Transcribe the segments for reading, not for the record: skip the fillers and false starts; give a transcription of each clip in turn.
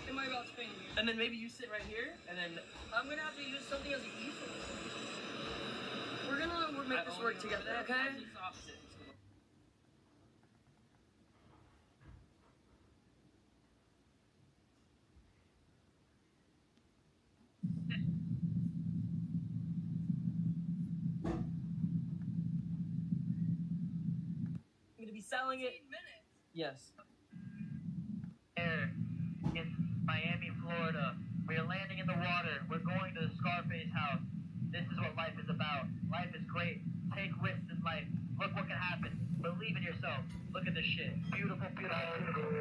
in my about Spain. And then maybe you sit right here, and then I'm gonna have to use something as an easel. We'll make this work together, okay? it's opposite. I'm gonna be selling it. 15 minutes. Yes. In Miami, Florida. We are landing in the water. We're going to the Scarface house. This is what life is about. Life is great. Take risks in life. Look what can happen. Believe in yourself. Look at this shit. Beautiful, beautiful, beautiful.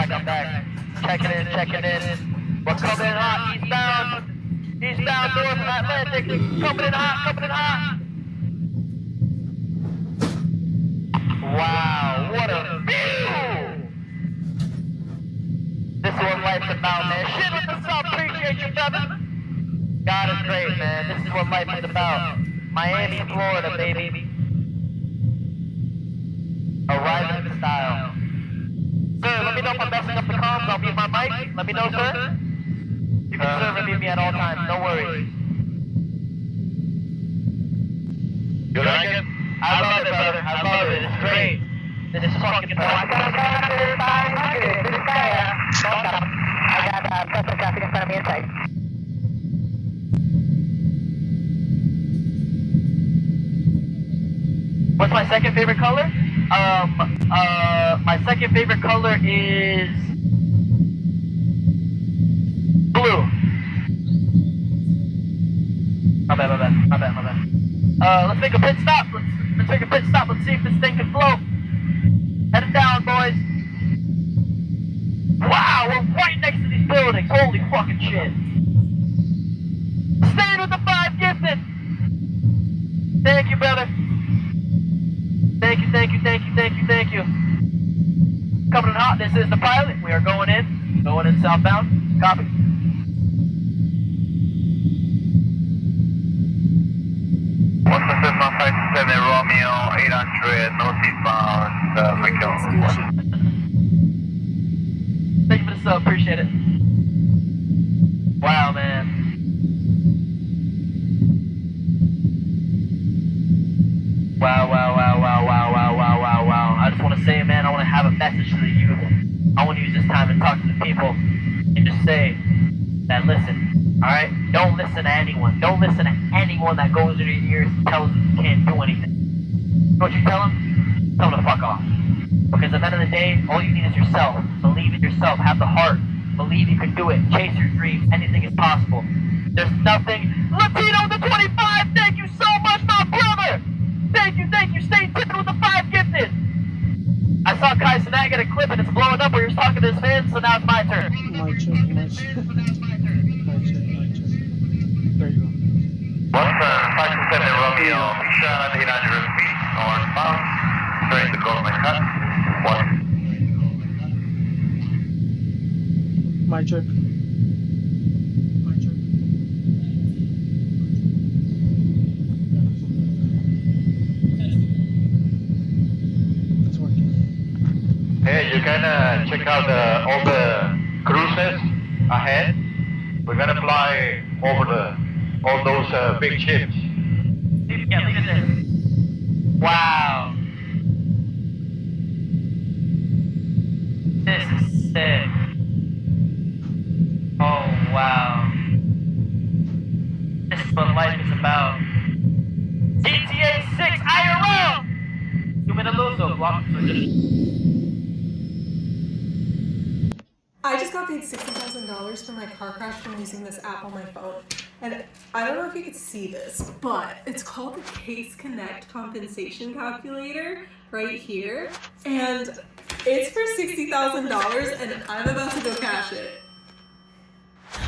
I'm back. Checking in. We're coming in hot, eastbound, north Atlantic. Coming in hot. Wow, what a view! This is what life's about, man. Shit with the sub, appreciate you, brother. God is great, man. This is what life is about. Miami, Florida, baby. Arriving in style. Sir, let me know if I'm messing up the comms. I'll mute my mic. Let me know, sir. You can serve and mute me at all times. No worries. You like it? I love it, brother. I love it. It's great. This is fucking fun. I got special traffic in front of me inside. What's my second favorite color? My second favorite color is blue. My bad. Let's make a pit stop. Let's make a pit stop. Let's see if this thing can float. Heading down, boys. Wow, we're right next to these buildings. Holy fucking shit. Staying with the 5 gifted. Thank you, brother. Thank you. Coming in hot, this is the pilot. We are going in southbound. Copy. What's the 157 Romeo 800 northeastbound Macau? Thank you for the sub, appreciate it. Wow, man. Wow. I just want to say, man, I want to have a message to the youth. I want to use this time to talk to the people and just say that, listen, alright? Don't listen to anyone. Don't listen to anyone that goes into your ears and tells you you can't do anything. You know what you tell them? Tell them to fuck off. Because at the end of the day, all you need is yourself. Believe in yourself. Have the heart. Believe you can do it. Chase your dreams. Anything is possible. There's nothing. Latino the 25, thank you so much, my brother! Thank you. Stay tuned with the 5 gifted. I saw Kai Sinat get a clip and it's blowing up where he was talking to his fans, so now it's my turn. My turn. There you go. What's the 527 Romeo 800 feet northbound? During the government cut. What? My check. Hey, you can check out all the cruises ahead. We're gonna fly over all those big ships. Yeah, look at this. Wow. This is sick. Oh, wow. This is what life is about. GTA 6 IRL! Luminoloso, block. I just got paid $60,000 for my car crash from using this app on my phone. And I don't know if you could see this, but it's called the Case Connect Compensation Calculator right here. And it's for $60,000 and I'm about to go cash it.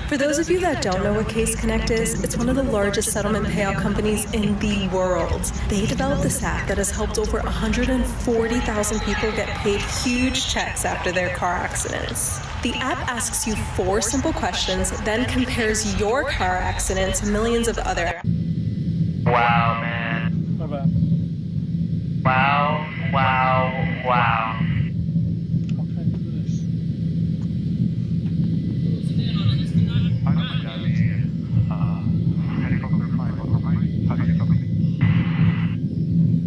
For those of you that don't know what Case Connect is, it's one of the largest settlement payout companies in the world. They developed this app that has helped over 140,000 people get paid huge checks after their car accidents. The app asks you 4 simple questions, then compares your car accident to millions of other. Wow, man. My bad. Wow, wow, wow. How can I do this?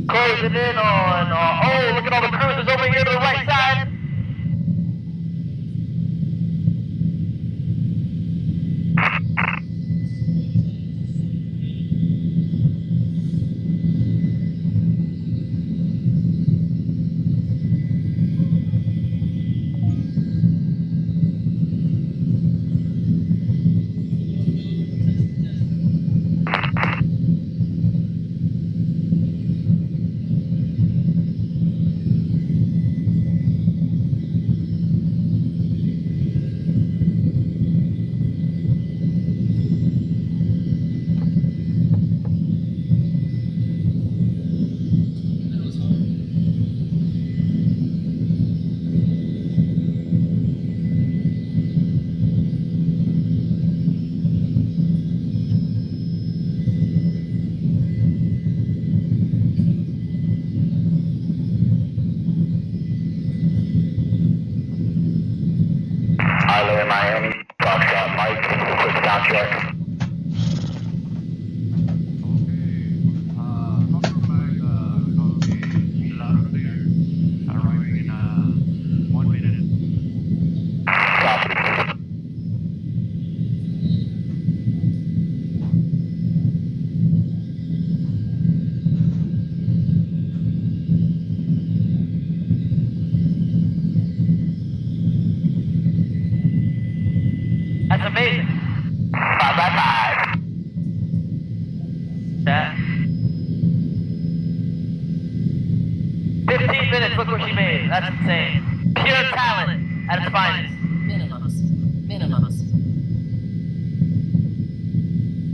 Closing in on, oh, look at all the cruisers over here to the right side. Isla in Miami, Foxtrot Mike, quick sound check. Copy. That's amazing. 5 by 5. That. 15 minutes, look what she made. That's insane. Pure talent at its finest. Minimums.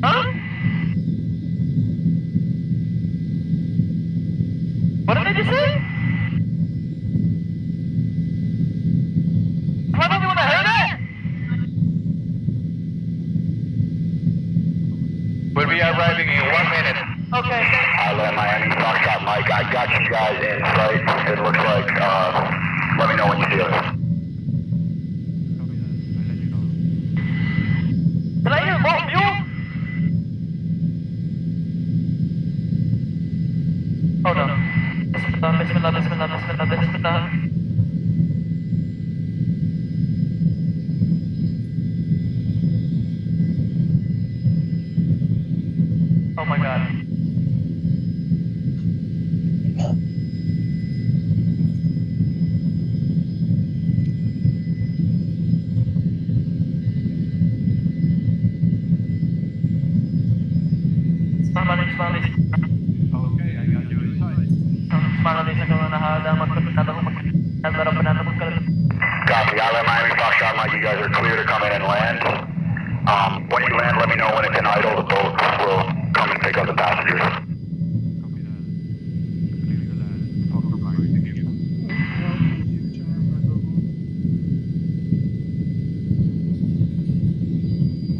Huh? What did they just say? Am I the only one that heard that? We'll be arriving in 1 minute. Okay. Isla in Miami, Foxtrot Mike, I got you guys in sight. It looks like, let me know when you see us. Did I hear more fuel? Oh no. Bismillah, bismillah, bismillah, bismillah. Oh my god. Copy, Isla in Miami, Foxtrot Mike, you guys are clear to come in and land. When you land, let me know when it's in idle. The boat will come and pick up the passengers.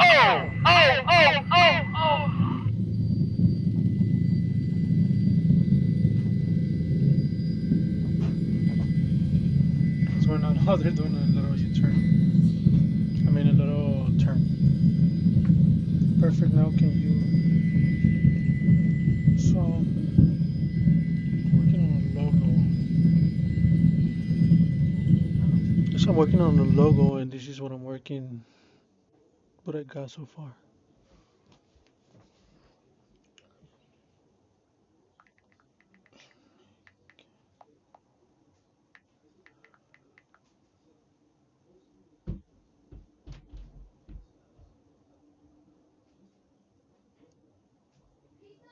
Oh! Oh! Oh! Oh! Oh! going on? Oh, they're doing a little U-turn. I mean, a little turn. Perfect. Now, can you? So, working on a logo. So I'm working on the logo, and this is what I'm working. What I got so far.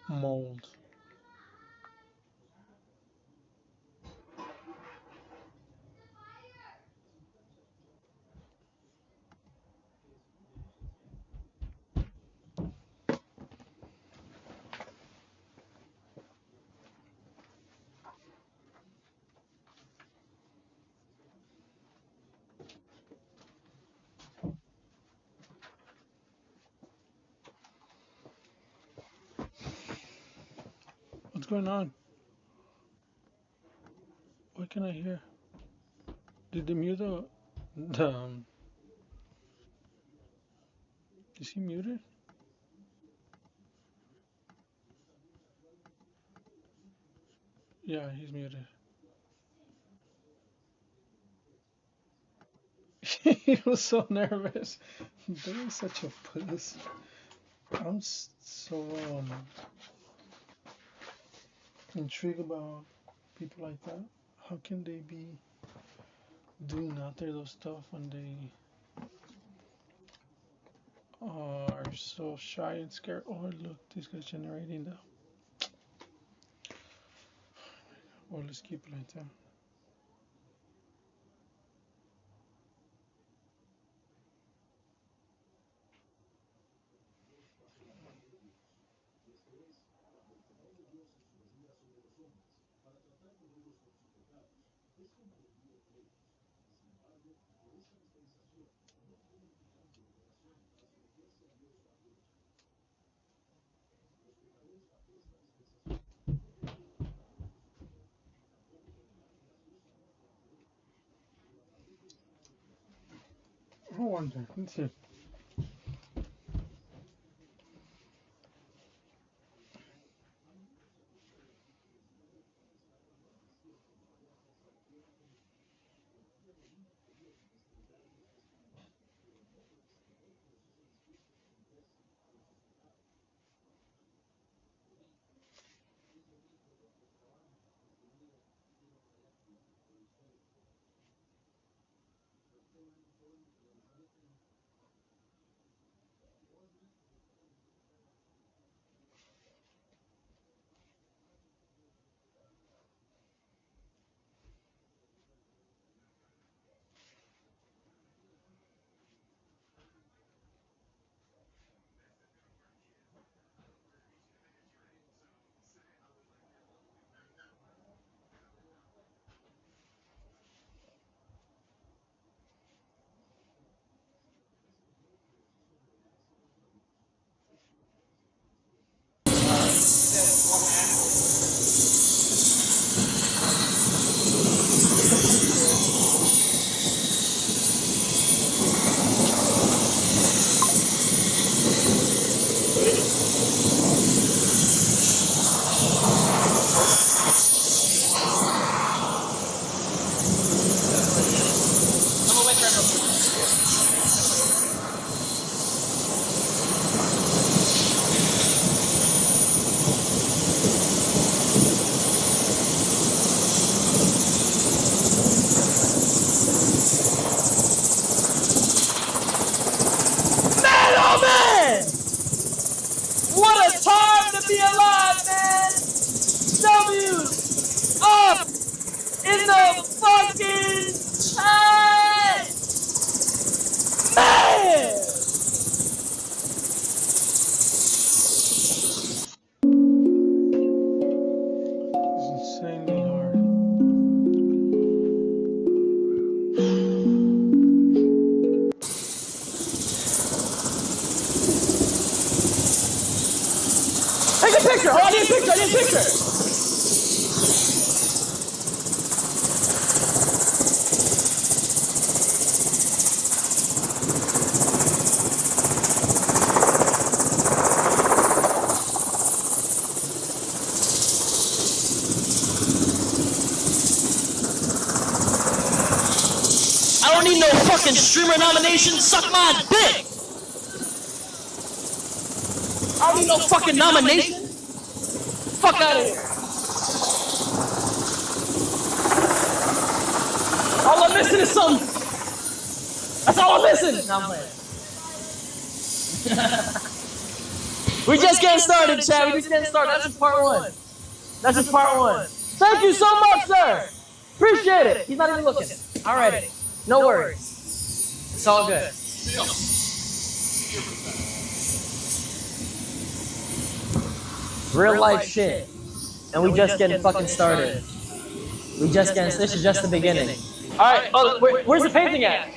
Mold. What's going on? What can I hear? Did they mute the is he muted? Yeah, he's muted. He was so nervous. That was such a puss. I'm so intrigued about people like that. How can they be doing out there those stuff when they are so shy and scared? Oh, look, this guy's generating the. Or let's keep it like that. I wonder. Let's see. Oh man! What a time to be alive, man! W's up in the fucking chat! Man! It's insanely hard. Take a picture! Oh, I need a picture! I need a picture! I don't need no fucking streamer nomination. Suck my dick. I don't need no fucking nomination. Fuck out of here. All I'm missing is something. That's all I'm missing. No, I'm playing. We just getting started, Chad. We just getting started. That's just part one. That's just part one. Thank you so much, sir. Appreciate it. He's not even looking. Alrighty. No worries. It's all good. Real life shit. And we just getting fucking started. We just getting, this is just the beginning. Alright, oh, where's the painting at?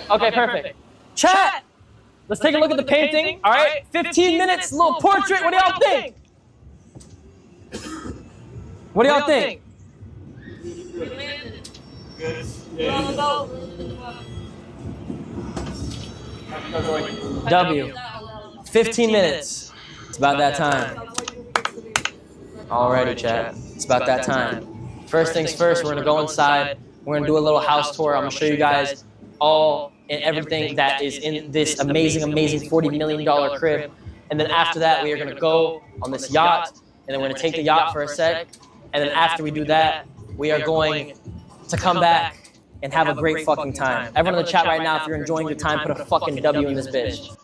Okay, perfect. Chat! Let's take a look at the painting. Alright, 15 minutes, little portrait. What do y'all think? What do y'all think? W. 15 minutes. It's about that time. Alrighty, chat. It's about that time. First things first, we're gonna go inside. We're gonna do a little house tour. I'm gonna show you guys all and everything that is in this amazing, amazing $40 million crib. And then after that, we are gonna go on this yacht, and then we're gonna take the yacht for a sec. And then after we do that, we are going to come back and have a great fucking time. Everyone in the chat right now, if you're enjoying your time, put a fucking W in this bitch.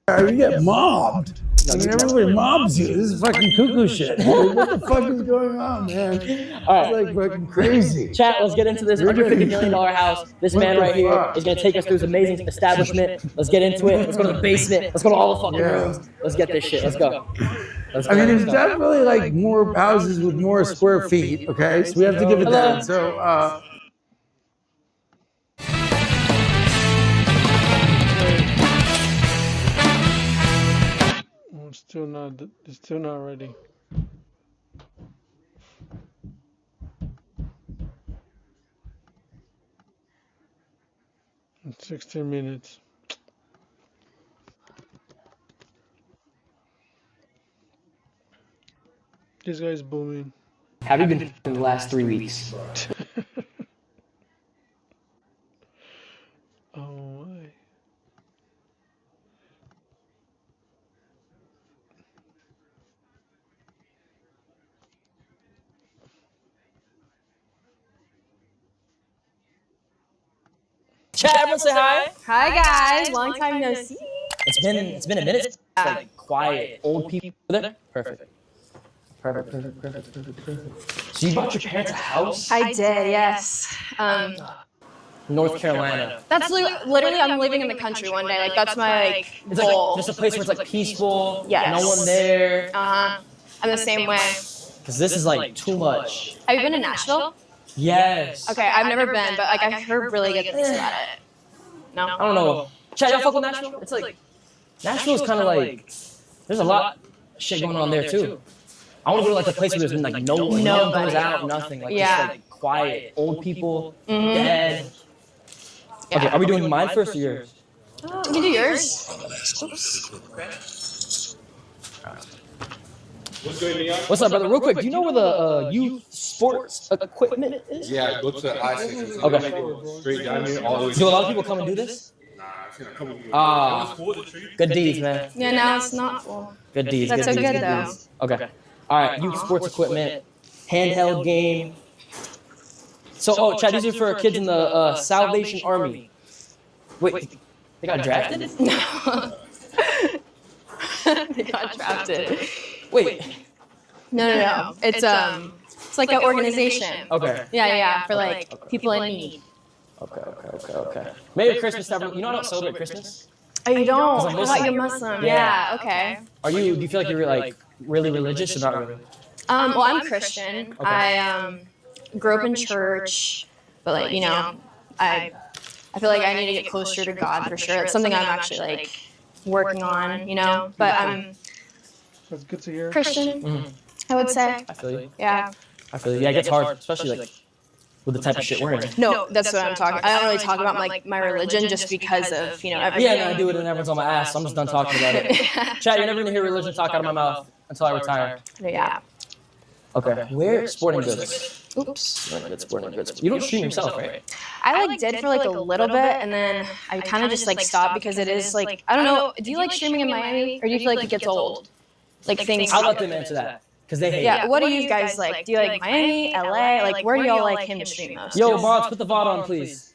You get mobbed. I mean, everybody mobs you. This is fucking cuckoo shit. What the fuck is going on, man? All right. It's like fucking crazy. Chat, let's get into this $150 million house. This man right here is going to take us through his amazing establishment. Let's get into it. Let's go to the basement. Let's go to all the fucking rooms. Let's get this shit. Let's go. I mean, there's definitely like more houses with more square feet, okay? So we have to give it that. So, It's still not ready. It's 16 minutes. This guy's booming. Have you been in the last 3 weeks? Oh my. Chat, everyone say hi. Hi guys, long time no see. It's been a minute. It's like quiet. Old people there. Perfect. Perfect. So you bought your parents a house? I did, yes. North Carolina. That's literally I'm living in the country one day. Like that's my goal. Just a place where it's like peaceful. Yes. No one there. I'm the same way. Because this is like too much. Have you been to Nashville? Yes. Okay, I've never been, but like I heard really good things about it. No? I don't know. Chat, y'all fuck with Nashville? It's like, Nashville's kind of like, there's a lot of shit going on there too. I want to go to like a place where there's like no one goes out, nothing. Like just like quiet, old people, dead. Yeah. Okay, are we doing mine first or yours? You can do yours. Oops. What's up, brother? Real quick, do you know where the youth sports equipment is? Yeah, go to I-6. Okay. Straight down here, all the way. Do a lot of people come and do this? Good deeds, man. Yeah, now it's not full. Good deeds. That's so good though. Okay. All right, youth sports equipment, handheld game. So, oh, Chad, these are for kids in the Salvation Army. Wait, they got drafted? No. They got drafted. Wait. No. It's like an organization. Okay. Yeah, for like people in need. Okay. Maybe Christmas time. You know I don't celebrate Christmas? Oh, you don't? I'm I thought you're Muslim. Yeah, okay. Do you feel like you're like really religious or not really? Well, I'm Christian. Okay. I grew up in church, but like, you know, I feel like I need to get closer to God for sure. It's something I'm actually like working on, you know, but I'm That's good to hear. Christian, I would say. I feel you. Yeah. I feel yeah, it gets hard, especially like with the type of shit we're in. No, that's what I'm talking. I don't really talk about like my religion just because of everything. Yeah, no, I do it and everyone's on my ass, so I'm just done talking about it. Chat, you're never gonna hear religion talk out of my mouth until I retire. Yeah. Okay, where sporting goods? Oops. Good sporting goods. You don't stream yourself, right? I like did for like a little bit, and then I kind of just like stopped because it is like I don't know. Do you like streaming in Miami, or do you feel like it gets old? Like things. I'll let them answer that because they hate Yeah. it. What do you guys like? Do you like Miami, LA? Like where do y'all like him to stream most? Yo, bots, put the VOD on, please.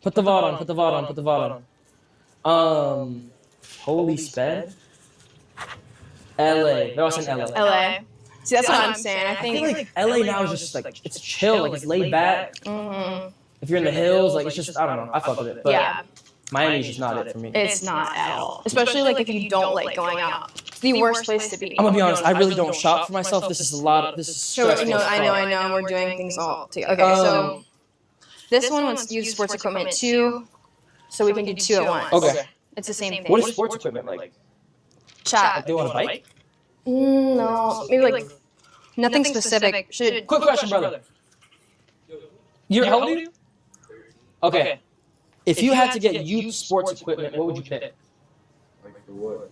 Put the VOD on. Put the VOD on. Put the VOD on. Holy sped. LA. They're all saying LA. LA. See, that's what I'm saying. I I feel think. like LA now is just like it's chill, like it's laid back. If you're in the hills, like it's just I don't know. I fuck with it. But Yeah. Miami's just not it for me. It's not at all. Especially like if you don't like going out. It's the worst place to be. I'm gonna be honest. I really don't shop for myself. This is a lot. This is So, stressful. I know, and we're doing things all together. Okay, so this one wants to use sports equipment too, so we can do two at once. Okay. It's the same thing. What is sports equipment like? Chat. They want a bike? No, maybe like nothing specific. Should Quick question, brother. How old are you? Okay. If you had to get youth sports equipment, what would you pick? Like for what?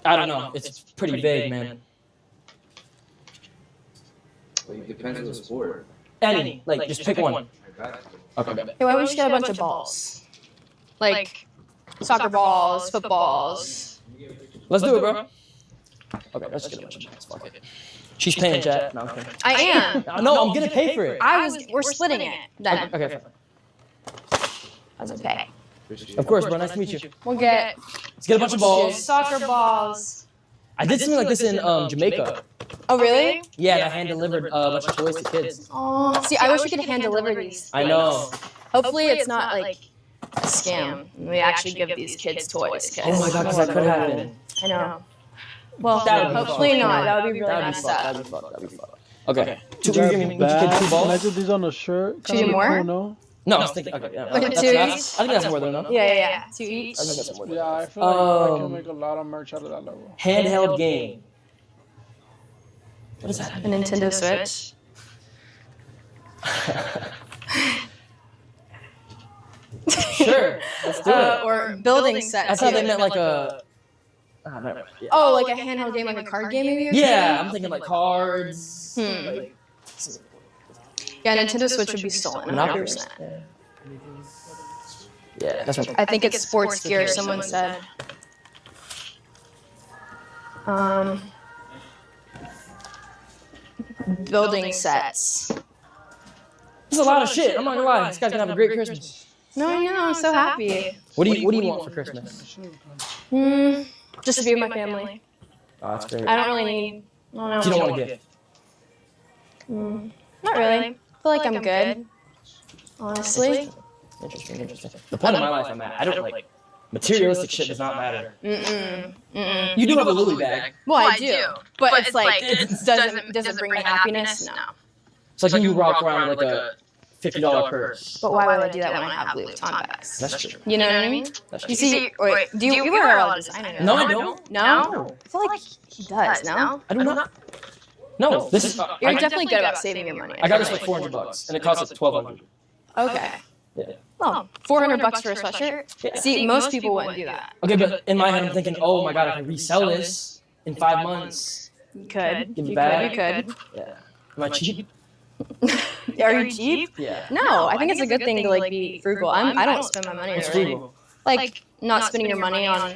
I don't know. It's pretty vague, man. Like, it depends on the sport. Any. Like, just pick one. Okay. Hey, why don't we just get a bunch of balls? Like soccer balls, footballs. Let's do it, bro. Okay, let's get a bunch of balls. Fuck it. She's paying, chat. No, I'm kidding. I am. No, I'm gonna pay for it. We're splitting it. Then. Okay. I was okay. Of course, bro. Nice to meet you. We'll get Let's get a bunch of balls. soccer balls. I did something like this in Jamaica. Oh, really? Yeah, and I hand delivered a bunch of toys to kids. Oh, see, I wish we could hand deliver these. I know. Hopefully, it's not like a scam. We actually give these kids toys. Oh my god, because that could happen. I know. Well, That would be hopefully fun. not. That would be really That'd be messed fun. up. That'd be fun. That'd be fun. Okay. You You're giving each kid two Can I balls? do these on a shirt? Should you do more? Cool, no? No, I was thinking. Okay, yeah. Like a That's two not- each? I think that's more than enough. Yeah. 2 each. I think that's more than Yeah, enough. I feel like I can Um, make a lot of merch out of that logo. Handheld game. What is that? A Nintendo Switch. Sure. Let's do it. Or building set. I thought they meant like a. Ah, never mind. Yeah. Oh, like a handheld game, like a card game, maybe? Yeah, I'm thinking like cards. Like, Yeah, Nintendo Switch would be stolen. Monopoly. 100%. Yeah, that's what. I think it's sports gear. Someone said. Building sets. There's a lot of shit. I'm not gonna lie. This guy's gonna have a great Christmas. No, I know. I'm so happy. What do you want for Christmas? Just to be with my family. Oh, that's great. I don't really need. I don't know. You don't want a gift. Not really. I feel like I'm good. Honestly. Interesting. The point of my life I'm at, I don't like materialistic shit does not matter. You do have a Louis bag. Well, I do, but it's like it doesn't bring me happiness. No. It's like you walk around with like a $50 purse. But why would I do that when I have Louis Vuitton bags? That's true. You know what I mean? That's You true. see, wait, do you wear a lot of designer? No, I don't. No? I feel like he does. No. I do not. No, this is. You're definitely good about saving your money. I got this for $400, and it costs like $1,200. Okay. Yeah. Well, $400 for a sweatshirt. See, most people wouldn't do that. Okay, but in my head I'm thinking, oh my god, I can resell this in 5 months. You could. Give it You back. could. Yeah. Am I cheap? Are you cheap? Yeah. No, I think it's a good thing to like be frugal. I don't spend my money. It's really. frugal. Like not spending your money on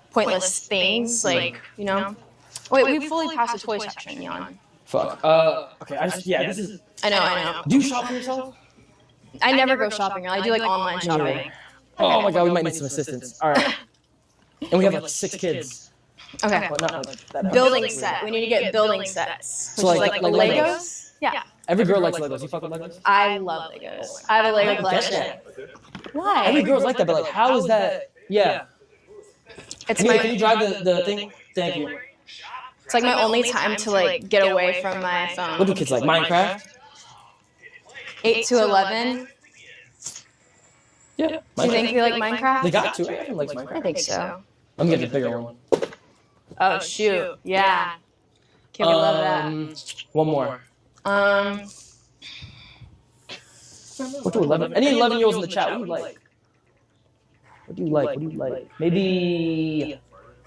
pointless things. Like you know. Wait, we fully passed the toy section, Jan. Fuck. Okay, this is. I know. Do you shop for yourself? I never go shopping. I do like online shopping. Oh my god, we might need some assistance. Alright. And we have like 6 kids. Okay. Well, not like that. Building set. We need to get building sets. So like Legos? Legos? Yeah. Every girl likes Legos. You fuck with Legos? I love Legos. I have a Lego collection. Why? Every girl's like that, but like, how is that? Yeah. It's Can you drive the thing? Thank you. It's like my only time to like get away from my phone. What do kids like? Minecraft? 8 to 11. Yeah. Do you think they like Minecraft? They got to. Everyone likes Minecraft. I think so. I'm getting a bigger one. Oh shoot! Yeah. Can we love that? One more. What do 11? Any 11-year-olds in the chat? What do you like? What do you like? What do you like? Maybe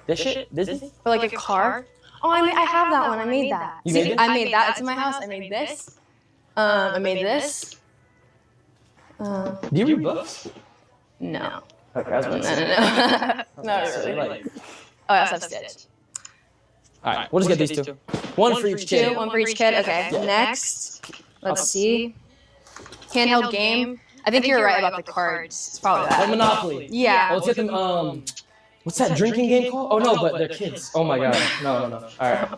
this shit? Disney? Or like a car. Oh, I have that one. I made that. You made it? I made that. It's in my house. I made this. I made this. Do you read books? No. Okay, I was about to No, say. no, no. Not really. Like, Oh, I also have Stitch. all right, we'll just get these two. One for each kid. One for each kid. Okay. Next, let's see. Handheld game. I think you're right about the cards. It's probably Like that. Monopoly. Yeah. Oh, let's get them. What's that drinking game called? Oh no, but they're kids. Oh my god. No. All right.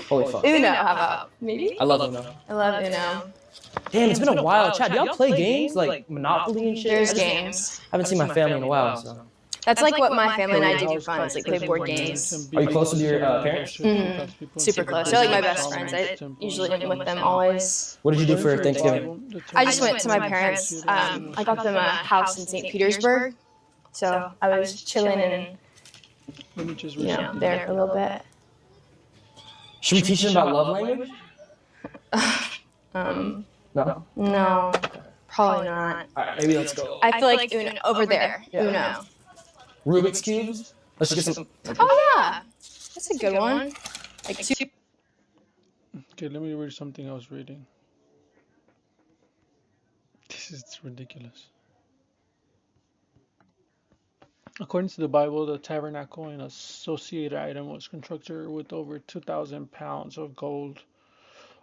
Holy fuck. Uno. How about? Maybe. I love Uno. I love Uno. Damn, it's been a while. Chat, do y'all play games like Monopoly and shit? There's games. I haven't seen my family in a while, so. That's like what my family and I do for fun. Is like play board games. Are you close with your parents? Super close. They're like my best friends. I usually am with them always. What did you do for Thanksgiving? I just went to my parents. I got them a house in St. Petersburg, so I was chilling and there for a little bit. Should we teach them about love language? No. No, probably not. All right, maybe let's go. I feel like Uno over there. Uno. Rubik's cubes. Let's just get some. Oh yeah, that's a good one. Like two. Okay, let me read something I was reading. This is ridiculous. According to the Bible, the tabernacle and associated item was constructed with over 2,000 pounds of gold,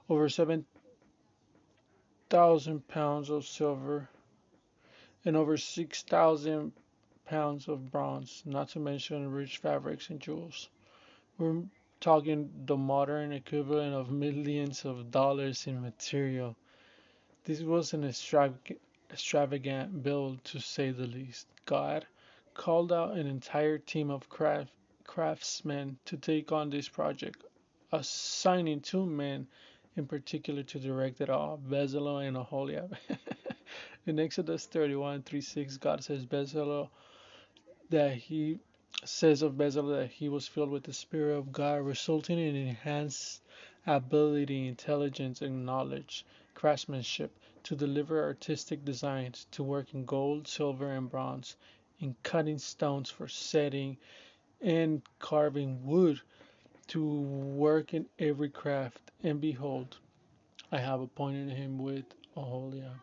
over 7,000 pounds of silver, and over 6,000 pounds of bronze, not to mention rich fabrics and jewels. We're talking the modern equivalent of millions of dollars in material. This was an extravagant build, to say the least. God called out an entire team of craftsmen to take on this project, assigning 2 men in particular to direct it all, Bezalel and Aholiab. In Exodus 31:3-6, God says Bezalel that he says of Bezalel that he was filled with the Spirit of God, resulting in enhanced ability, intelligence, and knowledge, craftsmanship, to deliver artistic designs, to work in gold, silver, and bronze, in cutting stones for setting, and carving wood, to work in every craft. And behold, I have appointed him with Aholiab.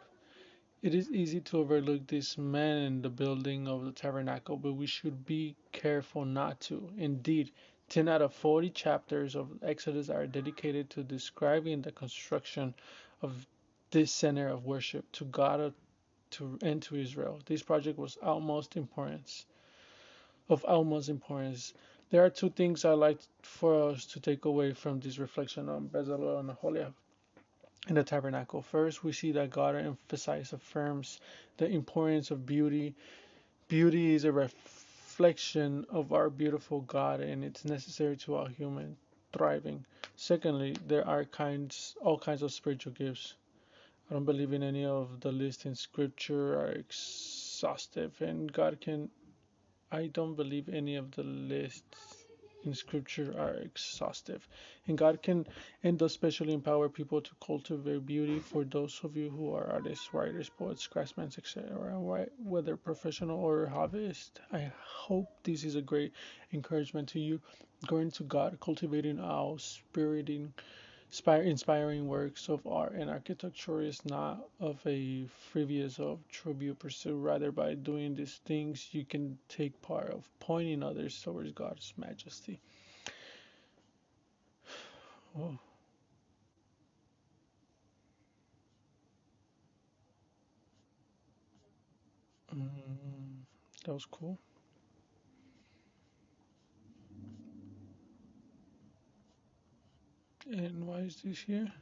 It is easy to overlook this man in the building of the tabernacle, but we should be careful not to. Indeed, 10 out of 40 chapters of Exodus are dedicated to describing the construction of this center of worship to God and to Israel. This project was of utmost importance. There are 2 things I'd like for us to take away from this reflection on Bezalel and Aholiab in the tabernacle. First, we see that God affirms the importance of beauty. Beauty is a reflection of our beautiful God, and it's necessary to all human thriving. Secondly, there are all kinds of spiritual gifts. I don't believe in any of the lists in Scripture are exhaustive, and I don't believe any of the lists in Scripture are exhaustive, and God can and does specially empower people to cultivate beauty. For those of you who are artists, writers, poets, craftsmen, etc., whether professional or hobbyist, I hope this is a great encouragement to you. Going to God, cultivating our inspiring works of art and architecture is not of a frivolous or trivial pursuit. Rather, by doing these things, you can take part of pointing others towards God's majesty. Oh. That was cool. And why is this here?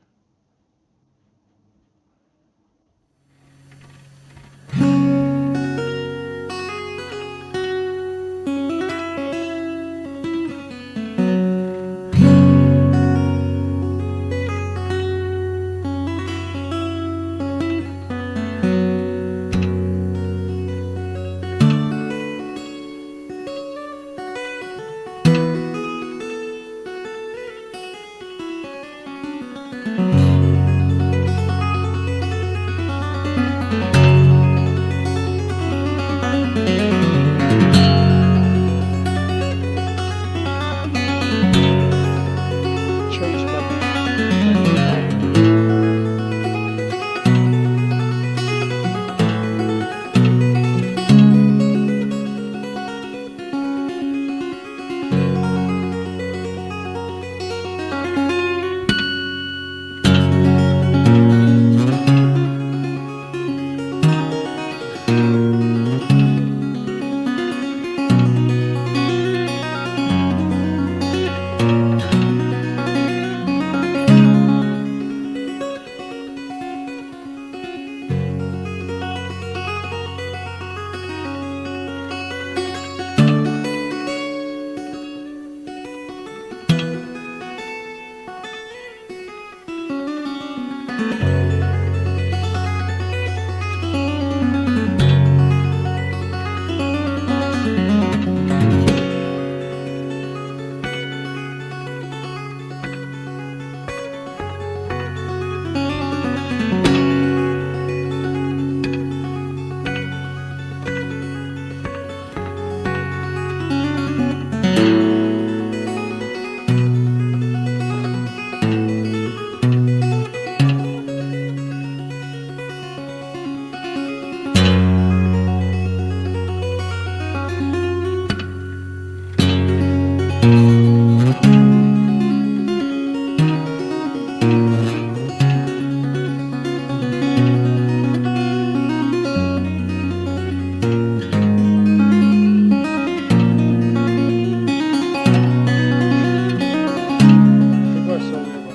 People are so weird, bro.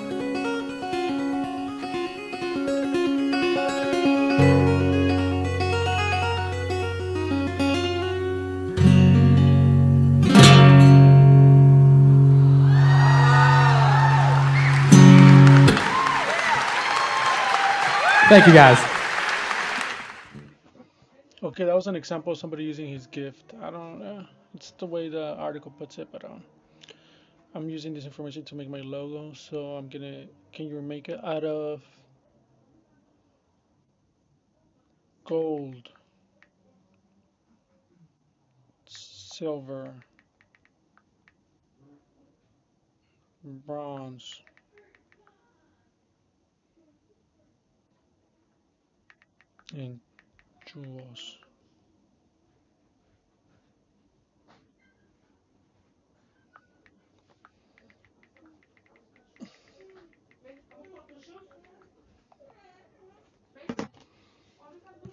Thank you guys. Okay, that was an example of somebody using his gift. I don't know. It's the way the article puts it, but I'm using this information to make my logo. So I'm gonna. Can you make it out of gold, silver, bronze, and jewels?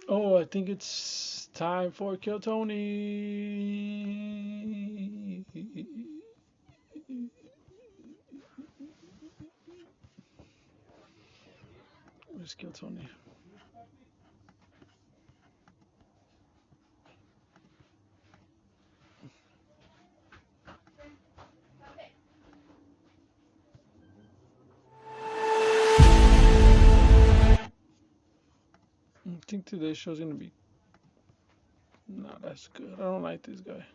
Oh, I think it's time for Kill Tony. Where's Kill Tony? I think today's show's gonna be not as good. I don't like this guy.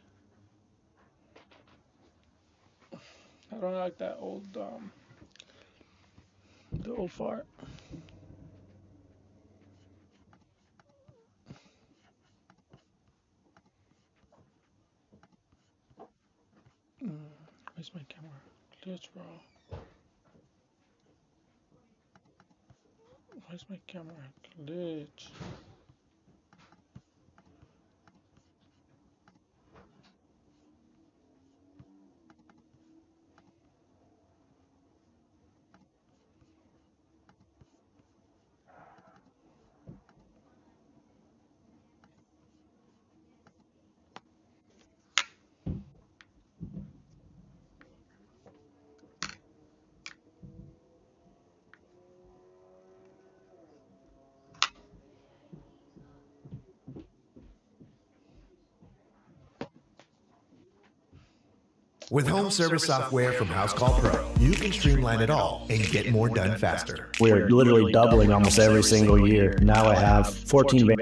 I don't like that old the old fart. Where's my camera? Glitch, bro. Where's my camera? Glitch. With home service software from House Call Pro, you can streamline it all and get more done faster. We're literally doubling almost every single year. Now I have 14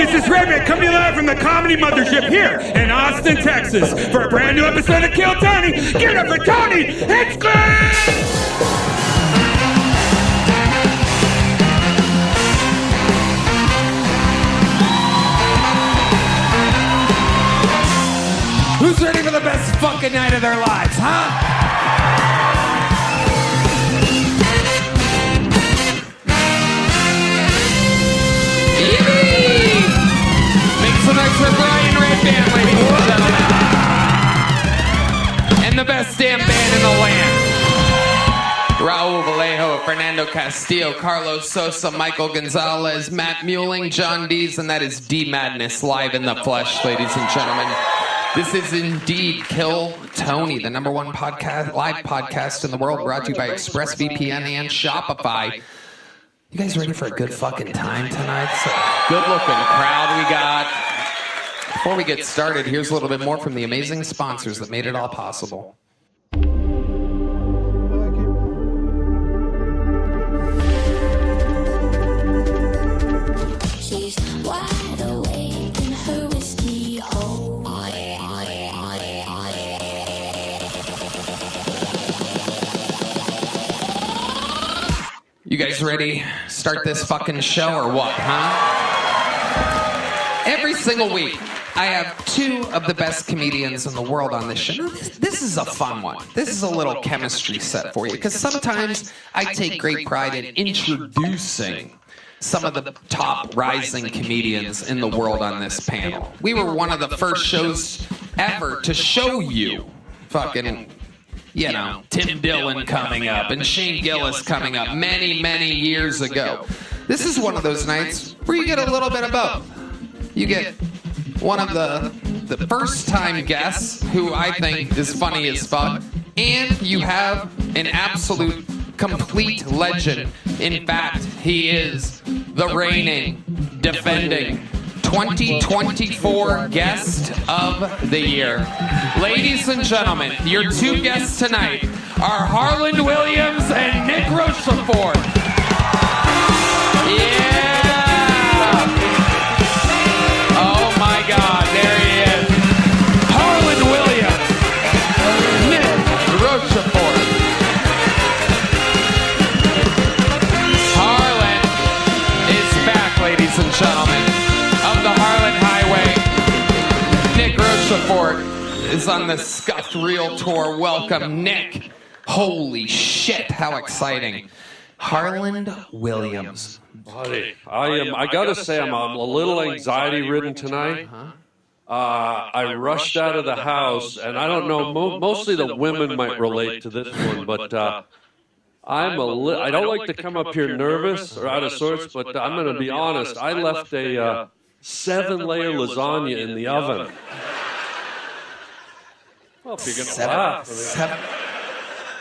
This is Raymond coming live from the Comedy Mothership here in Austin, Texas for a brand new episode of Kill Tony. Give it up for Tony Hinchcliffe! Who's ready for the best fucking night of their lives, huh? Some extra Brian Red Band, ladies and gentlemen. And the best damn band in the land. Raul Vallejo, Fernando Castillo, Carlos Sosa, Michael Gonzalez, Matt Muelling, John Dees, and that is D Madness live in the flesh, ladies and gentlemen. This is indeed Kill Tony, the #1 podcast, live podcast in the world, brought to you by ExpressVPN and Shopify. You guys ready for a good fucking time tonight? It's a good-looking crowd we got. Before we get started, here's a little bit more from the amazing sponsors that made it all possible. She's wide awake in her whiskey hole. You guys ready? Start this fucking show or what, huh? Every single week, I have two of the best comedians in the world on this show. This is a fun one. This is a little chemistry set for you, because sometimes I take great pride in introducing some of the top rising comedians in the world on this panel. We were one of the first shows ever to show you fucking, you know, Tim Dillon coming up and Shane Gillis coming up many, many years ago. This is one of those nights where you get a little bit of both. You get one of the first-time guests, who I think is funny as fuck, and you have an absolute complete legend. In fact, he is the reigning, defending 2024 Guest of the Year. Ladies and gentlemen, your two guests tonight are Harland Williams and Nick Rochefort. Yeah! Oh my God, there he is. Harland Williams, Nick Rochefort. Harland is back, ladies and gentlemen. Of the Harlan Highway, Nick Rochefort is on the Scuffed Reel Tour. Welcome, Nick. Holy shit, how exciting. Harland Williams. Buddy, I gotta say, I'm a little anxiety-ridden tonight. I rushed out of the house, and I don't know, mostly the women might relate to this one, but I don't like to come up here nervous or out of sorts, but I'm gonna be honest, I left a 7-layer lasagna in the oven. Well, if you're gonna laugh.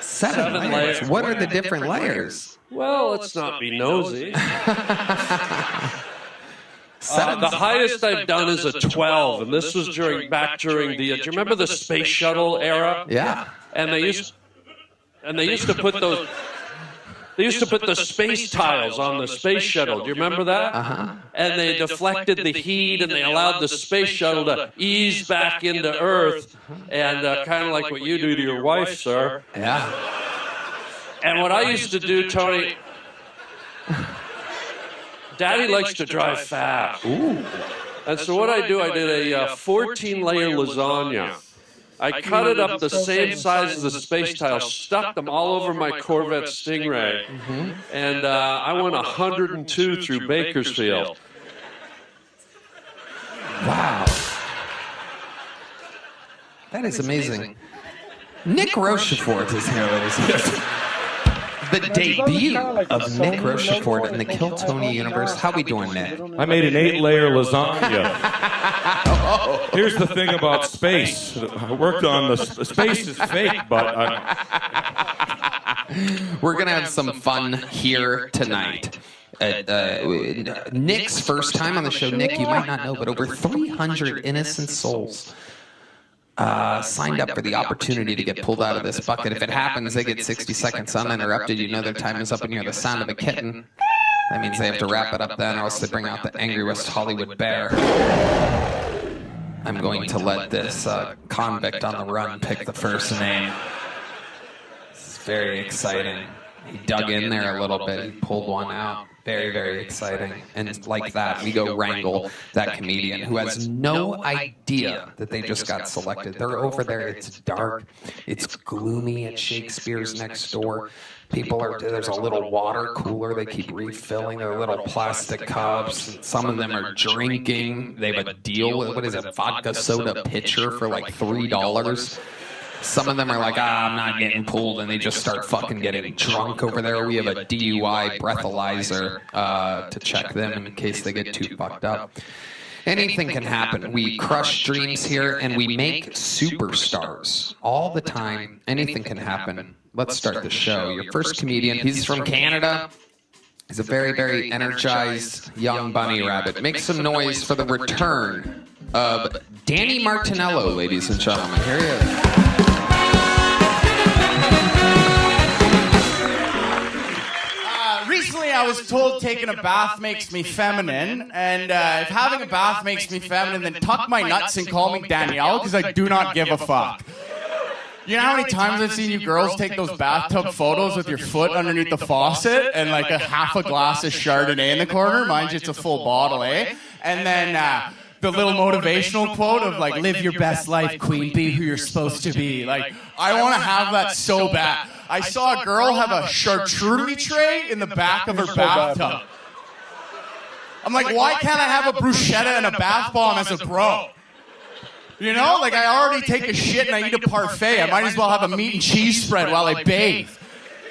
Seven layers. What are the different layers? Well, let's not be nosy. The highest I've done is a 12, and this was during the. Do you remember the space shuttle era? Yeah. And they used to put those. They used to put the space tiles on the space shuttle. Do you remember that? Uh-huh. And they deflected the heat, and they allowed the space shuttle to ease back into Earth, and kind of like what you do to your wife, sir. Yeah. And what I used to do, Tony, Daddy likes to drive fast. Ooh. And so what I did a 14-layer lasagna. I cut it up the same size as the space tiles, stuck them all over my Corvette Stingray, and I went 102 through Bakersfield. Wow. That is amazing. Nick Rochefort is here, ladies and gentlemen. The debut of Nick Rochefort in the Kill Tony universe. How we doing, Nick? I made an 8-layer lasagna. Here's the thing about space. I worked on the space is fake, but we're gonna have some fun here tonight. Nick's first time on the show. Nick, you might not know, but over 300 innocent souls signed up for the opportunity to get pulled out of this bucket. If it happens, they get 60 seconds uninterrupted. You know their time is up, and you hear the sound of a kitten. That means they have to wrap it up then, or else they bring out the angry West Hollywood bear. I'm going to let this convict on the run pick the first name. It's very exciting. He dug in there a little bit. He pulled one out. Very, very exciting. And like that, we go wrangle that comedian who has no idea that they just got selected. They're over there. It's dark. It's gloomy at Shakespeare's next door. People are, there's a little water cooler. They keep refilling their little plastic cups. Some of them are drinking. They have a deal. What is it? Vodka soda pitcher for like $3. Some of them are like, I'm not getting pulled, and they just start fucking getting drunk over there. We have a DUI breathalyzer to check them in case they get too fucked up. Anything can happen. We crush dreams here, and we make superstars all the time. Anything can happen. Let's start the show. Your first comedian, he's from Canada. He's a very, very energized young bunny rabbit. Make some noise for the return of Danny Martinello, ladies and gentlemen. Here he is. Recently, I was told taking a bath makes me feminine, and if having a bath makes me feminine, then tuck my nuts and call me Danielle, because I do not give a fuck. You know how many times I've seen you girls take those bathtub photos with your foot underneath the faucet and like a half a glass of Chardonnay in the corner? Mind you, it's a full bottle, eh? And then the little motivational quote of like, live your best life, queen, be who you're supposed to be. Like, I want to have that so bad. I saw a girl have a charcuterie tray in the back of her bathtub. I'm like, why can't I have a bruschetta and a bath bomb as a bro? You know, like I already take a shit and I eat a parfait. I might as well have a meat and cheese spread while I bathe.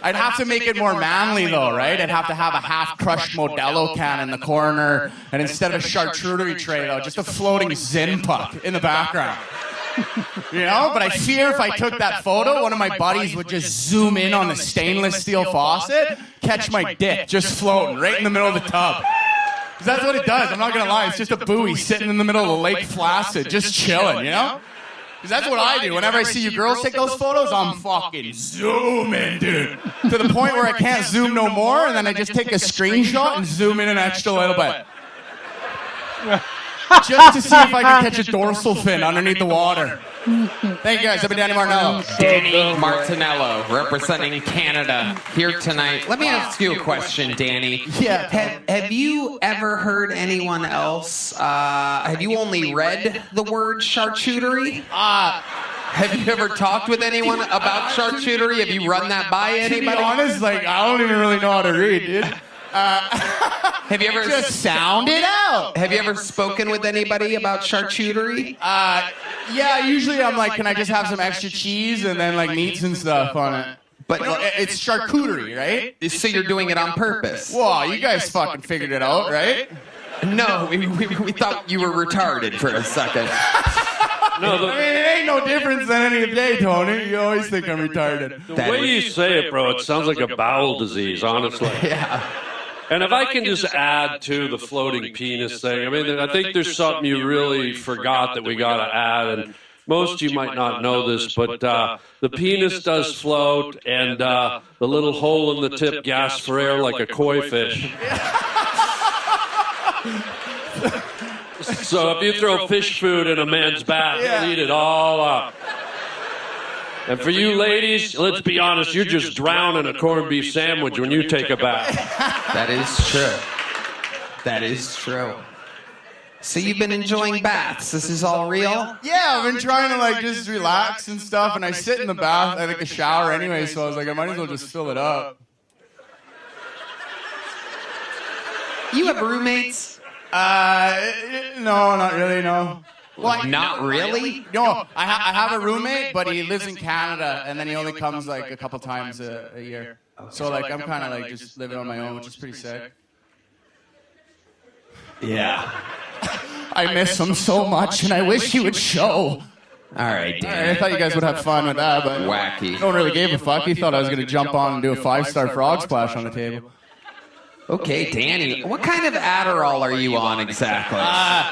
I'd have to make it more manly though, right? I'd have to have a half-crushed Modelo can in the corner, and instead of a charcuterie tray though, just a floating Zin puck in the background. You know, but I fear if I took that photo, one of my buddies would just zoom in on the stainless steel faucet, catch my dick just floating right in the middle of the tub. Because that's what it does, I'm not going to lie, it's just a buoy sitting in the middle of the Lake Placid, just chilling, you know? Because that's what I do. Whenever I see you girls take those photos, I'm fucking zooming, dude. To the point where I can't zoom no more, and then I just take a screenshot and zoom in an extra little bit. Just to see if I can catch a dorsal fin underneath the water. Thank you guys. I've been Danny Martinello. Danny Martinello, representing Canada here tonight. Let me ask you a question, Danny. Yeah. Have you ever heard anyone else? Have you only read the word charcuterie? Have you ever talked with anyone about charcuterie? Have you run that by anybody? To be honest, like I don't even really know how to read, dude. Have you ever just sound it out? Have you ever spoken with anybody about charcuterie? Yeah, usually I'm like, can I just have some extra cheese and then like meats and stuff on it? But no, it's charcuterie, right? So you're doing it on purpose? Whoa, you guys fucking figured it out, right? No, we thought you were retarded for a second. No, I mean, it ain't no difference than any day, Tony. You always think I'm retarded. The way you say it, bro, it sounds like a bowel disease, honestly. Yeah. And if I can just add to the floating penis thing, I mean, I think there's something you really forgot that we got to add. And most of you might not know this, but the penis does float, and the little hole in the tip gasps for air like a koi fish. So if you throw fish food in a man's bath, he'll eat it all up. And for you ladies, let's be honest, you're just drowning a corned beef sandwich when you take a bath. That is true. That is true. So you've been enjoying baths. This is all real? Yeah, I've been trying to like just relax and stuff, and I sit in the bath, I take a shower anyway, so I was like, I might as well just fill it up. You have roommates? No, not really, no. Well, not really? No, I have a roommate, but he lives in Canada, and then he only comes like a couple times a year. So like I'm kind of like just living on my own, which is pretty sick. Yeah. I miss him so much, and I wish he would show. All right, Dan. I thought you guys would have fun with that, but wacky. No one really gave a fuck. He thought I was going to jump on and do a 5-star frog splash on the table. Okay, Danny, what kind of Adderall are you on exactly?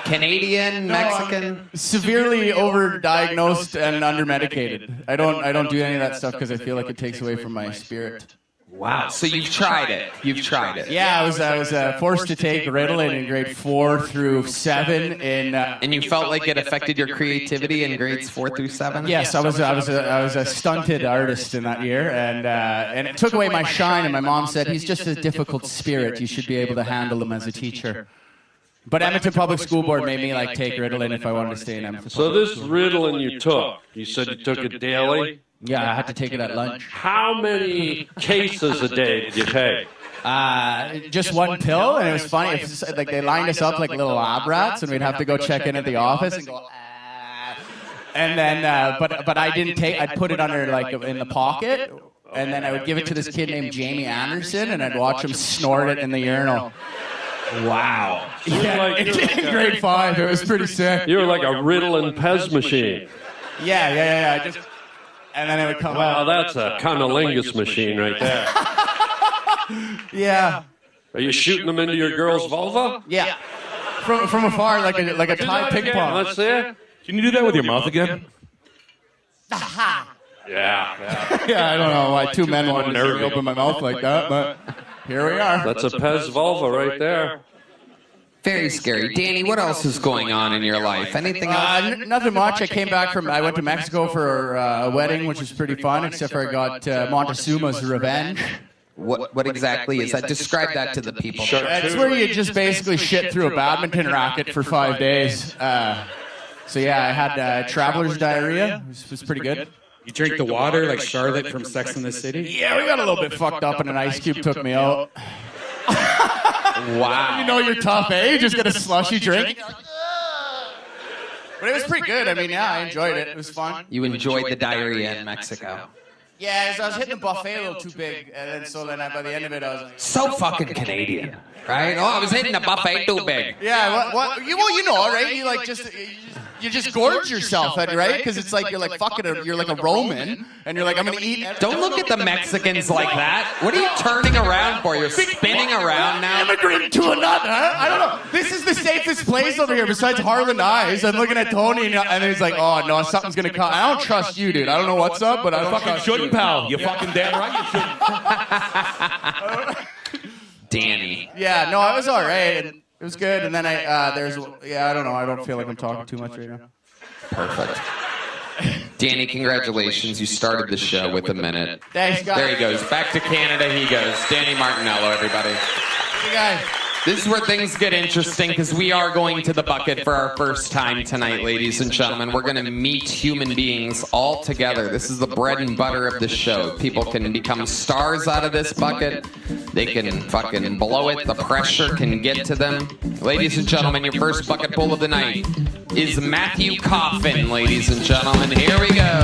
Canadian, Mexican? Severely overdiagnosed and undermedicated. I don't do any of that stuff because I feel like it takes away from my spirit. Wow. So you've tried it. You've tried it. Yeah, I was forced to take Ritalin in grade 4 through 7. And you felt like it affected your creativity in grades 4 through 7? Yes, I was a stunted artist in that year, and it took away my shine. And my mom said, "He's just a difficult spirit. You should be able to handle him as a teacher." But Edmonton Public School Board made me like take Ritalin if I wanted to stay in Edmonton. So this Ritalin you took, you said you took it daily? Yeah, I had to take it at lunch. How many cases a day did you take? Just one pill, and it was funny. It was just, like they lined us up like little lab rats, and we'd have to go check in at the office and go. And then, but I didn't take. I'd put it under like in the pocket, and then I would give it to this kid named Jamie Anderson, and I'd watch him snort it in the urinal. Wow. Yeah, in grade 5, it was pretty sick. You were like a Ritalin Pez machine. Yeah. And then it would come out. Wow, that's a cunnilingus machine right there. Yeah. Are you shooting them into your girl's vulva? Yeah. From afar, like a Thai ping pong. Let's see it. Can you do that with your mouth again? Yeah. Yeah, I don't know why two men wanted to open my mouth like that, but here we are. That's a Pez vulva right there. Very scary. Danny, what else is going on in your life? Anything else? Nothing much. I went to Mexico for a wedding, which was pretty fun, except for I got Montezuma's revenge. What exactly is that? Describe that to the people. It's where you just basically shit through a badminton racket for 5 days. So yeah, I had traveler's diarrhea. It was pretty good. You drink the water like Charlotte from Sex and the City? Yeah, we got a little bit fucked up and an ice cube took me out. Wow. You know you're tough, eh? You just get a slushy drink. But it was pretty good. I mean, yeah, I enjoyed it. It was fun. You enjoyed the diarrhea in Mexico. Yeah, I was hitting the buffet a little too big, and then by the end of it, I was like... So fucking Canadian, right? Oh, I was hitting the buffet too big. Yeah, well, you know, right? You just gorge yourself, right? Because it's like you're like fucking, you're like a Roman, and you're like, I'm gonna eat. Don't look at the Mexicans like that. What are you turning around for? You're spinning around now. Immigrant to a nut, huh? I don't know. This is the safest place over here besides Harlan Eyes. I'm looking at Tony, and he's like, oh no, something's gonna come. I don't trust you, dude. I don't know what's up, but I don't fucking trust shouldn't, you. pal. You fucking damn right you shouldn't. Danny. Yeah, no, it was all right. And it was good. And then I don't know. I don't feel like I'm talking too much right now. Perfect. Danny, congratulations. You started the show with a minute. Thanks, guys. There he goes. Back to Canada he goes. Danny Martinello, everybody. Hey, guys. This is where things get interesting because we are going to the bucket for our first time tonight, ladies and gentlemen. We're going to meet human beings all together. This is the bread and butter of the show. People can become stars out of this bucket. They can fucking blow it. The pressure can get to them. Ladies and gentlemen, your first bucket pull of the night is Matthew Coffin, ladies and gentlemen. Here we go.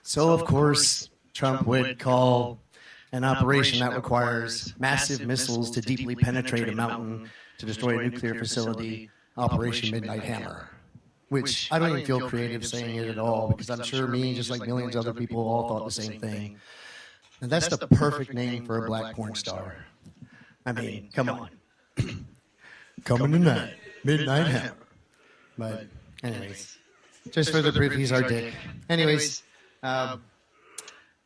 So, of course, Trump would call an operation that requires massive missiles to deeply penetrate a mountain to destroy a nuclear facility, Operation Midnight Hammer. Which I don't even feel creative saying it at all, because I'm sure me, just like millions of other people, all thought the same thing. And that's the perfect name for a black porn star. I mean, come on. Coming tonight, Midnight Hammer. But, anyways, just for the proof, he's our dick. Anyways, the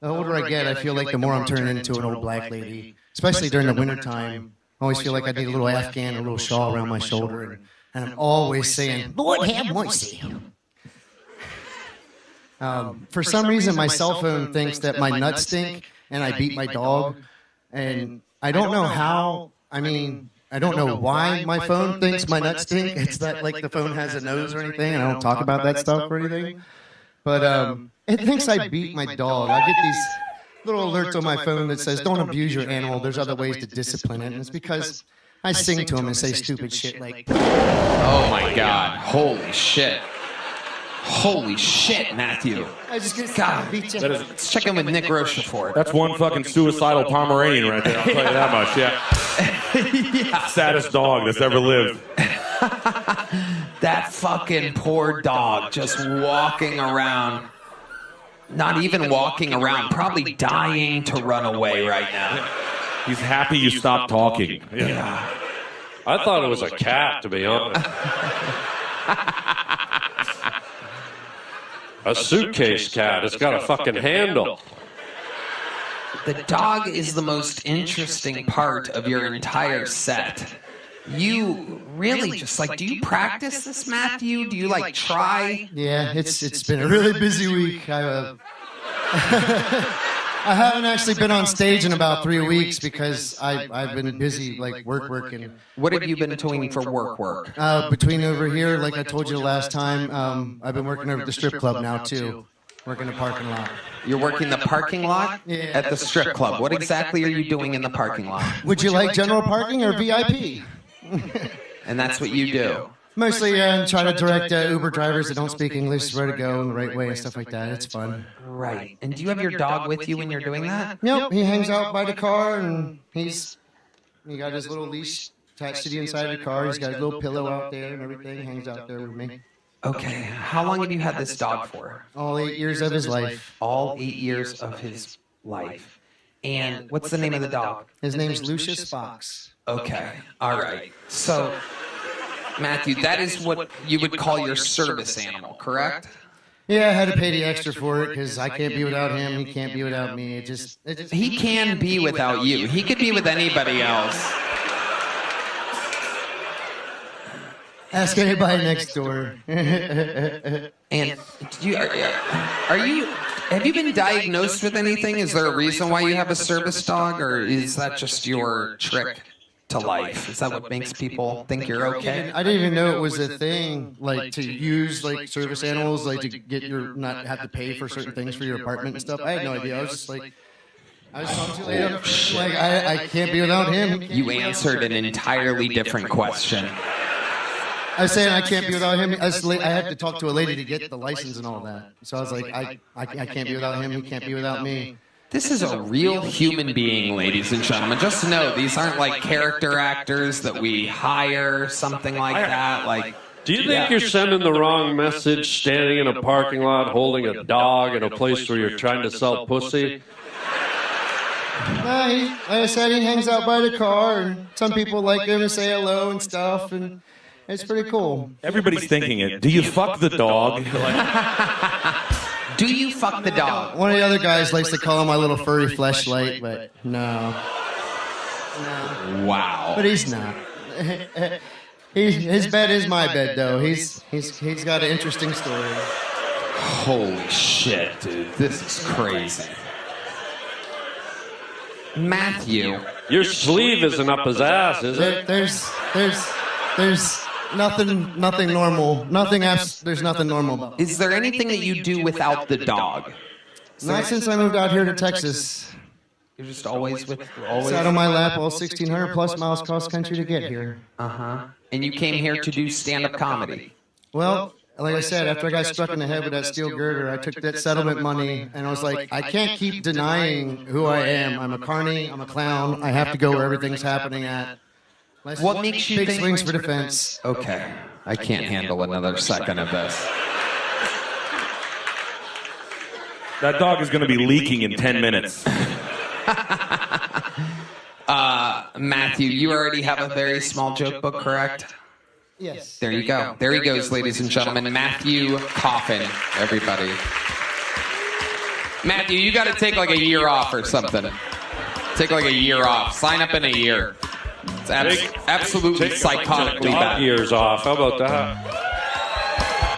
older I get, I feel like the more I'm turning into an old black lady, especially during the wintertime. I always feel like I need a little Afghan, a little shawl around my shoulder, and I'm always saying, Lord have mercy. For some reason, my cell phone thinks that my nuts stink, and I beat my dog, and I don't know how, I don't know why my phone thinks my nuts stink. It's that, like, the phone has a nose or anything, and I don't talk about that stuff or anything. But it thinks I beat my dog. I get these little alerts on my phone that says, don't abuse your animal. There's other ways to discipline it. And it's because I sing to him and say stupid shit like... Oh, my God. Holy shit. Holy shit, Matthew. I just get God. beat you. Let's check in with Nick Rochefort. That's one fucking suicidal Pomeranian right there. I'll tell you that much, yeah. Yeah. Saddest dog that's ever lived. That fucking poor dog just walking around. Not even walking around, probably dying to run away right now. He's happy you stopped talking. Yeah. I thought it was a cat, to be honest. A suitcase cat. It's got a fucking handle. The dog is the most interesting part of your entire set. You really just like, do you practice this, Matthew? Do you like try? Yeah, it's been a really busy week. I haven't actually been on stage in about 3 weeks because I've been busy like working. What have you been doing for work? Between over here, like I told you last time, I've been working over at the strip club now too. Working the parking lot. You're working the parking lot at the strip club. What exactly are you doing in the parking lot? Would you like general parking or VIP? And that's what you do? Mostly try to direct Uber drivers that don't speak English where to go in the right way and stuff like that. It's fun. Right. And do you have your dog with you when you're doing that? Yep. He hangs out by the car and he got his little leash attached to the inside of the car. He's got a little pillow out there and everything. He hangs out there with me. Okay. How long have you had this dog for? All 8 years of his life. All 8 years of his life. And what's the name of the dog? His name's Lucius Fox. Okay. All right. So, Matthew, that is what you would call your service animal, correct? Yeah, I had to pay the extra for it because I can't be without him. He can't be without me. He can be without you. He could be with anybody else. Ask anybody next door. And have you been diagnosed with anything? Is there a reason why you have a service dog, or is that just your trick to life? Is that what makes people think you're okay? I didn't even know it was a thing, like to use like service animals, like to get your not have to pay for certain things for your apartment and stuff. I had no idea. I was just like, I was talking too late. Like I can't be without him. You answered an entirely different question. I was saying I can't be without him. I had to talk to a lady to get the license and all that. So I was like, I can't be without him. He can't be without me. This is a real human being, ladies and gentlemen. Just know these aren't like character actors that we hire, something like that. Like, do you think you're sending the wrong message standing in a parking lot holding a dog in a place where you're trying to sell pussy? No, like I said, he hangs out by the car, and some people like him and say hello and stuff, and it's pretty cool. Everybody's thinking it. Do you fuck the dog? Do you fuck the dog? One of the other guys likes to call him my little furry fleshlight, but no. Wow. But he's not. His bed is my bed, though. He's got an interesting story. Holy shit, dude. This is crazy. Matthew. Your sleeve isn't up his ass, is it? There's nothing normal. There's nothing normal about it. Is there anything that you do without the dog? Not since I moved out here to Texas. You're just always Sat on my lap all 1,600 plus miles cross country to get here. Uh-huh. And you came here to do stand-up comedy? Well, like I said, after I got struck in the head with that steel girder, I took that settlement money, and I was like, I can't keep denying who I am. I'm a carny, I'm a clown, I have to go where everything's happening at. What makes you big think... swings for defense. Okay. I can't handle another second of this. That dog is going to be leaking in 10 minutes. Matthew, you already have a very small joke book, correct? Yes. There you go. There he goes, ladies and gentlemen. Matthew Coffin, everybody. Matthew, you got to take like a year off or something. Take like a year off. Sign up in a year. It's absolutely psychotically bad. Years off. How about that?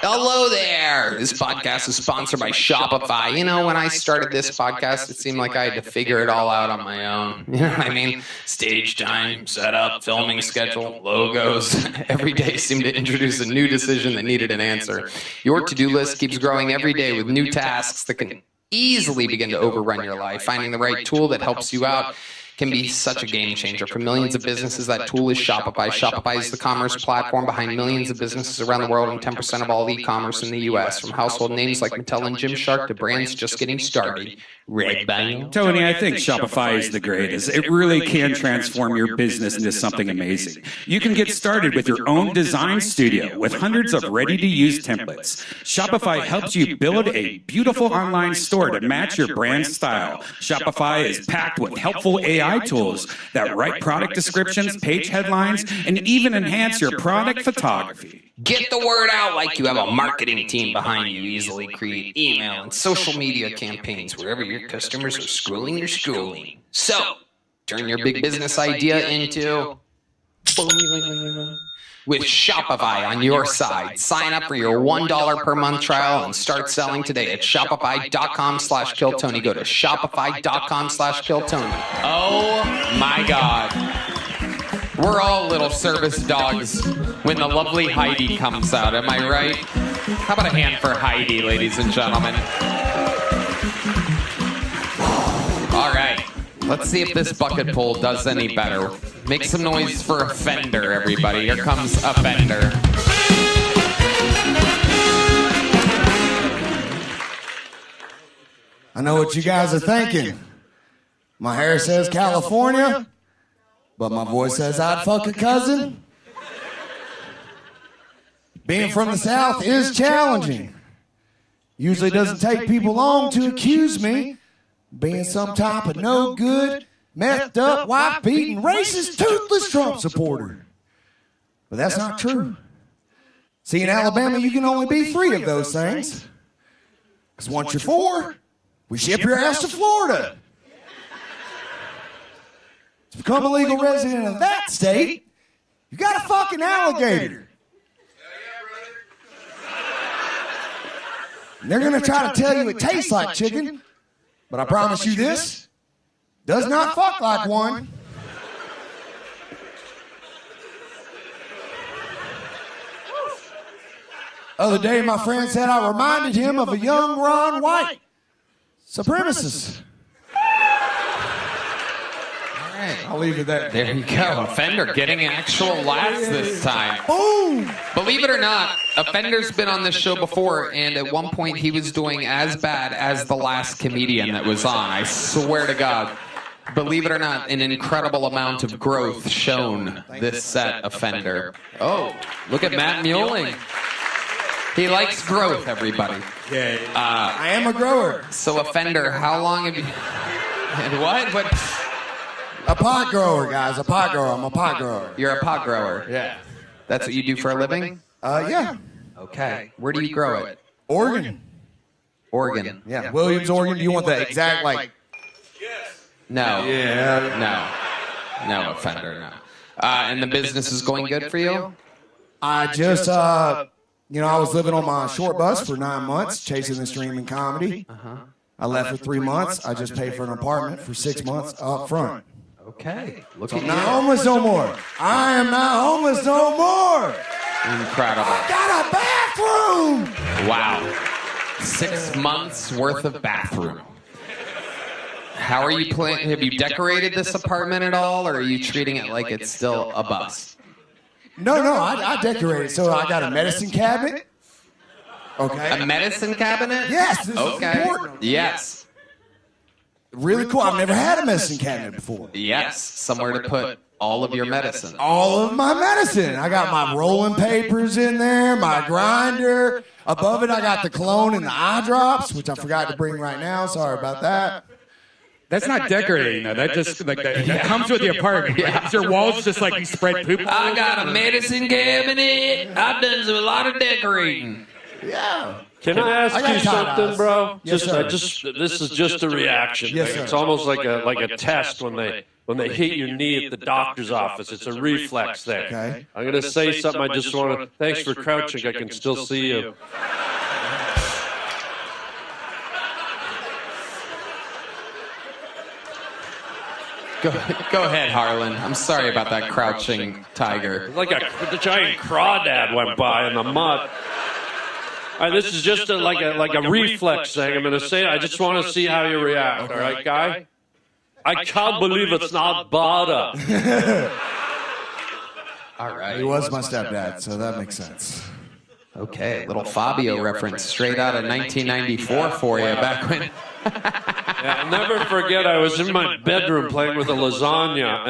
Hello there. This podcast is sponsored by Shopify. You know, when I started this podcast, it seemed like I had to figure it all out on my own. You know what I mean? Stage time, setup, filming schedule, logos. Every day seemed to introduce a new decision that needed an answer. Your to-do list keeps growing every day with new tasks that can easily begin to overrun your life. Finding the right tool that helps you out can be such a game changer. For millions of businesses, that tool is Shopify. Shopify is the commerce platform behind millions of businesses around the world and 10% of all e-commerce in the U.S. From household names like Mattel and Gymshark to brands just getting started. Read by you. Tony, I think Shopify is the greatest. It really can transform your business into something amazing. You can get started with your own design studio with hundreds of ready-to-use templates. Shopify helps you build a beautiful online store to match your brand style. Shopify is packed with helpful AI AI tools that write product descriptions, page headlines, and even enhance your product photography. Get the word out like you have a marketing team behind you. Easily create email and social media campaigns wherever your customers are scrolling your schooling. So, turn your big business idea into... with Shopify on your side. Sign up for your $1 per month trial and start selling today at shopify.com/KILLTONY. Go to shopify.com/KILLTONY. Oh my God. We're all little service dogs when the lovely Heidi comes out. Am I right? How about a hand for Heidi, ladies and gentlemen? All right. Let's see if this bucket pull does any better. Make some noise for Offender, everybody. Here comes Offender. I know what you guys are thinking. My hair says California, but my voice says I'd fuck a cousin. Being from the South is challenging. Usually doesn't take people long to accuse me of being some type of no good, methed up, wife-beating, racist, toothless Trump supporter. But that's not true. See, in Alabama, you can only be 3 of those things. Because once you're 4, we ship your ass to Florida. To become a legal resident of that state, you got a fucking alligator. And they're going to try to tell you it tastes like chicken, but I promise you this, does not fuck like one. Other day, my friend said I reminded him of a young Ron White supremacist. All right, I'll leave it there. There you go. Offender getting actual laughs this time. Boom! Believe it or not, Offender's been on this show before, and at one point he was doing as bad as the last comedian that was on. I swear to God. Believe it or not, an incredible amount of growth shown this set, Offender. Oh, look at Matt Mueling. He likes growth, everybody. Yeah, I am a grower. So, Offender, how long have you... And what? A pot grower, guys. A pot grower. I'm a pot grower. You're a pot grower? Yeah. That's what you do for a living? Yeah. Okay. Where do you grow it? Oregon. Oregon. Yeah, Williams, Oregon. Do you want the exact, like... No. Yeah. No, Offender, no. And the business is going good for you? I just, you know, I was living on my short bus for 9 months, chasing this dream in comedy. I left for 3 months. I just paid for an apartment for 6 months up front. Okay. Look So at I'm you. not homeless no more. I am not homeless no more. Incredible. I got a bathroom. Wow. 6 months worth of bathroom. How are you planning? Have you decorated this apartment at all, or are you treating it like it's still a bus? No, I decorated. So I got a medicine cabinet. Okay. A medicine cabinet? Yes. This Okay. is important. Yes. Really cool. I've never had a medicine cabinet before. Yes. Somewhere to put all of your medicine. All of my medicine. I got my rolling papers in there, my grinder. Above it, I got the cologne and the eye drops, which I forgot to bring right now. Sorry about that. That's not decorating, though. That just that comes with the apartment. Yeah. Your walls just like you spread poop. I got a medicine cabinet. I've done a lot of decorating. Yeah. Can I ask you something, bro? Yes, sir. This is just a reaction. Yes, thing. sir. It's almost like a test when they hit your knee at the doctor's office. It's a reflex thing. Okay. I'm gonna say something. I just want to. Thanks for crouching. I can still see you. Go ahead, Harlan. I'm sorry about that crouching tiger. Like the giant crawdad went by in the mud. All right, this is just like a reflex thing. I'm gonna say it. I just want to see how you react. All right, guy. I can't believe it's not butter. All right. He was my stepdad, so that makes sense. Okay, little Fabio reference straight out of 1994 for you back when. Yeah, I'll never forget. I was in my bedroom playing with a lasagna,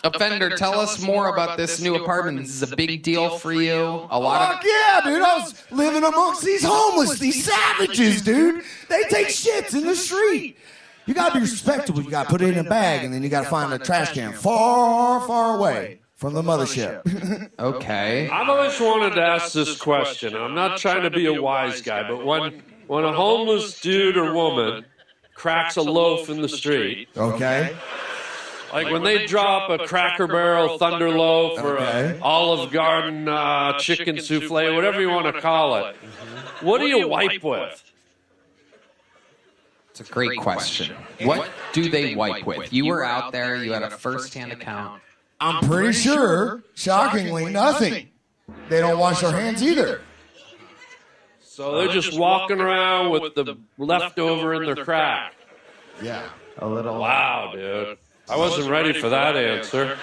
and Offender, tell us more about this new apartment. This is a big deal for you. A lot Fuck yeah, dude. I was living amongst these homeless, these savages, dude. They take shits in the street. You gotta be respectable. You gotta put it in a bag, and then you gotta find a trash can far, far away from the mothership. Okay. I've always wanted to ask this question. I'm not trying to be a wise guy, but when a homeless dude or woman cracks a loaf in the street, okay. Like when they drop a Cracker Barrel Thunder Loaf or an Olive Garden chicken souffle, whatever you want to call it, what do you wipe with? It's a great question. What do they wipe with? You were out there. You had a first-hand account. I'm pretty sure, shockingly, nothing. They don't wash their hands either. So they're just walking around with the leftover in their crack. Yeah. A little. Wow, dude. I wasn't ready for that answer.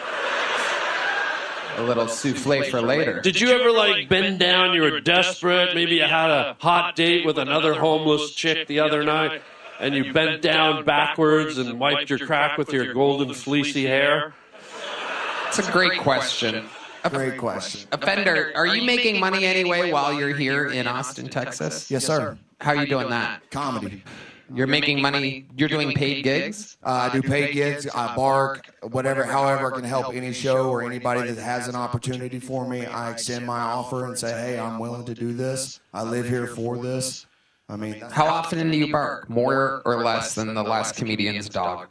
A little souffle for later. Did you ever, like, bend down, you were desperate, maybe you had a hot date with another homeless chick the other night, and you bent down backwards and wiped your crack with your golden fleecy hair? It's a great question. Great question. Offender, are you making money anyway while you're here in Austin, Texas? Yes, sir. How are you doing that? Comedy. You're making money. You're doing paid gigs? I do paid gigs. I bark, whatever, however I can help any show or anybody that has an opportunity for me. I extend my offer and say, hey, I'm willing to do this. I live here for this. I mean, how often do you bark? More or less than the last comedian's dog?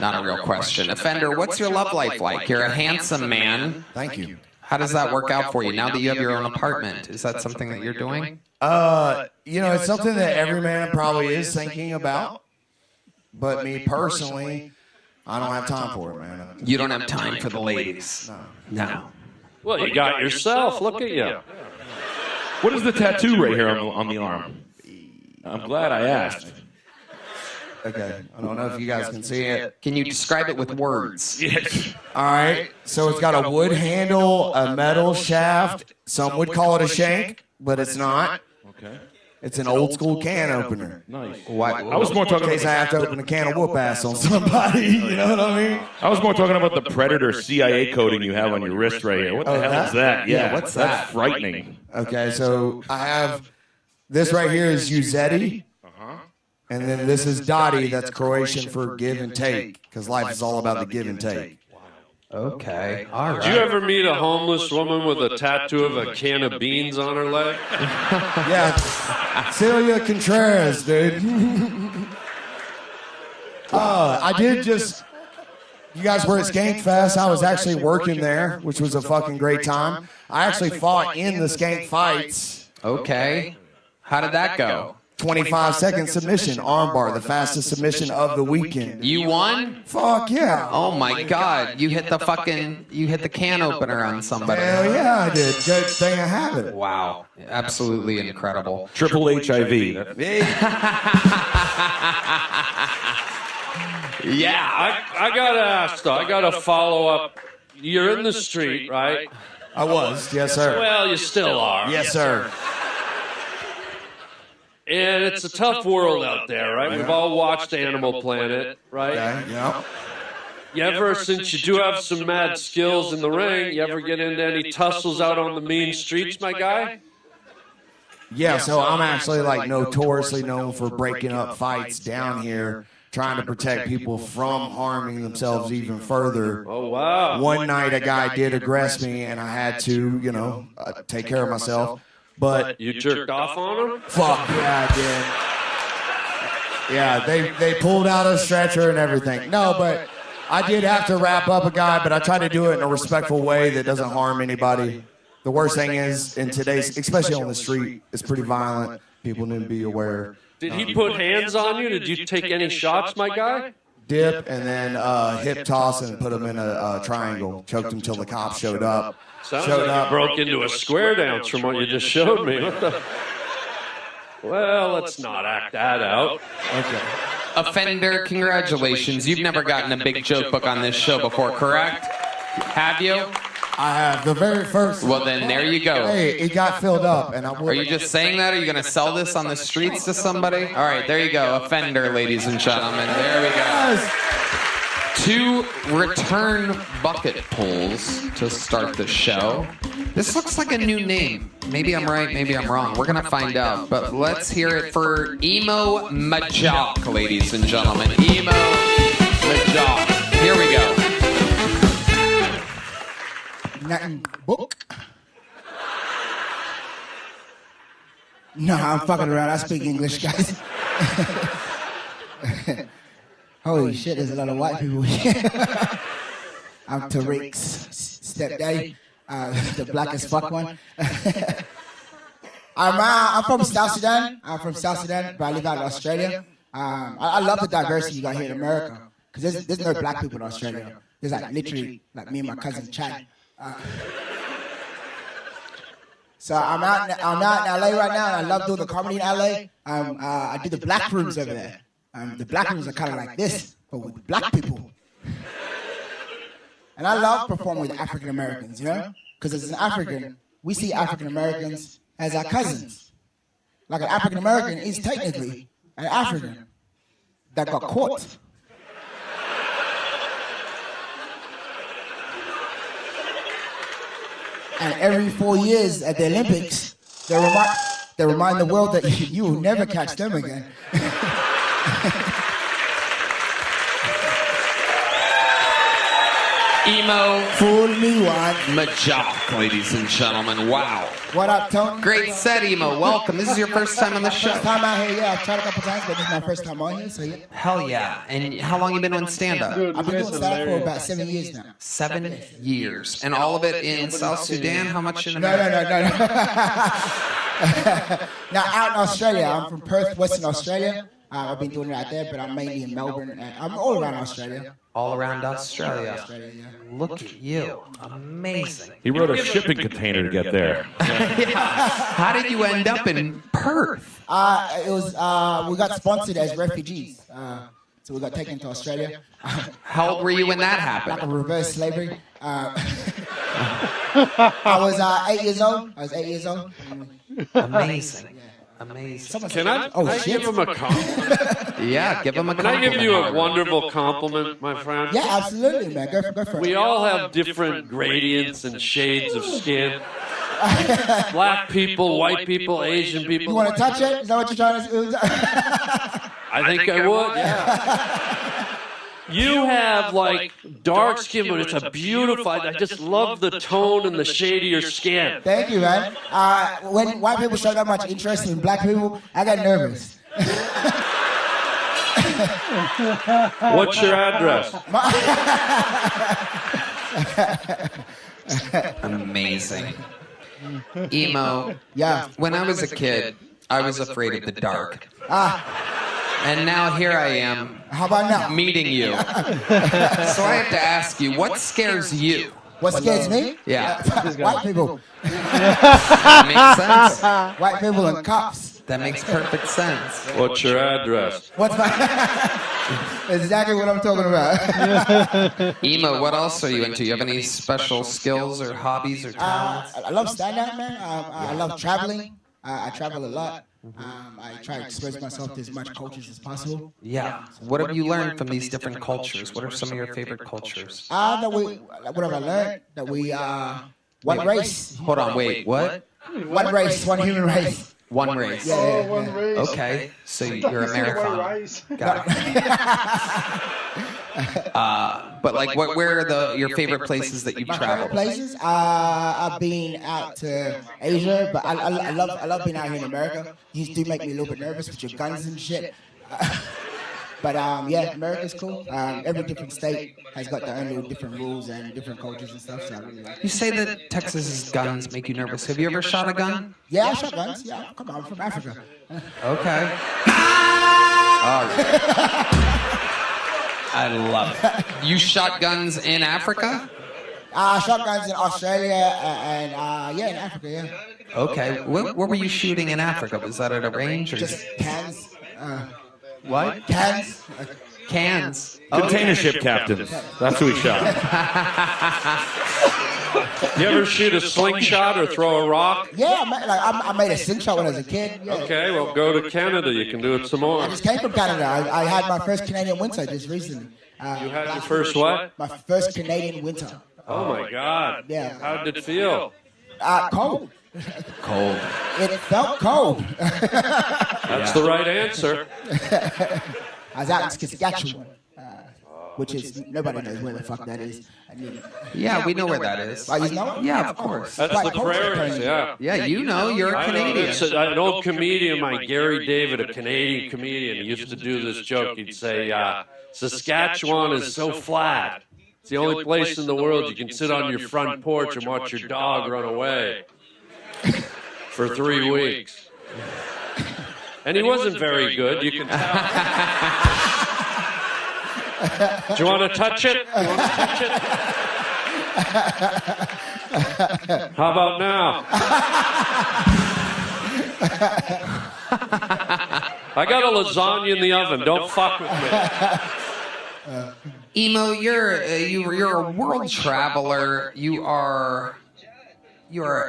Not a real question. Offender, what's your love life like? You're a handsome man. Thank you. How does that work out for you now that you have your own apartment? Is that something that you're doing? You know, it's something that every man probably is thinking about. But me personally, I don't have time for it, man. You don't have time for the ladies? No. Well, you got yourself. Look at you. What is the tattoo right here on the arm? I'm glad I asked. Okay, I don't know if you guys can see it. Can you describe it with words? Yes. All right, so it's got a wood handle, a metal shaft. Some would call it a shank, but it's not. Okay. It's an old school can opener. Nice. What? I was more talking in case I have to open a can of whoop ass on somebody. You know what I mean? I was more talking about the Predator CIA coding you have on your wrist right here. What the hell is that? Yeah, what's that's that? frightening. Okay, so I have this right here is Uzeti. And then this is Dottie, that's Croatian for give and take, because life is all about the give and take. Okay, all right. Did you ever meet a homeless woman with a tattoo of a can of beans on her leg? Yeah, Celia Contreras, dude. I did just, you guys were at Skank Fest. I was actually working there, which was a fucking great time. I actually fought in the Skank fights. Okay. How did that go? 25-second submission, armbar, the fastest submission of the weekend. You won? Fuck yeah. Oh my God. You hit the can opener on somebody. Hell yeah, I did. Good thing I have it. Wow. Absolutely incredible. Triple HIV. Yeah, I gotta ask though. I gotta follow up. You're in the street, right? I was, yes sir. Well, you still are. Yes sir. And it's a tough world out there, right? We've all watched Animal Planet, right? Okay, yeah. You ever, since you do have some mad skills in the ring, you ever get into any tussles out on the mean streets, my guy? Yeah, so I'm actually like notoriously known for breaking up fights down here, trying to protect people from harming themselves even further. Oh, wow. One night a guy did aggress me and I had to, you know, take care of myself. But you jerked off on him? Fuck yeah, I did. Yeah, they pulled out a stretcher and everything. No, but I did have to wrap up a guy, but I try to do it in a respectful way that doesn't harm anybody. The worst thing is, in today's, especially on the street, it's pretty violent. People need to be aware. Did he put hands on you? Did you take any shots, my guy? Dip and then hip toss and put him in a triangle. Choked him till the cops showed up. Sounds like you broke into a square dance from what you just showed me. What the? Well, let's not act that out. Okay. Offender, congratulations. You've never gotten a big joke book on this show before, correct? Have you? I have the very first. Well, then there you go. Hey, it got filled up, and Are you just saying that? Are you going to sell this on the streets to somebody? All right, there you go. Offender, ladies and gentlemen. There we go. 2 return bucket pulls to start the show. This looks like a new name. Maybe I'm right, maybe I'm wrong. We're going to find out. But let's hear it for Emo Majok, ladies and gentlemen. Emo Majok. Here we go. Nothing book. No, I'm fucking around. I speak English, guys. Holy shit, there's a lot of white people here. I'm Tariq's stepdaddy, the black as fuck one. I'm from South Sudan. But I live out in Australia. I love the diversity you got here in America, because there's no black people in Australia. There's like literally like me and my cousin Chad. So I'm out in LA right now, and I love doing the comedy in LA. I do the black rooms over there. The black rooms are kind of like this, but with black people. And I love performing with African Americans, you know? Because as an African, we see African Americans as our cousins. Like an African American is technically an African that got caught. And every 4 years at the Olympics, they remind the world that you will never catch them again. Emo Fool me once. Majok, ladies and gentlemen. Wow. What up, Tony? Great set, Emo. Welcome. This is your first time on the show. First time out here, yeah. I've tried a couple times, but this is my first time on here, so yeah. Hell yeah. And how long you been on stand-up? I've been doing stand-up for about 7 years now. 7 years. And all of it in South Sudan? How much in No. America? Now, out in Australia. I'm from Perth, Western Australia. I've been doing it out there, but I'm mainly in Melbourne. And I'm all around Australia. All around Australia. Look at you. Amazing. He rode a shipping container to get there. How did you end up in Perth? It was we got sponsored as refugees. So we got taken to Australia. How old were you when that happened? Like a reverse slavery. I was 8 years old. Amazing. Amazing. Can I give him a compliment? Yeah, give him a Can compliment. I give you a wonderful compliment, my friend? Yeah, absolutely, man. Go for it. We all have different gradients and shades of skin. Black people, white people, Asian people. You want to touch it? Is that what you're trying to do? I think I would, yeah. You have like dark skin, but it's a beautiful. I just love the tone and the shade of your skin. Thank you, man. When white people show that much interest in black people, I get nervous. What's your address? Amazing. Emo. Yeah. When I was a kid, I was afraid of the dark. And now here I am. How about now? Meeting you. So I have to ask you, what scares you? What scares me? Yeah. White people. Makes sense. White people and cops. That makes perfect sense. What's your address? What's my... Exactly what I'm talking about. Emo, what else are you into? You have any special skills or hobbies or talents? I love stand-up, man. I love traveling. I travel a lot. I try to expose myself to as much cultures as possible. Yeah. What have you learned from these different cultures? What are some of your favorite cultures? What have I learned? That we one race. Hold on, wait, what? One race, one human race. One race. Yeah. One race. Okay, so you're a marathon. Got it. But like, where are your favorite places that you've traveled? Places? I've been out to Asia, but I love being out here in America. You do make me a little bit nervous with your guns and shit. But yeah, America's cool. Every different state has got their own little different rules and different cultures and stuff. So I really like it. You say that Texas's guns make you nervous. Have you ever shot a gun? Yeah, I shot guns. Yeah, come on, I'm from Africa. Okay. All right. I love it. You shot guns in Africa? I shot guns in Australia and yeah, in Africa, yeah. Okay. Where were you shooting in Africa? Was that at a range or just cans? What? Cans. Cans. Container ship captains. That's who we shot. You ever shoot a slingshot or throw a rock? Yeah, I made a slingshot when I was a kid. Yeah. Okay, well, go to Canada. You can do it some more. I just came from Canada. I had my first Canadian winter just recently. You had your first what? My first Canadian winter. Oh my God. Yeah. How did it feel? Cold. Cold. It felt cold. That's the right answer. I was out in Saskatchewan, which is, nobody knows where the fuck that is. Yeah, we know where that is. Oh, you know it? Yeah, of course. That's the prairies, yeah. Yeah, you know, you're a Canadian. An old comedian, my Gary David, a Canadian comedian, he used to do this joke. He'd say, Saskatchewan is so flat. It's the only place in the world you can sit on your front porch and watch your dog run away for 3 weeks. And he wasn't very good, you can tell. Do you want to touch it? You want to touch it? How about now? I got a lasagna in the oven. Don't fuck with me. Emo, you're a world traveler. You are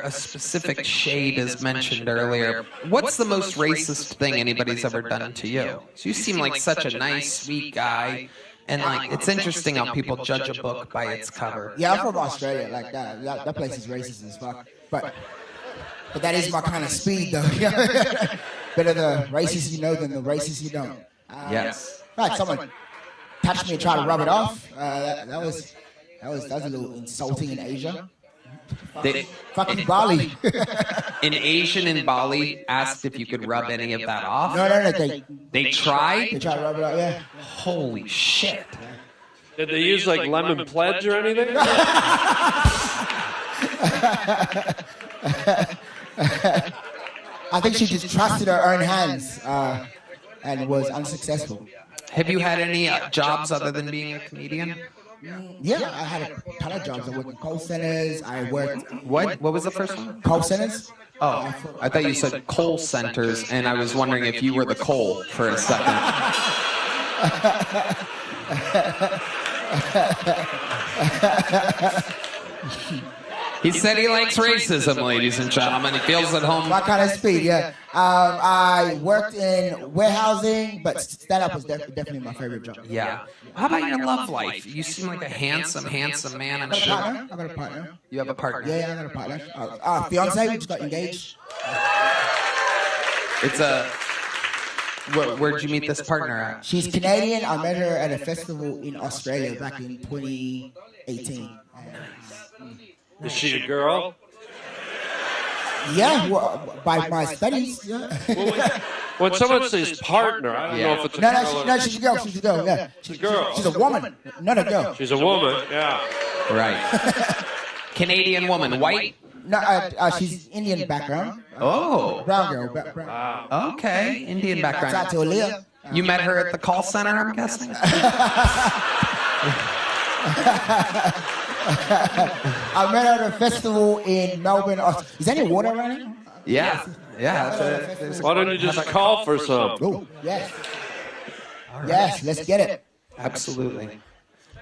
a specific shade, as mentioned earlier. What's the most racist thing anybody's ever done to you? So you seem like such a nice, sweet guy. And like, it's interesting how people judge a book by its cover. Yeah, I'm from Australia. Like that place is racist as fuck. But that is my kind of speed, though. Better the racist you know than the racist you don't. Yes. Like someone touched me and tried to rub it off. That was a little insulting in Asia. Fucking Bali. An Asian in Bali asked if you could rub any of that off. No. They tried? They tried to rub it off, yeah. Holy shit. Did they use like lemon pledge or anything? I think she just trusted her own hands and was unsuccessful. Have you had any jobs other than being a comedian? Yeah, I had a ton of jobs. I worked in call centers. I worked... What was the first one? Call centers. Oh, I thought you said coal centers, and I was wondering if you were the coal for a second. He said he likes racism, ladies and gentlemen. He feels at home. My kind of speed, yeah. I worked in warehousing, but stand-up was definitely my favorite job. Yeah. How about your love life? You seem like a handsome man, I'm sure. I got a partner. You have a partner? Yeah, I got a partner. Fiance, we just got engaged. It's a... Where'd you meet this partner at? She's Canadian. I met her at a festival in Australia back in 2018. Is she a girl? Yeah, well, by my studies. Yeah. When someone says partner, I don't know if it's a girl. No, she's a girl. She's a girl. Yeah, she's a girl. She's a woman, not a girl. She's a woman. Yeah. Right. Canadian woman, white. No, she's Indian background. Oh. Brown girl. Brown. Wow. Okay, Indian background. Shout out to Aaliyah. You met her at the call center, I'm guessing? I met her at a festival in Melbourne. Is there any water around here? Yeah. Why don't you just call for some? Oh, yes. Yes, let's get it. Absolutely.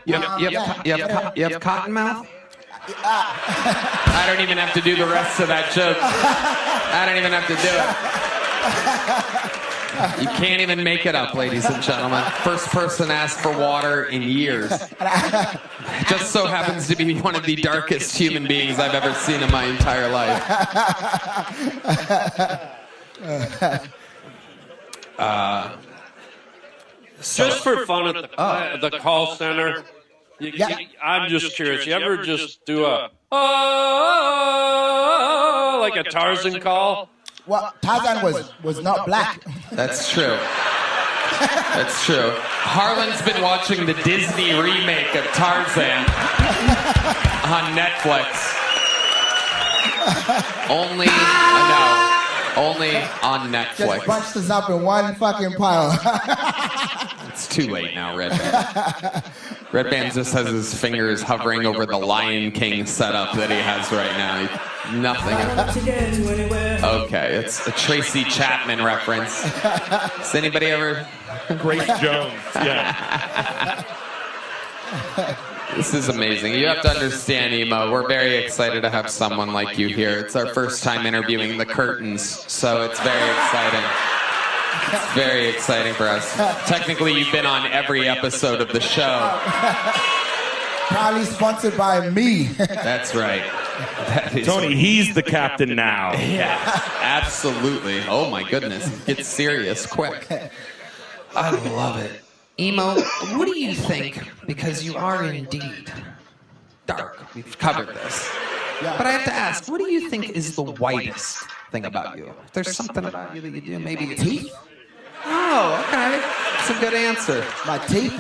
You have cotton mouth? I don't even have to do the rest of that joke. I don't even have to do it. You can't even make it up, ladies and gentlemen. First person asked for water in years. Just so happens to be one of the darkest human beings I've ever seen in my entire life. Just for fun at the call center, I'm just curious. You ever just do a like a Tarzan call? Well, Tarzan was not black. That's true. That's true. Harlan's been watching the Disney remake of Tarzan on Netflix. Only on Netflix. Just bunched us up in one fucking pile. It's too late now, Red Band. Red Band just has his fingers hovering over the Lion King setup that he has right now. Nothing. Okay, it's a Tracy Chapman reference. Has anybody ever... Grace Jones, yeah. This is amazing. You have to understand, Emo, we're very excited to have someone like you here. It's our first time interviewing the Curtains, so it's very exciting. It's very exciting for us. Technically, you've been on every episode of the show. Probably sponsored by me. That's right. Tony, he's the captain now. Yeah, absolutely. Oh my goodness, get serious quick. I love it. Emo, what do you think? Because you are indeed dark. We've covered this. But I have to ask, what do you think is the whitest thing about you? If there's something about you that you do, maybe teeth. Oh, okay. That's a good answer. My teeth.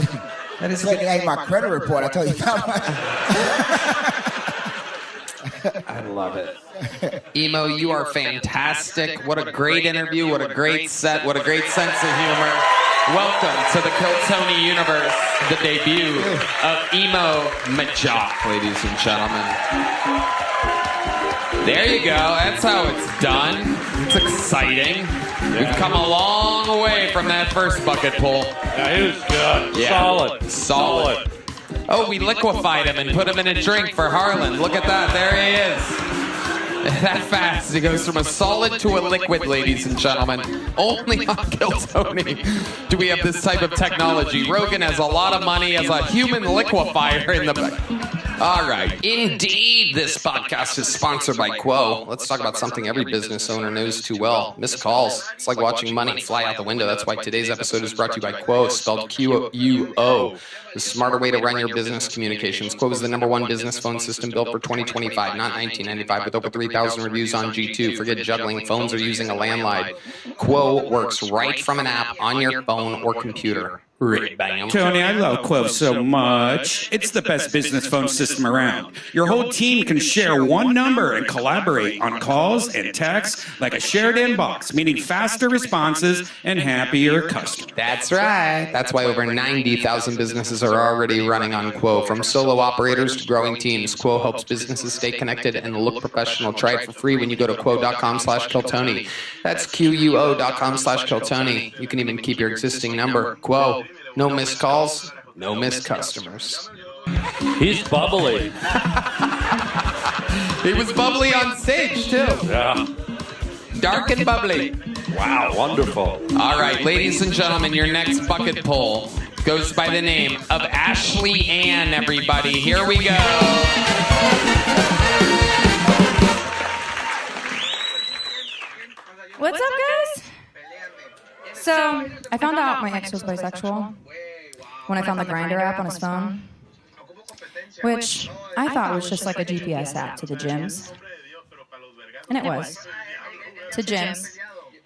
That is like my credit report. I tell you that. I love it. Emo, you are fantastic. What a great interview. What a great set. What a great sense of humor. Welcome to the KILLTONY universe, the debut of Emo Majok, ladies and gentlemen. There you go. That's how it's done. It's exciting. We've come a long way from that first bucket pull. Yeah, he was good. Yeah. Solid. Oh, we liquefied him and put him in a drink for Harlan. Look at that. There he is. That fast. He goes from a solid to a liquid, ladies and gentlemen. Only on KILLTONY do we have this type of technology. Rogan has a lot of money as a human liquefier in the back. All right. Indeed, this podcast is sponsored by Quo. Let's talk about something every business owner knows too well. Missed calls. It's like watching money fly out the window. That's why today's episode is brought to you by Quo, spelled Q-U-O. The smarter way to run your business communications. Quo is the #1 business phone system built for 2025, not 1995, with over 3,000 reviews on G2. Forget juggling phones or using a landline. Quo works right from an app on your phone or computer. Bam. Tony, I love Quo so much. It's the best business phone system around. Your whole team can share one number and collaborate on calls and texts like a shared inbox, meaning faster responses and happier customers. That's right. That's why over 90,000 businesses are already running on Quo. From solo operators to growing teams, Quo helps businesses stay connected and look professional. Try it for free when you go to quo.com/KILLTONY. That's QUO.com/KILLTONY. You can even keep your existing number. Quo. No missed calls, no missed customers. He's bubbly. He was bubbly on stage, too. Yeah. Dark and bubbly. Wow, wonderful. All right, ladies and gentlemen, your next bucket pull goes by the name of Ashley Ann, everybody. Here we go. What's up, guys? So, I found out my ex was bisexual when I found the Grindr app on his phone, which I thought was just like a GPS app to the gyms. And it was. To gyms,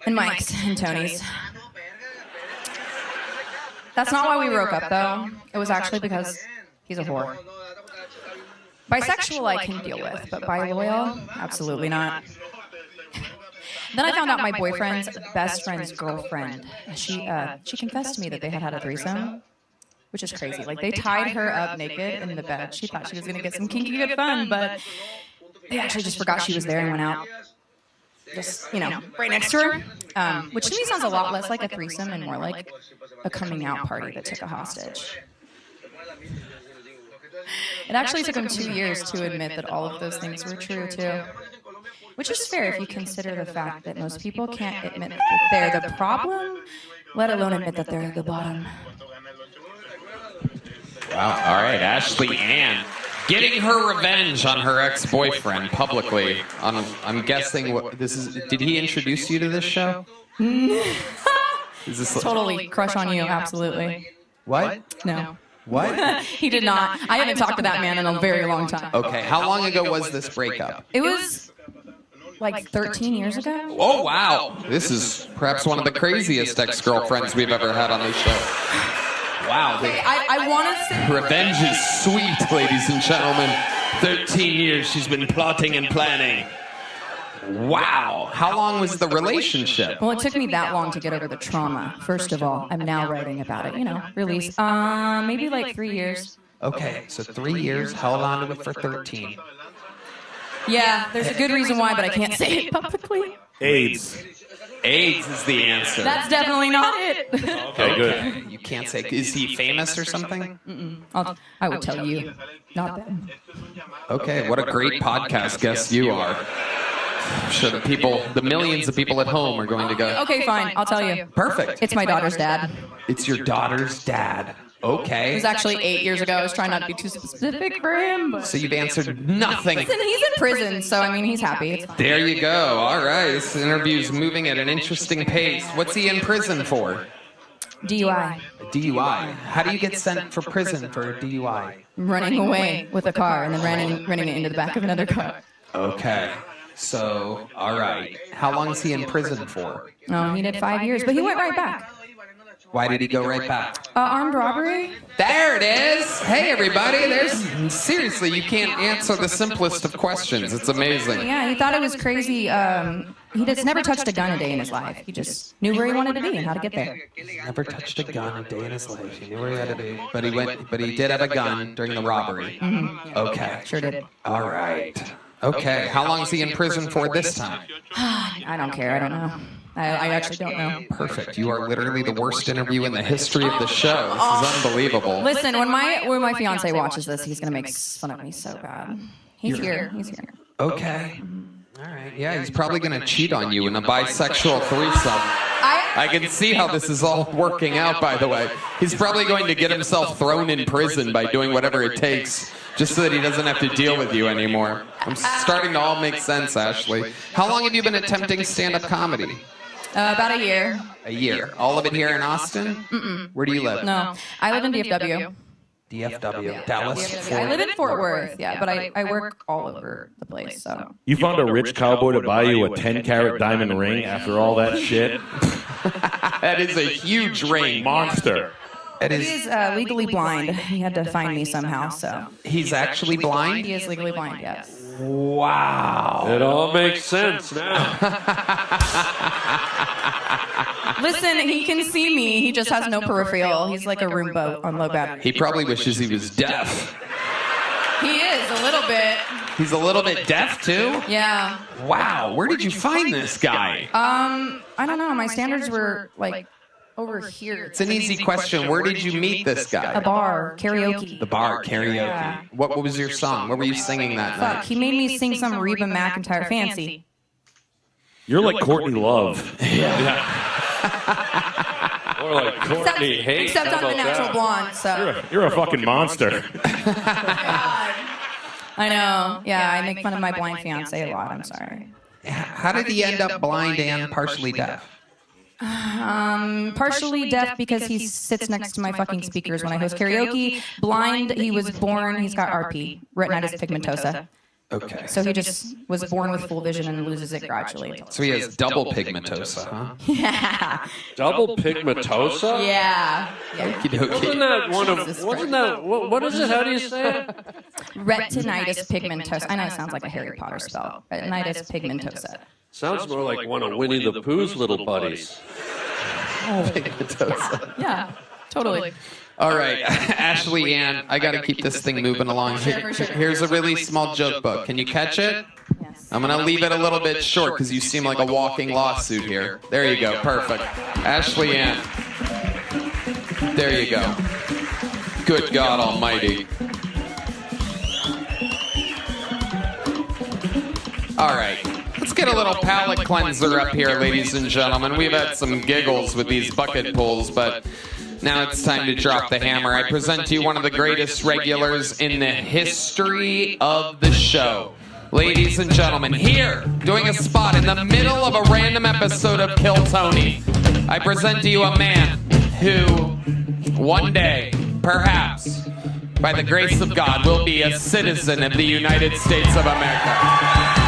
and Mike's, and Tony's. That's not why we broke up, though. It was actually because he's a whore. Bisexual I can deal with, but bi-loyal? Absolutely not. Then I found out my boyfriend's best friend's girlfriend. She confessed to me that they had a threesome, which is crazy. Like, they tied her up naked in the bed. She thought she was going to get some kinky good fun, but they actually just forgot she was there and went out. Just, right next to her. Which to me sounds a lot less like a threesome and more like a coming out party that took a hostage. It actually took him 2 years to admit that all of those things were true, too. Which is fair if you consider the fact that most people can't admit that they're the problem, let alone admit that they're at the bottom. Wow. All right, Ashley Ann. Getting her revenge on her ex-boyfriend publicly. I'm guessing what this is. Did he introduce you to this show? Is this totally crush on you, absolutely. What? No. What? He did not. I haven't talked to that man in a very long time. Okay, how long ago was this breakup? It was like 13 years ago. Oh, wow. This is perhaps one of the craziest ex-girlfriends we've ever had on this show. Wow. I want to say... Revenge is sweet, ladies and gentlemen. 13 years she's been plotting and planning. Wow. How long was the relationship? Well, it took me that long to get over the trauma. First of all, I'm now writing about it, release. Maybe like 3 years. Okay, so 3 years, held on to it for 13. Yeah, there's a good reason why, but I can't say it publicly. AIDS. AIDS is the answer. That's definitely not it. Okay, good. You can't say. Is he famous or something? I would tell you. Not them. Okay, what a great podcast guest you are. I'm sure the millions of people at home are going to go. Okay, fine. I'll tell you. Perfect. It's my daughter's dad. It's your daughter's dad. It Okay. was actually 8 years ago. I was trying not to be too specific for him. But... So you've answered nothing. Listen, he's in prison, so I mean, he's happy. It's fine. There you go. All right. This interview's moving at an interesting pace. What's he in prison for? DUI. DUI. How do you get sent for prison for a DUI? Running away with a car and then running it into the back of another car. Okay. So, all right. How long is he in prison for? Oh, he did 5 years, but he went right back. Why did he go right back? Armed robbery. There it is. Hey, everybody. Seriously, you can't answer the simplest of questions. It's amazing. Yeah, he thought it was crazy. He just never touched a gun a day in his life. He just knew where he wanted to be and how to get there. Never touched a gun a day in his life. He knew where he had to be. But he did have a gun during the robbery. Mm-hmm. Okay. Sure did. All right. Okay. How long is he in prison for this time? I don't care. I don't know. I actually don't know. Perfect. You are literally the worst interview in the history of the show. This is unbelievable. Listen, when my fiance watches this, he's gonna make fun of me so bad. He's here. Okay. All right. Yeah, he's probably gonna cheat on you in a bisexual threesome. I can see how this is all working out, by the way. He's probably going to get himself thrown in prison by doing whatever it takes just so that he doesn't have to deal with you anymore. I'm starting to all make sense, Ashley. How long have you been attempting stand-up comedy? About a year. A year. All of it here in Austin? Mm-mm. Where do you live? No, I live in DFW. DFW. Dallas? I live in Fort Worth, yeah, but I work all over the place, so. You found a rich cowboy to buy you a 10-carat diamond ring after all that shit? That is a huge ring. Monster. He's legally blind. He had to find me somehow, so. He's actually blind? He is legally blind, yes. Wow. It all makes sense now. Listen, he can see me. He just has no peripheral. He's like a Roomba on low battery. He probably wishes he was deaf. He is, a little bit. He's a little bit deaf, too? Yeah. Wow. Where did you find this guy? I don't know. My standards were, like, over here. It's an easy question. Where did you meet this guy? A bar, karaoke. The bar, karaoke. Yeah. What was your song? What were you singing that Fuck, night? he made me sing some Reba McEntire Fancy. You're like Courtney Love. Yeah. Or like Courtney Hayes. Except I'm a natural blonde, so. You're a fucking monster. I know. Yeah, I make fun of my blind fiance a lot. I'm sorry. How did he end up blind and partially deaf? Partially deaf because he sits next to my fucking speakers when I host karaoke. Blind, he was born, he's got RP, retinitis pigmentosa. Okay. So he just was born with full vision and loses it gradually. So he has double pigmentosa, huh? Yeah. Double pigmentosa? Yeah. Wasn't that one of, what is it? How do you say it? Retinitis pigmentosa. I know it sounds like a Harry Potter spell. Retinitis pigmentosa. Sounds more like one of Winnie the Pooh's little buddies. Pigmentosa. Yeah, totally. All right, Ashley Ann, I got to keep this thing moving along. Here's a really small joke book. Can you catch it? Yes. I'm going to leave it a little bit short because you seem like a walking lawsuit here. There you go. Perfect. Ashley Ann. There you go. Good God Almighty. All right. Let's get a little palate cleanser up here, ladies and gentlemen. We've had some giggles with these bucket pulls, but now it's time to drop the hammer. I present to you one of the greatest regulars in the history of the show. Ladies and gentlemen, here, doing a spot in the middle of a random episode of Kill Tony, I present to you a man who, one day, perhaps, by the grace of God, will be a citizen of the United States of America.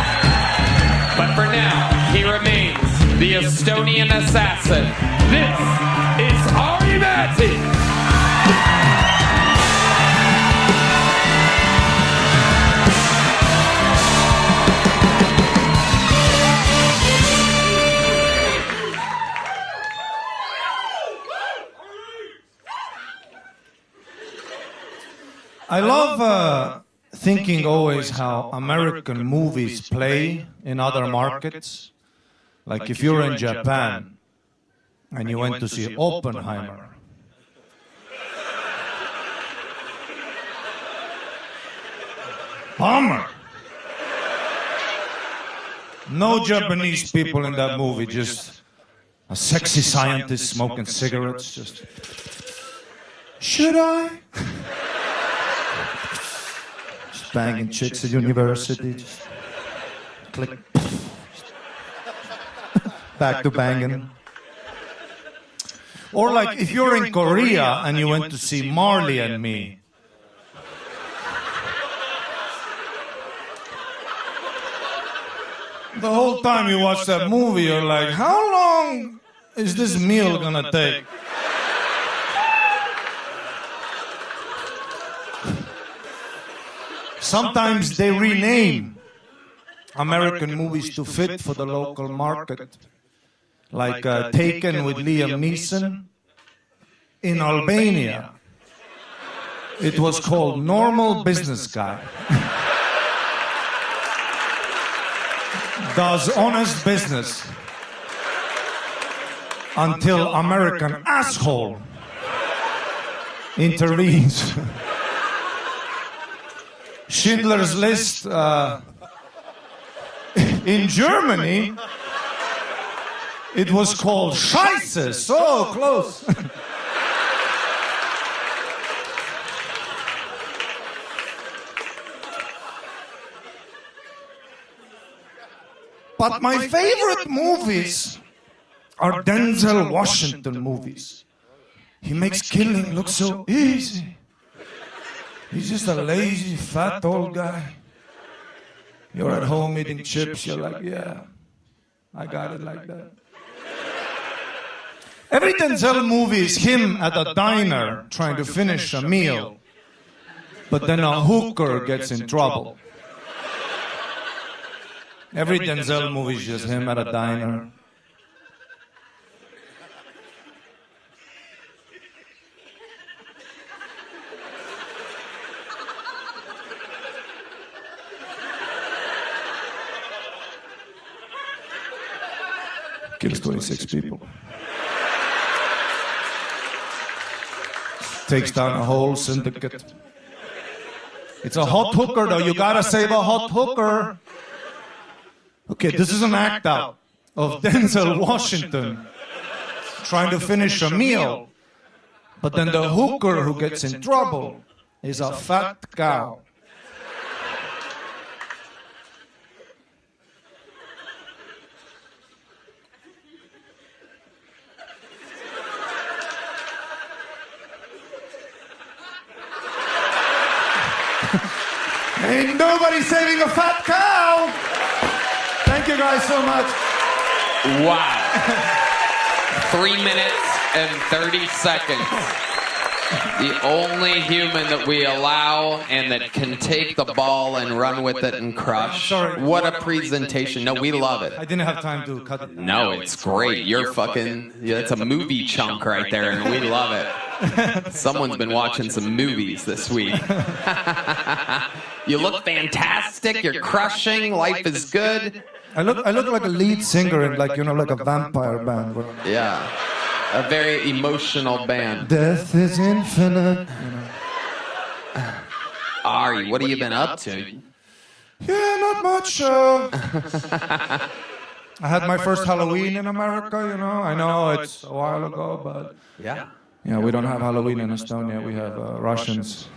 But for now, he remains the Estonian assassin. This is Ari Matti. I love thinking always how American movies play in other markets. Like if you're in Japan and you went to see Oppenheimer. Bomber. No Japanese people in that movie, just a sexy scientist smoking cigarettes, just... Should I? Just banging chicks at university, just click. Back to banging. Or like if you're in Korea and you went to see Marley and Me. The whole time you watch that movie, you're like, how long is this meal gonna take? Sometimes they rename American movies to fit for the local market. Like Taken with Liam Neeson in Albania. It was called Normal Business Guy. Does honest business until American asshole intervenes. Schindler's List in Germany, it was called Scheiße, so close. But my favorite movies are Denzel Washington movies. He makes killing look so easy. He's just a lazy, fat old guy. You're at home eating chips, you're like, yeah, I got it like that. Every Denzel movie is him at a diner trying to finish a meal, but then a hooker gets in trouble. Every Denzel movie is just him at a diner. Kills 26 people. Takes down a whole syndicate. It's a hot hooker, though. You gotta save a hot hooker. Okay, this is an act out of Denzel Washington trying to finish a meal, but then the hooker who gets in trouble is a fat cow. Ain't nobody saving a fat cow! Thank you guys so much. Wow. 3 minutes and 30 seconds. The only human that we allow and that can take the ball and run with it and crush. What a presentation. No, we love it. I didn't have time to cut it. No, it's great. You're fucking, yeah, it's a movie chunk right there, and we love it. Someone's been watching some movies this week. You look fantastic. You're crushing. Life is good. I look like a lead singer in, like, you know, like a vampire band. Yeah, a very emotional band. Death is infinite. You know. Ari, what have you been up to? Yeah, not much. I had my first Halloween in America, you know. I know it's a while ago, but yeah, we don't have Halloween in Estonia. We have Russians.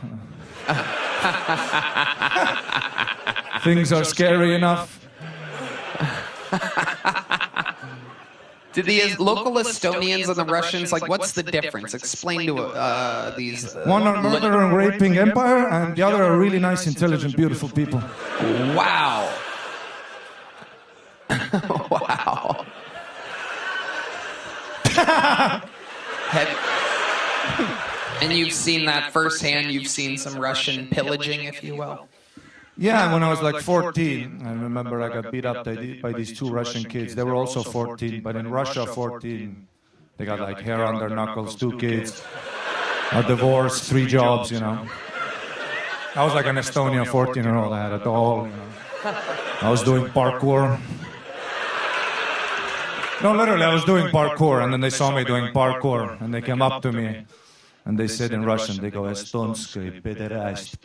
Things are scary enough. Do the local Estonians and the Russians, like, what's the difference? Explain to these... One are murder and raping empire, and the other are really nice, intelligent, beautiful people. Wow. Wow. And you've seen that firsthand? You've seen some Russian pillaging, if you will? Yeah, when I was like 14, I remember I got beat up by these two Russian kids. They were also 14, but in Russia, 14, they got like hair on their knuckles, 2 kids, a divorce, 3 jobs, you know. I was like an Estonian 14-year-old. I had it all, you know. I was doing parkour. No, literally, I was doing parkour, and then they saw me doing parkour, and they came up to me, and they said in Russian, they go, "Estonskoy pederast,"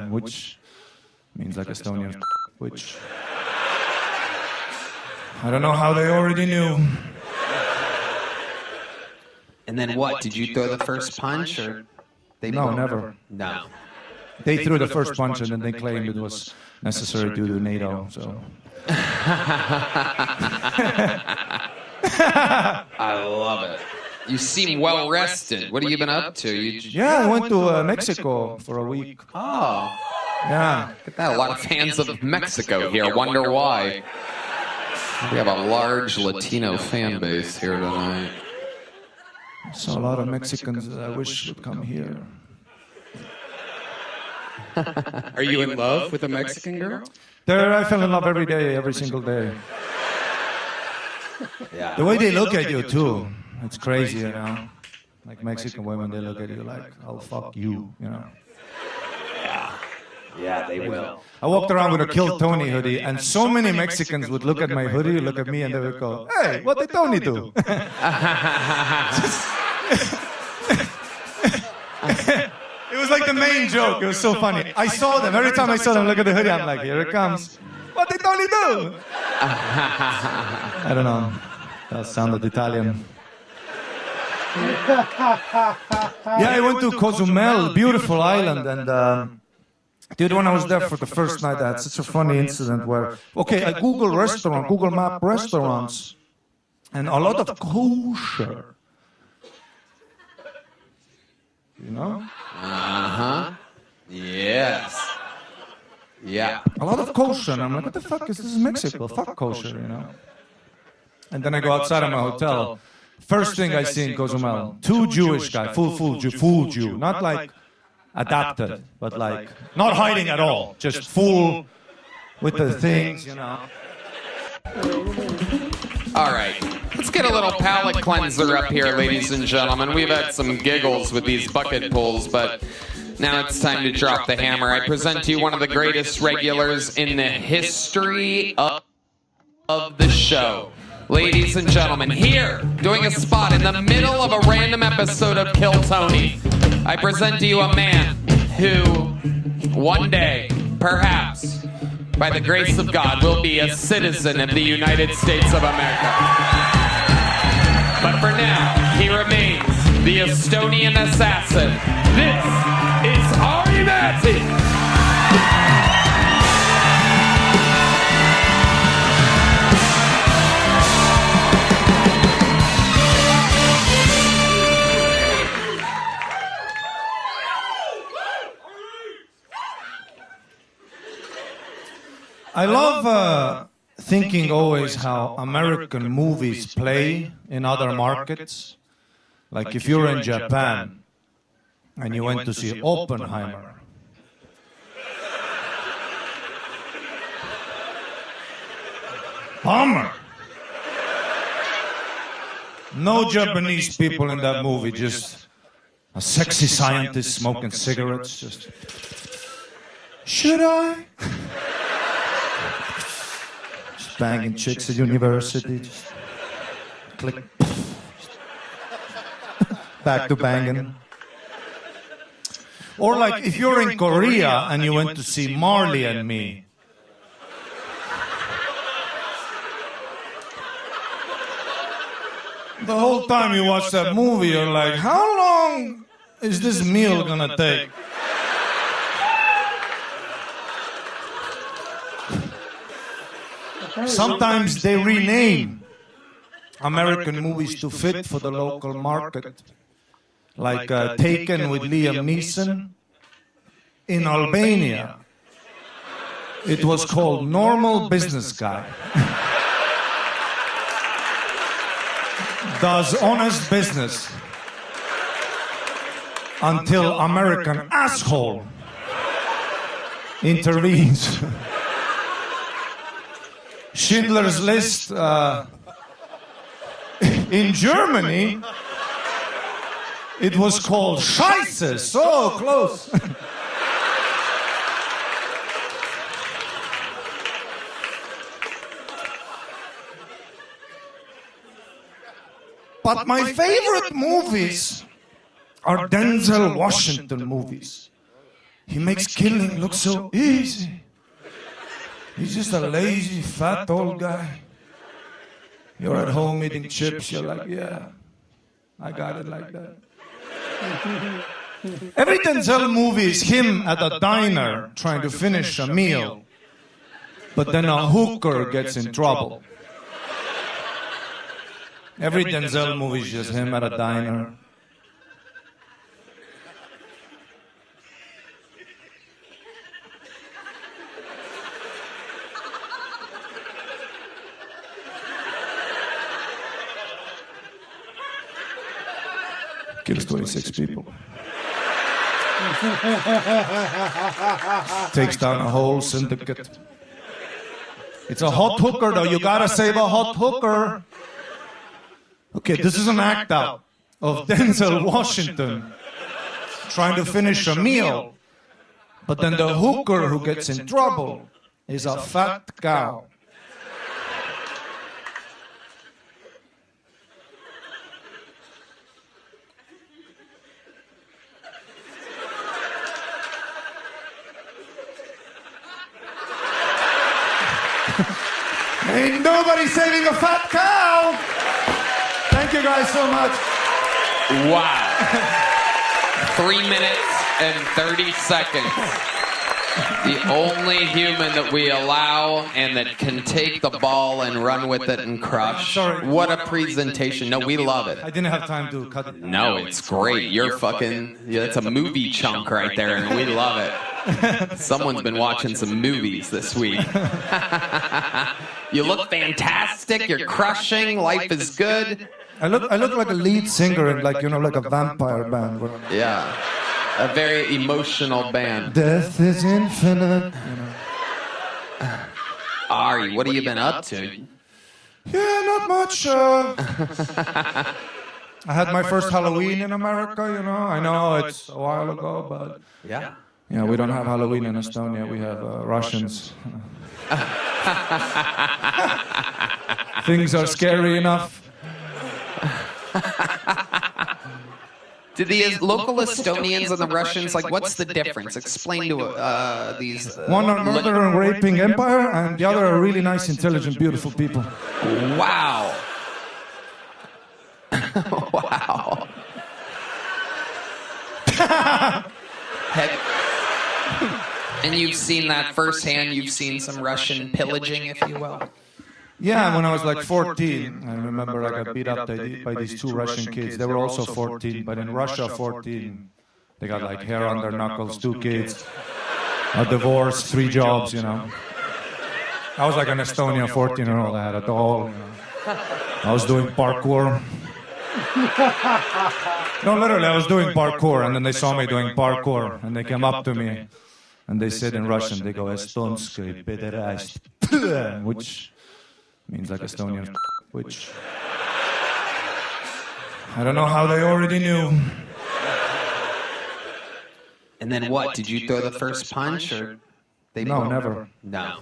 which means like Estonian, which I don't know how they already knew. And then what? Did you throw the first punch, or they? No, never. No. They threw the first punch and then they claimed it was necessary due to NATO. So. I love it. You seem well rested. What have you been up to? Yeah, I went to Mexico for a week. Oh. Yeah. Look at that. A lot of fans of Mexico here. Wonder why. We have a large Latino fan base here tonight. So a lot of Mexicans that I wish would come here. Are you in love with a Mexican girl? I fell in love every day, every single day. Yeah. The way they look at you, too. It's crazy, you know? Like Mexican women, they look at you like, I'll fuck you, you know? Yeah, they will. I walked around with a KILLTONY hoodie, and so many Mexicans would look at my hoodie, look at me, and they would go, hey, what did Tony do? It was like the main joke. It was so funny. I saw them. Every time I saw them look at the hoodie, I'm like, here it comes. What did Tony do? I don't know. That sounded Italian. Yeah, I went to Cozumel, beautiful island, and dude, when I was there for the first night, I had such a funny incident where, okay, I Google Map restaurants, and a lot of kosher. You know? Uh-huh. Yes. Yeah. A lot of kosher, and I'm like, what the fuck is this? Is Mexico? Fuck kosher, you know? And then I go outside of my hotel. First thing I see in Cozumel, two Jewish guys, full Jew, not like adapted, but like not hiding at all, just full with the things, you know. All right. Let's get a little palate cleanser up here, ladies and gentlemen. We've had some giggles with these bucket pulls, but now it's time to drop the hammer. I present to you one of the greatest regulars in the history of the show. Ladies and gentlemen, here, doing a spot in the middle of a random episode of Kill Tony, I present to you a man who, one day, perhaps, by the grace of God, will be a citizen of the United States of America. But for now, he remains the Estonian assassin. This is Ari Matti. I love thinking always how American movies play in other markets. Like if you're in Japan and you went to see Oppenheimer. Bummer. No Japanese people in that movie, just a sexy scientist smoking cigarettes. Just, should I? Banging chicks at university, just click, back to banging. Or like if you're in Korea and you went to see Marley and Me. The whole time you watch that movie, you're like, how long is this meal gonna take? Sometimes they rename American movies to fit for the local market. Like Taken with Liam Neeson. In Albania, it was called Normal Business Guy. Does honest business until American asshole intervenes. Schindler's List in Germany, it was called Scheiße, so close. But my favorite movies are Denzel Washington movies. He makes killing look so easy. He's just a lazy, fat, old guy. You're at home eating chips, you're like, yeah, I got it like that. Every Denzel movie is him at a diner trying to finish a meal, but then a hooker gets in trouble. Every Denzel movie is just him at a diner. Kills 26 people. Takes down a whole syndicate. It's a hot hooker, though. You gotta save a hot hooker. Okay, this is an act out of Denzel Washington trying to finish a meal. But then the hooker who gets in trouble is a fat cow. Ain't nobody saving a fat cow! Thank you guys so much. Wow. 3 minutes and 30 seconds. The only human that we allow and that can take the ball and run with it and crush. Sorry. What a presentation. No, we love it. I didn't have time to cut it. No, it's great. You're fucking... Yeah, it's a movie chunk right there, and we love it. Someone's been watching some movies this week. You look fantastic. You're crushing. Life is good. I look like a lead singer in, like, you know, like a vampire band. Yeah. A very emotional band. Death is infinite. You know. Ari, what have you been up to? Yeah, not much. I had my first Halloween in America, you know. I know it's a while ago, but... Yeah. Yeah, we don't have Halloween in Estonia. We have Russians. Things are scary enough. Did the local Estonians and the Russians, like, what's the difference? Explain to these... One are murder and raping empire, and the other are really nice, intelligent, beautiful people. Wow. Wow. And you've seen that firsthand? You've seen some Russian pillaging, if you will? Yeah, when I was like 14, I remember I got beat up by these two Russian kids. They were also 14, but in Russia, 14, they got like hair on their knuckles, 2 kids, a divorce, 3 jobs, you know. I was like an Estonian 14-year-old. I had a doll, you know. I was doing parkour. No, literally, I was doing parkour, and then they saw me doing parkour, and they came up to me, and they said in Russian, they go, Estonskoy pederast, which means like Estonian, which I don't know how they already knew. And then what? Did you throw the first punch, or they? No, never. No.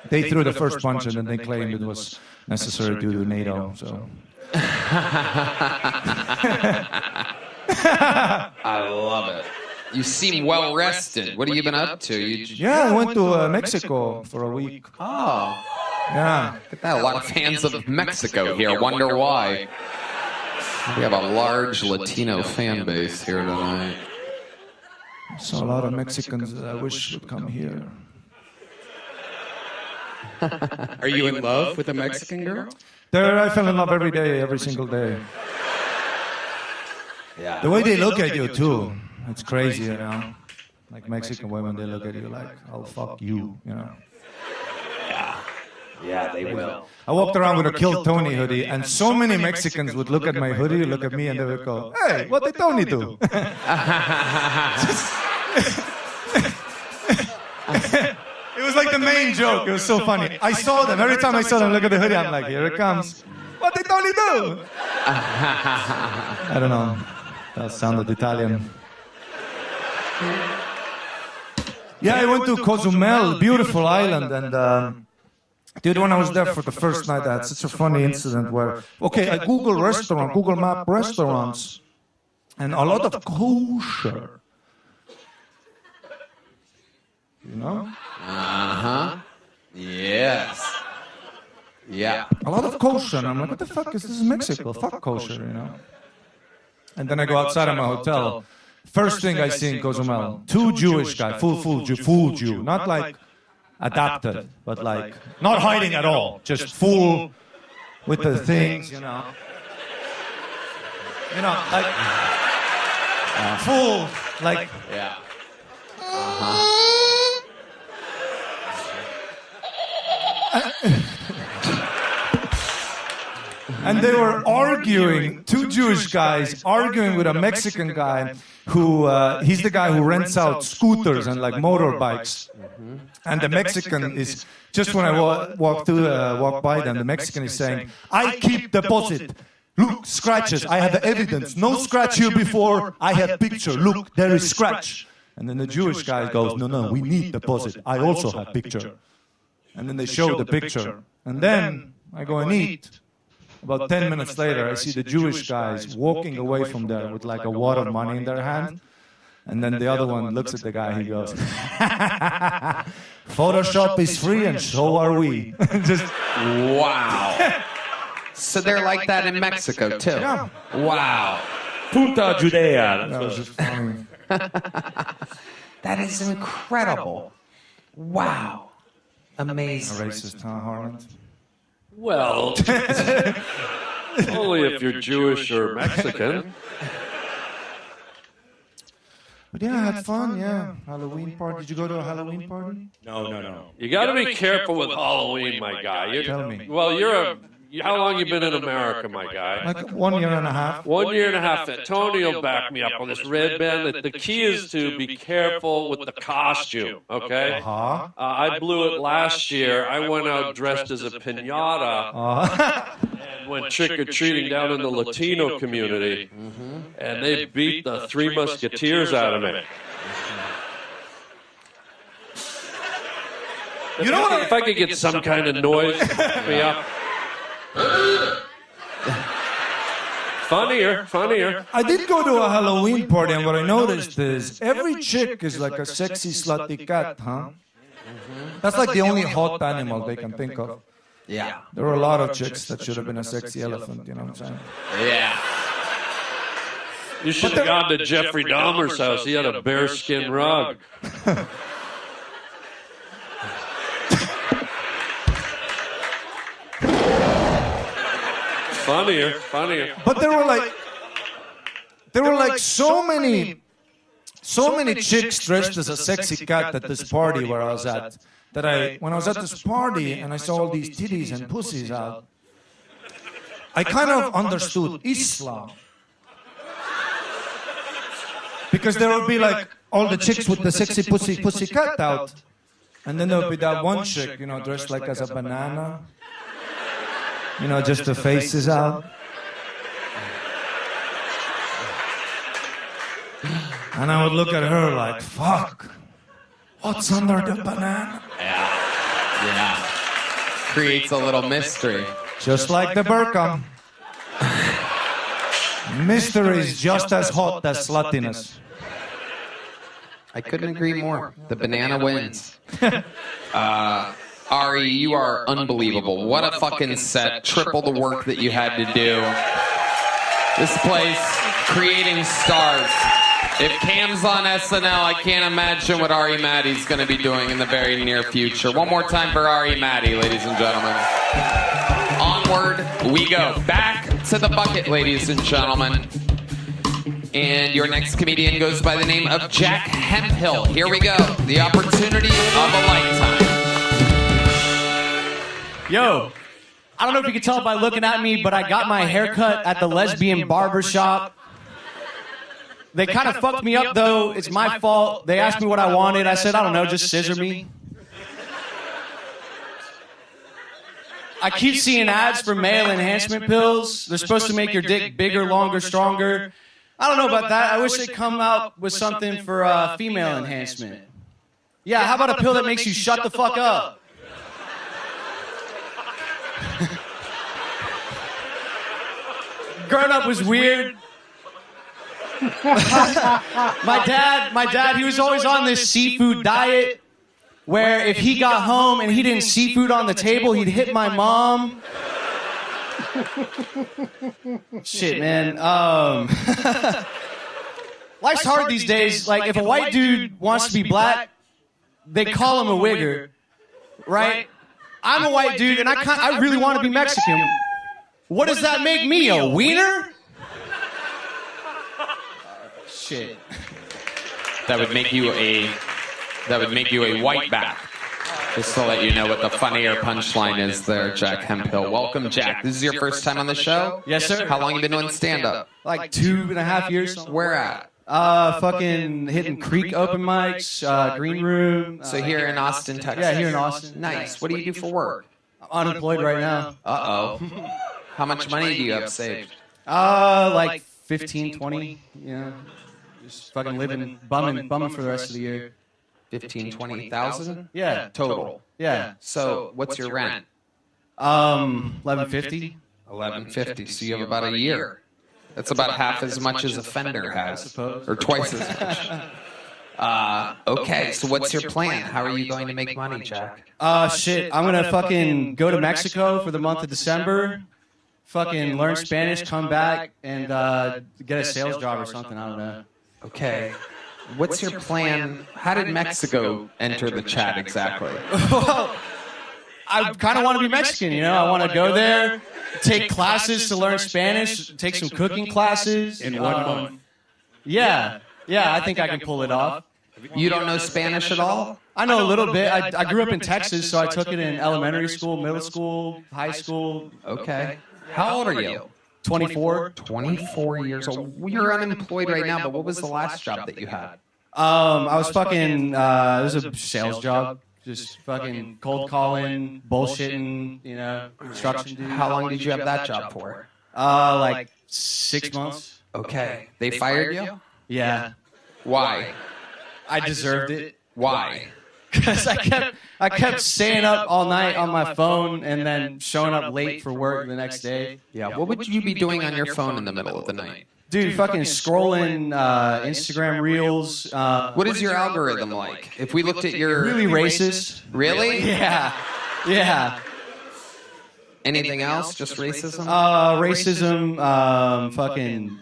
They threw the first punch, and then they claimed it was necessary due to NATO. So. I love it. You seem well rested. What have you been up to? Yeah, I went to Mexico for a week. Oh. Yeah. Look at that. A lot of fans of Mexico here. Wonder why. We have a large Latino fan base here tonight. I saw a lot of Mexicans that I wish would come here. Are you in love with a Mexican girl? I fell in love every day, every single day. Yeah. The way they look at you, too. It's crazy, you know? Like Mexican women, they look at you like, I'll fuck you, you know? Yeah, they will. I walked around with a KILLTONY hoodie, and so many Mexicans would look at my hoodie, look at me, and they would go, hey, what did Tony do? It was like the main joke. It was so funny. I saw them. Every time I saw them look at the hoodie, I'm like, here it comes. What did Tony do? I don't know. That sounded Italian. Yeah, I went to Cozumel, beautiful island, and dude, when I was there for the first night, I had such a funny incident where, okay, I Google Map restaurants, and a lot of kosher. You know? Uh-huh. Yes. Yeah. A lot of kosher. And I'm like, what the fuck is this? Is Mexico? Fuck kosher, you know? And then I go outside of my hotel. First thing I see in Cozumel, 2 Jewish guys, full Jew. Not like adapted, but like not hiding at all. Just full with the things, you know. You know, like full, like. Yeah. And they were arguing, 2 Jewish guys arguing with a Mexican guy who, he's the guy who rents out scooters and like motorbikes. And the Mexican is, just when I walk by them, the Mexican is saying, I keep deposit. Look, scratches, I have evidence. No scratch here before, I have picture. Look, there is scratch. And then the Jewish guy goes, no, we need deposit. I also have picture. And then they show the picture. And then I go and eat. About 10 minutes later, I see the Jewish guys walking away from there with like a wad of money in their hand. And then the other one looks at the guy, he goes, Photoshop is free and so are we. Just wow. So they're like that in Mexico, too? Yeah. Wow. Punta Judea. That was just funny. That is incredible. Wow. Amazing. A racist, huh, Harland? Well, only if you're Jewish or Mexican. But yeah, I had fun, yeah. Halloween party. Did you go to a Halloween party? No. You got to be careful with Halloween, my guy. Tell me. Well, how long you been in America, my guy? Like 1 year and a half. 1 year and a half. Tony will back me up on this, Red Band. The key is to be careful with the costume, okay? I blew it last year. I went out dressed as a piñata and went trick-or-treating down in the Latino community. And they beat the 3 Musketeers out of me. You know what? If I could get some kind of noise, me up. Funnier. I did go to a Halloween party, and what I noticed is every chick is like a sexy, slutty cat, huh? That's like the only hot animal they can think of. Yeah. There were a lot of chicks that should have been a sexy elephant, you know what I'm saying? Yeah. You should have gone to Jeffrey Dahmer's house. He had a bearskin rug. Funnier. But there were like so many chicks dressed as a sexy cat at this party where I was at, that when I was at this party and I saw all these titties and pussies out, I kind of understood Islam. Because there would be like all the chicks with the sexy pussy cat out, and then there would be that one chick, you know, dressed like as a banana. You know, just the faces out. And I would look at her like, fuck, what's under the banana? Yeah. Creates a little mystery. Just like the burqa. Mystery is just as hot as sluttiness. I couldn't agree more. The banana wins. Ari, you are unbelievable. What a fucking set. Triple the work that you had to do. This place, creating stars. If Cam's on SNL, I can't imagine what Ari Maddie's going to be doing in the very near future. One more time for Ari Maddie, ladies and gentlemen. Onward we go. Back to the bucket, ladies and gentlemen. And your next comedian goes by the name of Jack Hemphill. Here we go. The opportunity of a lifetime. Yo, I don't know if you can tell by looking at me, but I got my hair cut at the lesbian barber shop. They kind of fucked me up, though. It's my fault. They asked me what I wanted. I said, I don't know, just scissor me. I keep seeing ads for male enhancement pills. They're supposed to make your dick bigger, longer, stronger. I don't know about that. I wish they'd come out with something for female enhancement. Yeah, how about a pill that makes you shut the fuck up? Growing up was weird. My dad, he was always on this seafood diet. where if he got home and he didn't see food on the table, he'd hit my mom. Shit, man. Life's hard these days. Like, if a white dude wants to be black, they call him a wigger, right? I'm a white dude, and I really want to be Mexican. What does that make me, a wiener? Shit. That would make you a white back. Just to let you know what the funnier punchline is there, Jack Hemphill. Welcome, Jack. This is your first time on the show? Yes, sir. How long you been doing stand-up? Like 2.5 years. Where at? Fucking hitting Creek open mics, Green Room. So here in Austin, Texas? Yeah, here in Austin. Nice. What do you do for work? I'm unemployed right now. Uh-oh. How much money do you have saved? Like 15, 20, you know. Just fucking living, bumming for the rest of the year. 15, 20,000? Yeah. Total? Yeah. So what's your rent? $11.50. $11.50. So you have about a year. That's about half as much as a Fender has, or twice as much. Okay, so what's your plan? How are you going to make money, Jack? Shit, I'm gonna fucking go to Mexico for the month of December, fucking learn Spanish, come back, and get a sales job or something, I don't know. Okay. What's your plan? How did Mexico enter the chat exactly? Well, I kind of want to be Mexican, you know? I want to go there, take classes to learn Spanish, take some cooking classes. In 1 month? Yeah, I think I can pull it off. You don't know Spanish at all? I know a little bit. I grew up in Texas, so I took it in elementary school, middle school, high school. Okay. How old are you? 24. 24 years old. You're unemployed right now, but what was the last job that you had? I was fucking, it was a sales job. Just fucking cold calling, bullshitting, you know, construction dude. How long did you have that job for? Like 6 months. Okay. They fired you? Yeah. Why? I deserved it. Why? Because I kept staying up all night on my phone and then showing up late for work the next day. Yeah. What would you be doing on your phone in the middle of the night? Dude, fucking scrolling Instagram reels. What is your algorithm like? If we looked at your... Really racist. Really? Yeah. Anything else? Just racism? Racism, fucking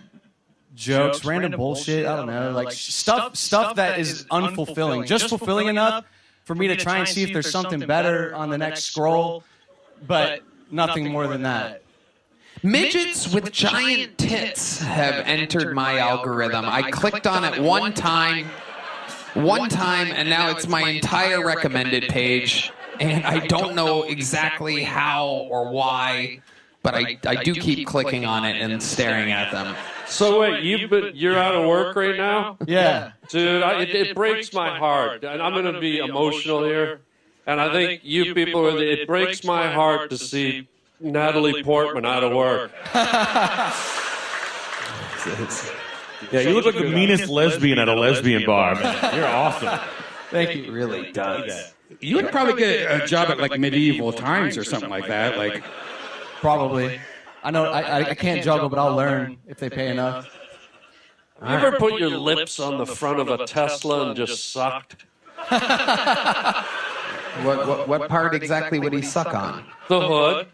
jokes, random bullshit. I don't know, like stuff that is unfulfilling. Just fulfilling enough for me to try and see if there's something better on the next scroll, but nothing more than that. Midgets with giant tits have entered my algorithm. I clicked on it one time, and now it's my entire recommended page. And I don't know exactly how or why, but I do keep clicking on it and staring at them. So wait, you're out of work right now? Yeah. Dude, it breaks my heart. And I'm going to be emotional here. And I think you people, it breaks my heart to see Natalie Portman out of work. Yeah, you look like the meanest lesbian at a lesbian bar, man. You're awesome. Thank you. It really does. You would probably get a job at like Medieval Times or something like that. Like, probably. I know I can't juggle, but I'll learn if they pay enough. You ever put your lips on the front of a Tesla and just sucked? What part exactly would he suck on? The hood.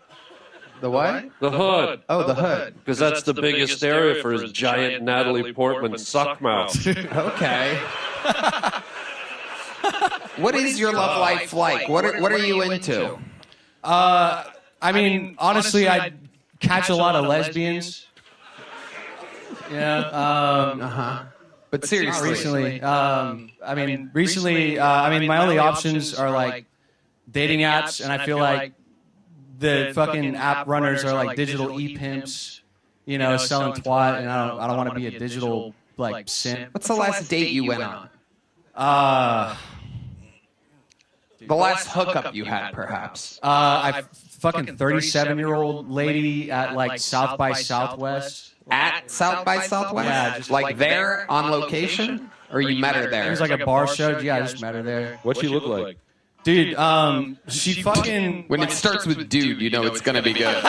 The what? The hood. Oh, the hood. Because that's the biggest area for his giant Natalie Portman suck mouth. Okay. What is your love life like? What are you into? I mean, honestly, I catch a lot of lesbians. Yeah. But seriously. Recently, my only options are like dating apps, and I feel like the fucking app runners are like digital e-pimps, you know, selling twat, and I don't want to be a digital like simp. What's the last date you went on? The last hookup you had, perhaps. I fucking 37-year-old lady at like South by Southwest. At South by Southwest? Yeah, just like there on location, or you met her there? It was like a bar show. Yeah, I just met her there. What'd she look like? Dude, she fucking... When it starts with dude, you know it's gonna be good.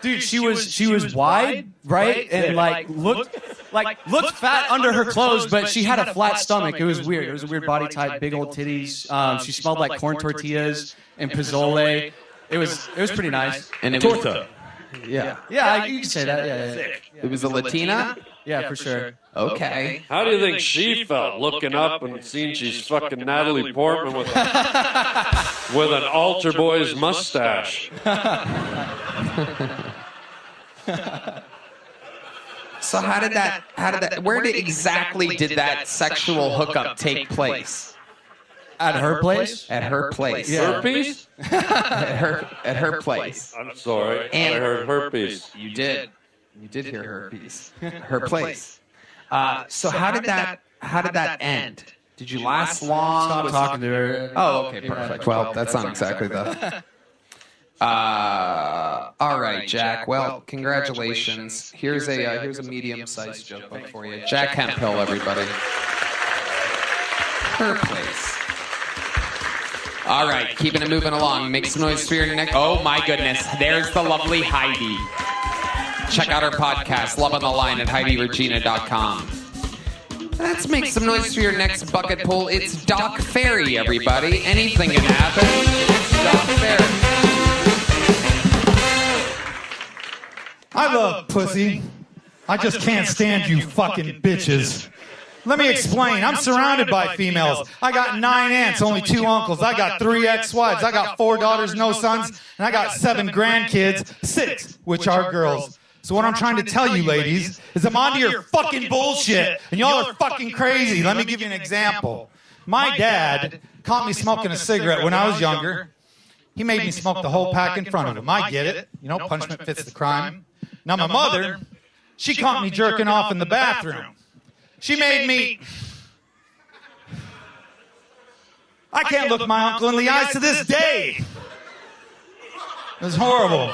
Dude, she was wide, right? And looked fat under her clothes, but she had a flat stomach. It was weird. It was a weird body type, big old titties. She smelled like corn tortillas and pozole. It was pretty nice. And it Torta. Yeah. Yeah, you can say that. Yeah. It was a Latina? Yeah, for sure. Okay. How do you think she felt looking up and seeing she's fucking Natalie Portman with an altar boy's mustache? So where exactly did that sexual hookup take place? At her place? At her place. Yeah. Herpes? At her place. I'm sorry. And I heard herpes. You did. You did hear herpes. Her place. So how did that end? Did you last long? Stop talking to her. Oh, okay, perfect. Well, that's not exactly the. All right, Jack. Well, congratulations. Here's a medium-sized joke book for you. Jack Hemphill, everybody. Her place. All right, keeping it moving along. Make some noise for your next. Oh my goodness, there's the lovely Heidi. Check out our podcast, Love on the Line, at HeidiRegina.com. Let's make some noise for your next bucket pull. It's Doc Ferry, everybody. Anything can happen. It's Doc Ferry. I love pussy. I just can't stand you fucking bitches. Let me explain. I'm surrounded by females. I got 9 aunts, only 2 uncles. I got 3 ex-wives. I got 4 daughters, no sons. And I got 7 grandkids, 6, which are girls. So what I'm trying to tell you, ladies, is I'm onto your fucking bullshit. And y'all are fucking crazy. Let me give you an example. My dad caught me smoking a cigarette when I was younger. He made me smoke the whole pack in front of him. I get it. You know, punishment fits the crime. Now my mother, she caught me jerking off in the bathroom. She made me... I can't look my uncle in the eyes to this day. It was horrible.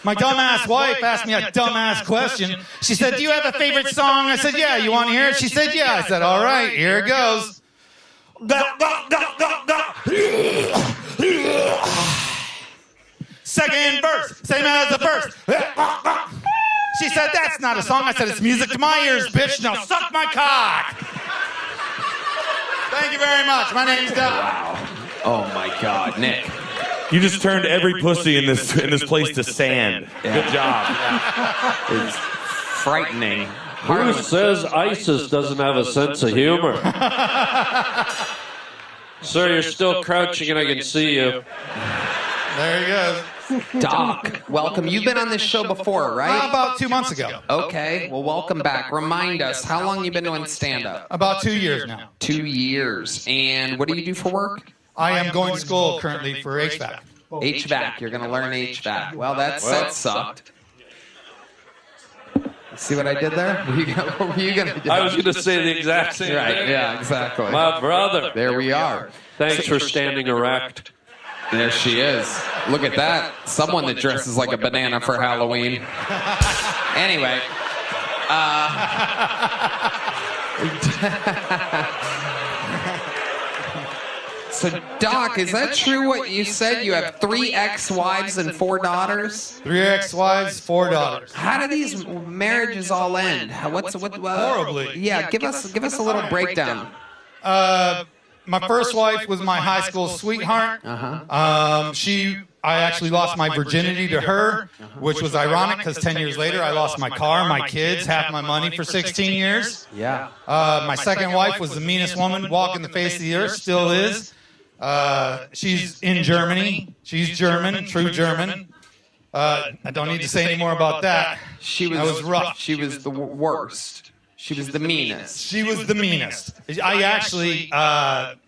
My dumbass wife asked me a dumbass question. She said, do you have a favorite song? I said, yeah. You want to hear it? She said, yeah. I said, all right, here it goes. Second verse, same as the first. She said, that's not a song. I said, it's music to my ears, bitch. Now suck my cock. Thank you very much. My name's Doug. Wow. Oh my God, Nick. You just turned every pussy in this place to sand. Yeah. Good job. It's frightening. Who says ISIS doesn't have a sense of humor? Sir, you're still crouching and I can see you. There he goes. Doc, welcome. You've been on this show before, right? About 2 months ago. Okay, well, welcome back. Remind us, how long you been doing stand-up? About 2 years now. 2 years. And what do you do for work? I am going to school currently for HVAC. HVAC. You're going to learn HVAC. Well, that sucked. See what I did there? What were you going to do? I was going to say the exact same thing. Yeah, exactly. My brother. There we are. Thanks for standing erect. There she is. Look at that. Someone that dresses like a banana for Halloween. Anyway. So, Doc, is that true what you said? You have 3 ex-wives and 4 daughters? 3 ex-wives, 4 daughters. How do these marriages all end? Horribly. Yeah, give us a little breakdown. My first wife was my high school sweetheart. I actually lost my virginity to her, which was ironic because 10 years later I lost my car, my kids, half my money for 16 years. Yeah. My second wife was the meanest woman walking the face of the earth, still is. She's in Germany. She's German, true German. I don't need to say any more about that. That was rough. She was the worst. She was the meanest. She was the meanest. I actually,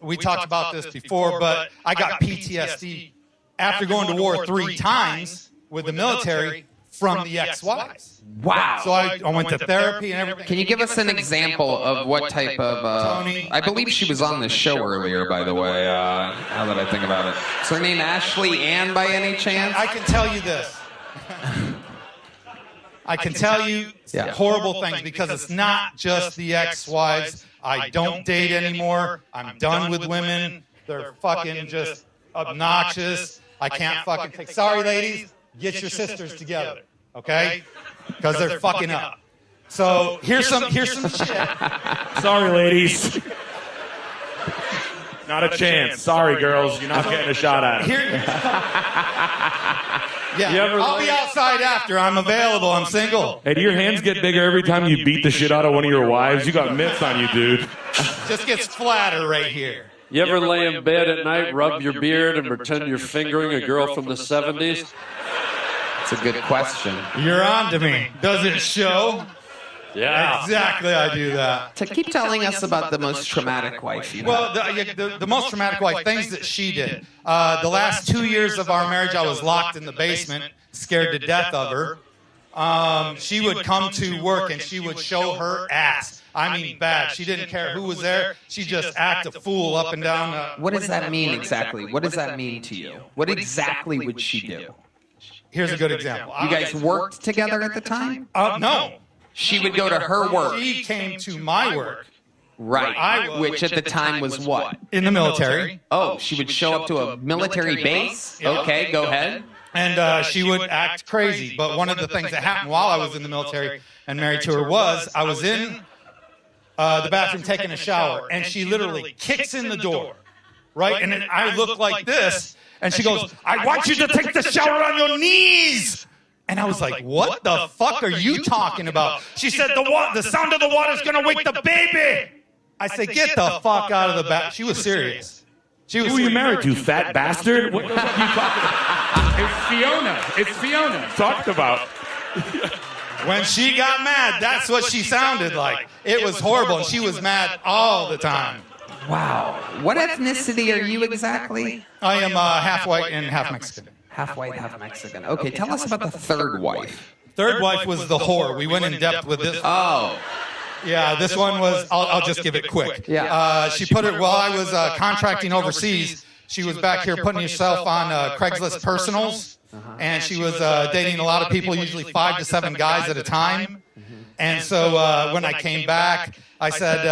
we talked about this before, but I got PTSD after going to war 3 times with the military from the ex-wives. Wow. So I went to therapy and everything. Can you give us an example of what type of... I believe she was on the show earlier, by the way, now that I think about it. Is her name Ashley Ann by any chance? I can tell you this. I can tell you horrible things because it's not just the ex-wives. I don't date anymore. I'm done with women. They're fucking just obnoxious. I can't fucking take... Sorry, ladies. get your sisters together, okay? Because they're fucking up. So here's some shit. Sorry, ladies. Not a chance. Sorry, girls. You're not getting a shot at it. Yeah, I'll be outside after. I'm available. I'm single. Hey, do your hands get bigger every time you beat the shit out of one of your wives? You got mitts on you, dude. Just gets flatter right here. You ever lay in bed at night, rub your beard, and pretend you're fingering a girl from the 70s? That's a good question. You're on to me. Does it show? Yeah. Exactly, I do that. So keep telling us about the most traumatic wife you Well, the most traumatic wife, things that she did. The last 2 years of our marriage, I was locked in the basement, scared to death of her. She would come to work and she would show her ass. I mean, bad. She didn't care who was there. She just act a fool up and down. What does that mean exactly? What does that mean to you? What exactly would she do? Here's a good example. You guys worked together at the time? No. She would go to her work. She came to my work. Right. Which at the time was what? In the military. Oh, she would show up to a military base? Okay, go ahead. And she would act crazy. But one of the things that happened while I was in the military and married to her was I was in the bathroom taking a shower, and she literally kicks in the door, right? And then I look like this, and she goes, "I want you to take the shower on your knees." And I was like, "What the fuck are you talking about?" She said, the sound of the water's going to wake the baby. I said, "Get the fuck out of the bath." She was serious. Who are you married to, fat bastard? What the fuck are you talking about? It's Fiona. It's Fiona. Talked about. When she got mad, that's what she sounded like. It was horrible, and she was mad all the time. Wow. What ethnicity are you exactly? I am half white and half Mexican. Half white, half Mexican. Okay, tell us about the third wife. Third wife was the whore. We went in depth with this. Oh. Yeah, this one was, I'll just give it quick. Yeah. She put it, while I was contracting overseas, she was back here putting herself on Craigslist personals. And she was dating a lot of people, usually 5 to 7 guys at a time. And so when I came back, I said,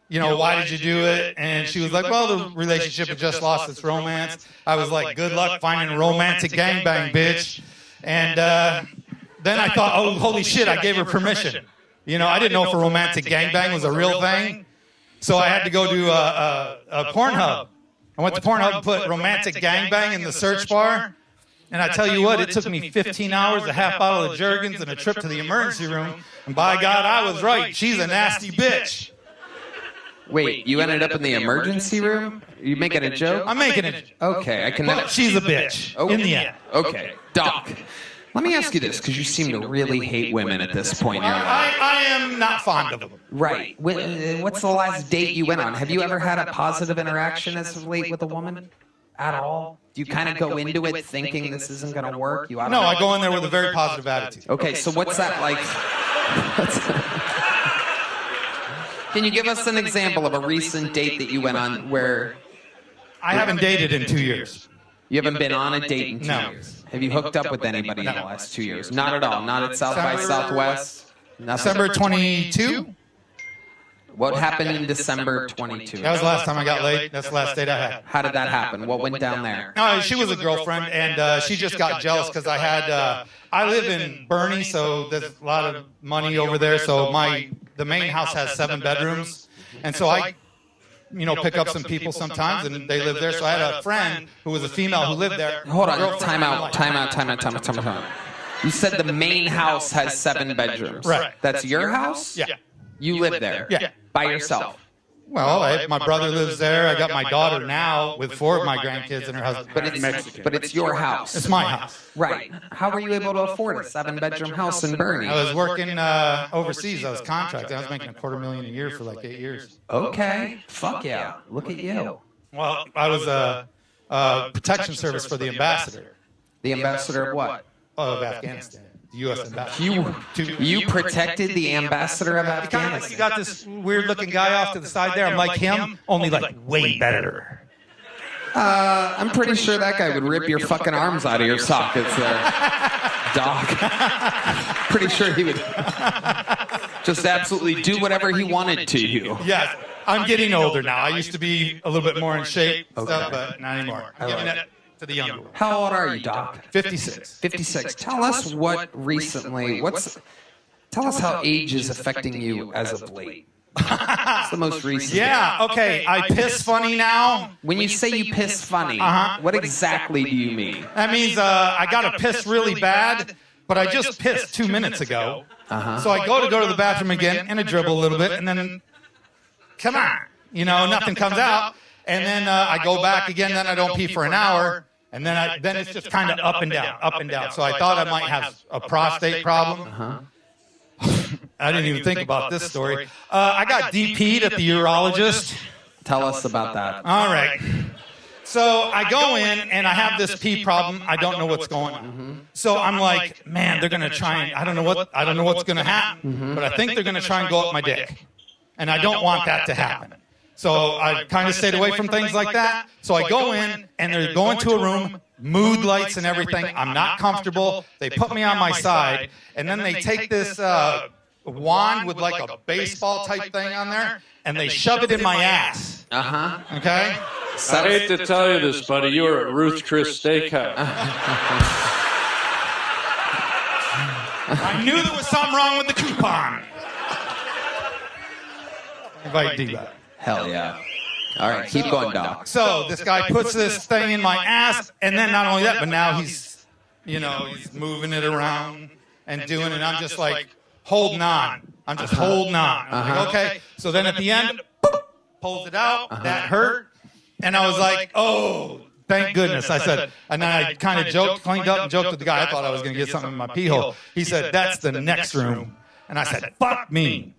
why did you do it? And she was like, well, the relationship had just lost its romance. I was like, good luck finding a romantic gangbang, bitch. And then I thought, oh, holy shit, I gave her permission. I didn't know if a romantic gangbang was a real thing. So I had to go to a Pornhub. I went to Pornhub and put romantic gangbang in the search bar. And I tell you what, it took me 15 hours, a half bottle of Jergens, and a trip to the emergency room. And by God, I was right. She's a nasty bitch. Wait, you ended up in the emergency room? Are you making a joke? I'm making it. Okay, I can. But she's a bitch in the end. Okay, Doc. Let me ask you this, because you seem to really hate women at this point in your life. I am not fond of them. Right. What's the last date you went on? Have you ever had a positive interaction as of late with a woman? At all? Do you kind of go into it thinking this isn't going to work? No, I go in there with a very positive attitude. Okay, so what's that like? Can you give us an example of a recent date that you went on where... I haven't dated in 2 years. You haven't been on a date in 2 years? Have you hooked up with anybody in the last 2 years? Not at all? Not at South by Southwest? December 22? What happened in December 22? That was the last time I got laid. That's the last date I had. How did that happen? What went down there? She was a girlfriend, and she just got jealous because I had... I live in Bernie, so there's a lot of money over there. So the main house has 7 bedrooms. And so I... pick up some people sometimes, and they live there. So I had a friend who was a female who lived there. Hold on, time out. You said the main house has 7 bedrooms. Right. That's your house? Yeah. You live there? Yeah. By yourself? Well, my brother lives there. I got my daughter now with 4 of my grandkids and her husband. But it's your house. It's my house. Right. How were you able to afford a 7-bedroom house in Bernie? I was working overseas. I was contracted. I was making $250,000 a year for like 8 years. Okay. Fuck yeah. Look at you. Well, I was a protection service for the ambassador. The ambassador of what? Of Afghanistan. The U.S. ambassador. You protected the ambassador of Afghanistan? You got this weird-looking guy off to the side there. I'm like him, only like way better. I'm pretty sure that guy would rip your fucking arms out of your sockets there, Doc. Pretty sure he would just absolutely do whatever he wanted to you. Yes. I'm getting older now. I used to be a little bit more in shape, stuff, but not anymore. to the younger one. How old are you, Doc? 56. 56. Tell us what recently, tell us how age is affecting you as of late. It's the most recent. Yeah, okay, I piss funny now. When you say you piss funny, what exactly do you mean? That means I got to piss really bad, but I just pissed 2 minutes ago. So I go to the bathroom again, and I dribble a little bit, and then, come on, nothing comes out. And then I go back again, then I don't pee for an hour, and then it's just kind of up and down, up and down. So I thought I might have a prostate problem. I didn't even think about this story. I got DP'd at the urologist. Tell us about that. All right. So I go in, and I have this pee problem. I don't know what's going on. So I'm like, man, they're going to try and, I don't know what's going to happen, but I think they're going to try and go up my dick. And I don't want that to happen. So I kind of stayed away from things like that. So I go in, and they're going to a room, mood lights and everything. I'm not comfortable. They put me on my side, and then they take this wand with like a baseball type thing on there, and they shove it in my ass. Okay? I hate to tell you this, buddy. You were at Ruth Chris Steakhouse. I knew there was something wrong with the coupon. Invite D-Bat. Hell yeah. All right, keep going, Doc. So this guy puts this thing in my ass, and then not only that, but now he's moving it around and doing it. I'm just like holding on. I'm just holding on. I'm like, okay. So then at the end, boop, pulls it out. That hurt. And I was like, oh, thank goodness. I said, and then I kind of cleaned up and joked with the guy. I thought I was going to get something in my pee hole. He said, that's the next room. And I said, fuck me.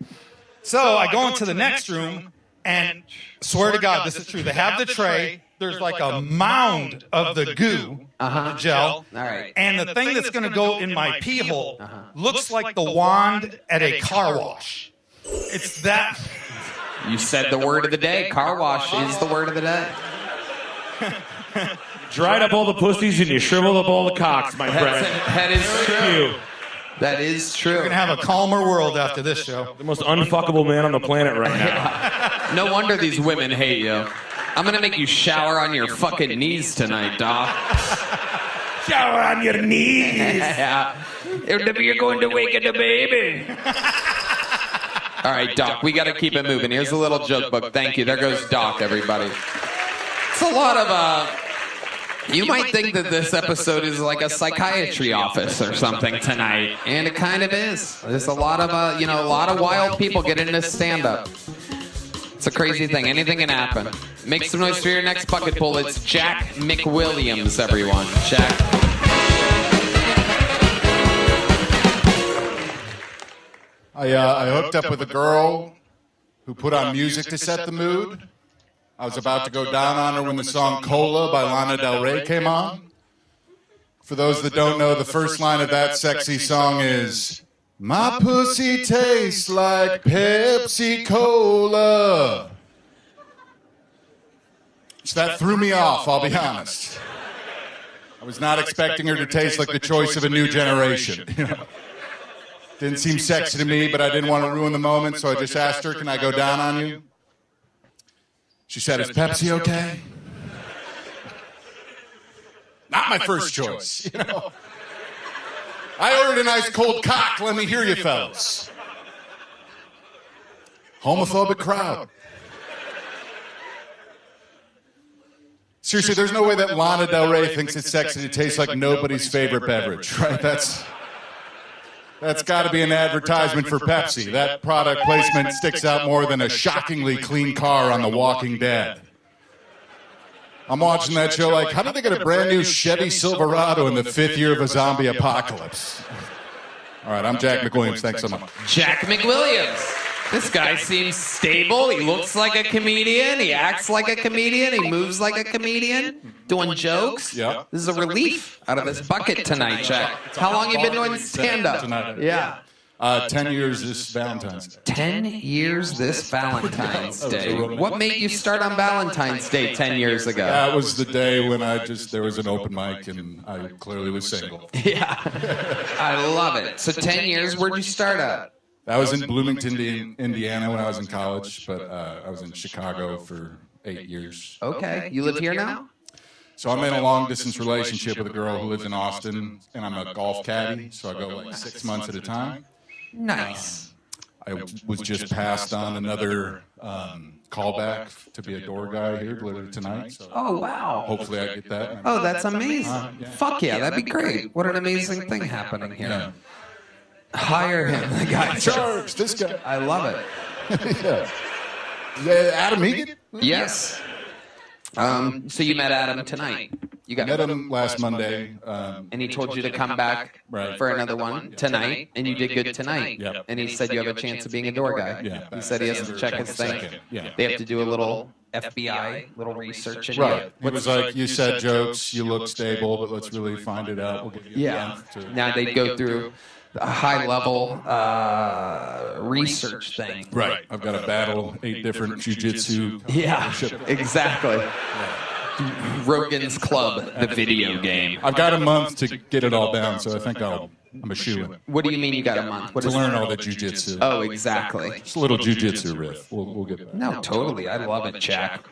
So I go into the next room, and swear to God, this is true. They have the tray. There's like a mound of the goo, the gel. All right. And the thing that's going to go in my pee hole looks like the wand at a car wash. It's that. You said the word of the day. Car wash is the word of the day. Dried up all the pussies and you shriveled up all the cocks, my friend. That is true. That is true. We're going to have a calmer world after this show. The most unfuckable man on the planet right now. No wonder these women hate you. I'm going to make you shower on your fucking knees tonight, Doc. Shower on your knees. Yeah. You're going to waken the baby. All right, Doc, we got to keep it moving. Here's a little joke book. Thank you. There goes Doc, everybody. It's a lot of, you might think that this episode is like a psychiatry office or something tonight, and it kind of is. There's a lot of, a lot of wild people get into stand-up. It's a crazy thing. Anything can happen. Make some noise for your next bucket pull. It's Jack McWilliams, everyone. Jack. I hooked up with a girl who put on music to set the mood. I was about to go down on her when the song Cola by Lana Del Rey came on. For those that don't know, the first line of that sexy song is, "My pussy tastes like Pepsi Cola." So that threw me off, I'll be honest. I was not expecting her to taste like the choice of a new generation. Didn't seem sexy to me, but I didn't want to ruin the moment, so I just asked her, "Can I go down on you?" She said, "Is Pepsi okay?" Not my first choice, I ordered a nice cold cock. Let me hear you, fellas. Homophobic crowd. Seriously, there's no way that Lana Del Rey thinks it's sexy to taste like nobody's favorite beverage, right? That's got to be an advertisement for Pepsi. That product placement sticks out more than a shockingly clean car on The Walking Dead. I'm watching that show like, how did they get a brand new Chevy Silverado in the 5th year of a zombie apocalypse? All right, I'm Jack McWilliams. Thanks so much. Jack McWilliams. This guy seems stable. He looks like a comedian. He acts like a comedian. He moves like a comedian. Doing jokes. Yeah. This is a relief out of this bucket tonight, Jack. How long you been doing stand-up? Yeah. 10 years this Valentine's Day. 10 years this Valentine's Day. What made you start on Valentine's Day 10 years ago? That was the day when there was an open mic and I clearly was single. Yeah. I love it. So 10 years, where'd you start at? I was in Bloomington, Indiana when I was in college, but I was in Chicago for 8 years. Okay. You live here now? So I'm in a long-distance relationship with a girl who lives in Austin, and I'm a golf caddy, so I go like 6 months at a time. Nice. I was just passed on another callback to be a door guy here literally tonight. So Oh, wow. hopefully I get that. Oh, that's amazing. Fuck yeah, that'd be great. What an amazing thing happening here. Yeah. Hire him, the guy. Charge this guy. I love it. Yeah, Adam Egan? Yes. So you met Adam tonight. You got met him last Monday. And he told you to come back for another one tonight, and you did good tonight. Yep. And he said you have a chance of being a door guy. Yeah. He said he has to check his thing. Yeah. They have to do a little FBI, little research. In Right. It was like, you said jokes, you look stable, but let's really find it out. We'll give you Now they go through a high-level research thing. Right. I've got to battle 8 different jiu-jitsu. Yeah, exactly. Rogan's Club, the video game. I've got a month to get it all down, so I think I'm a shoo-in. What do you mean you got a month? To learn all the jiu-jitsu. Oh, exactly. Just a little jiu-jitsu riff. We'll get that. No, totally. I love it, Jack.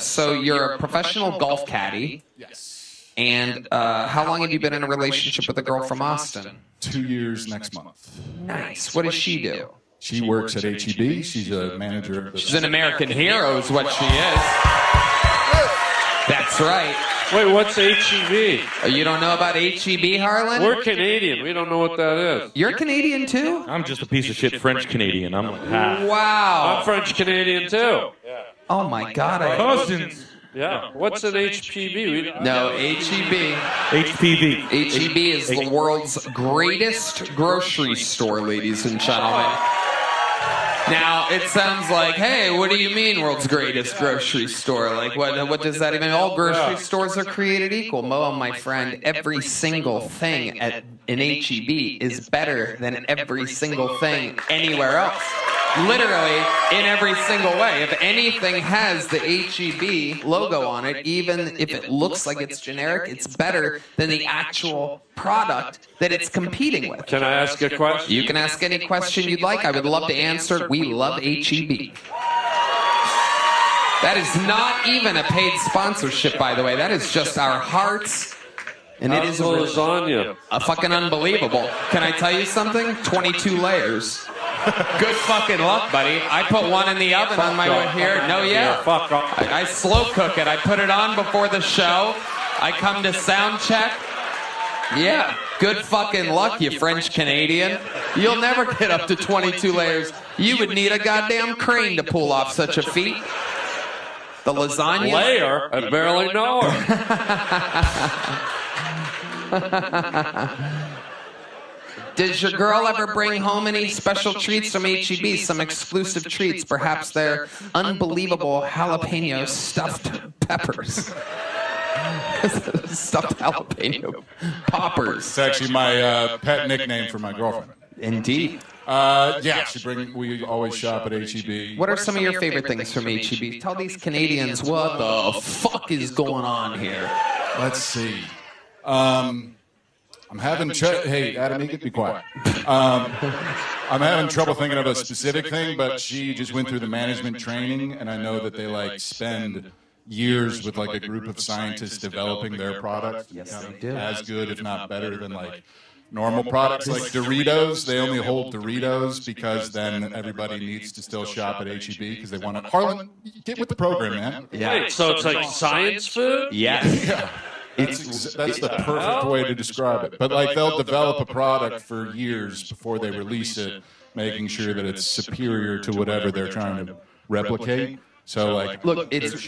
So you're a professional golf caddy. Yes. And how long have you been in a relationship with a girl from Austin? 2 years next month. Nice. What does she do? She works at HEB. She's a manager. She's an American hero is what she is. That's right. Wait, what's HEB? You don't know about HEB, Harlan? We're Canadian. We don't know what that is. You're Canadian, too? I'm just a piece of shit French Canadian. I'm like half. Wow. I'm French Canadian, too. Oh, my God. Cousins. Yeah. What's an HPV? No, HEB. HPV. HEB is the world's greatest grocery store, ladies and gentlemen. Now, it sounds like, hey, what do you mean world's greatest grocery store? Like, what does that even mean? All grocery stores are created equal. Mo, my friend, every single thing at an HEB is better than every single thing anywhere else. Literally, in every single way. If anything has the HEB logo on it, even if it looks like it's generic, it's better than the actual product that it's competing with. Can I ask a question? You can ask any question you'd like. I would love to answer. We love HEB. That is not even a paid sponsorship, by the way. That is just our hearts. And it is lasagna. Fucking unbelievable. Can I tell you something? 22 layers. Good fucking luck, buddy. I put one in the oven on my way here. No, yeah. Fuck off. I slow cook it. I put it on before the show. I come to sound check. Yeah. Good fucking luck, you French Canadian. You'll never get up to 22 layers. You would need a goddamn crane to pull off such a feat. The lasagna. Layer? I barely know her. Does your girl ever bring home any special treats from HEB? Some exclusive treats, perhaps their unbelievable jalapeno stuffed peppers. Stuffed jalapeno poppers. It's actually my pet nickname for my girlfriend. Indeed. Yeah, we always shop at HEB. What are some of your favorite things from HEB? Tell these Canadians what the fuck is going on here. Let's see. I'm having hey, Adam, you can be quiet. I'm having trouble thinking of a specific thing, but she just went through the management training, and I know that they like spend years with like a group of scientists developing their product. Yes, they do. As good, if not better, than like normal products like Doritos. They only hold Doritos because then everybody needs to still shop at HEB because they want to. Harlan, get with the program, man. Yeah. Wait, so it's like science food? Yes. Yeah. That's the perfect way to describe it. But like they'll develop a product for years before they release it, making sure that it's superior to whatever they're trying to replicate. So like, look, it's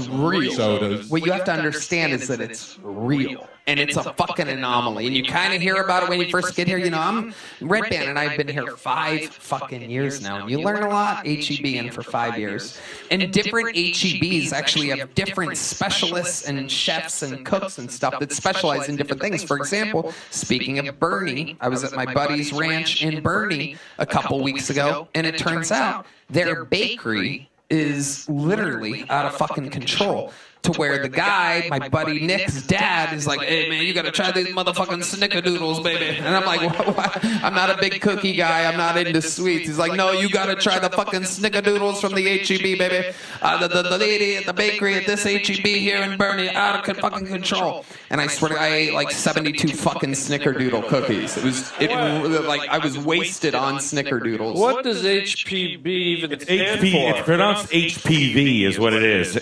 real. Sodas. What you have to understand is that it's real. And it's a fucking anomaly. And you kind of hear about it when you first get here. You know, I'm Red Band, and I've been here 5 fucking years now. And you learn a lot, HEB in for 5 years. And different HEBs actually have different specialists and chefs and cooks and stuff that specialize in different things. For example, speaking of Bernie, I was at my buddy's ranch in Bernie a couple weeks ago, and it turns out their bakery is literally out of fucking control. to where the guy, my buddy Nick's dad, is like, hey man, you gotta try these motherfucking snickerdoodles, baby. And I'm like, what? I'm not a big cookie guy, I'm not into sweets. He's like, no, you gotta try the fucking snickerdoodles from the HEB, baby. The lady at the bakery at this HEB here in Bernie, out of fucking control. And I swear to God, I ate like 72 fucking snickerdoodle cookies. Like I was wasted on snickerdoodles. What does HPB even stand HP, for? it's pronounced HPV is what it is.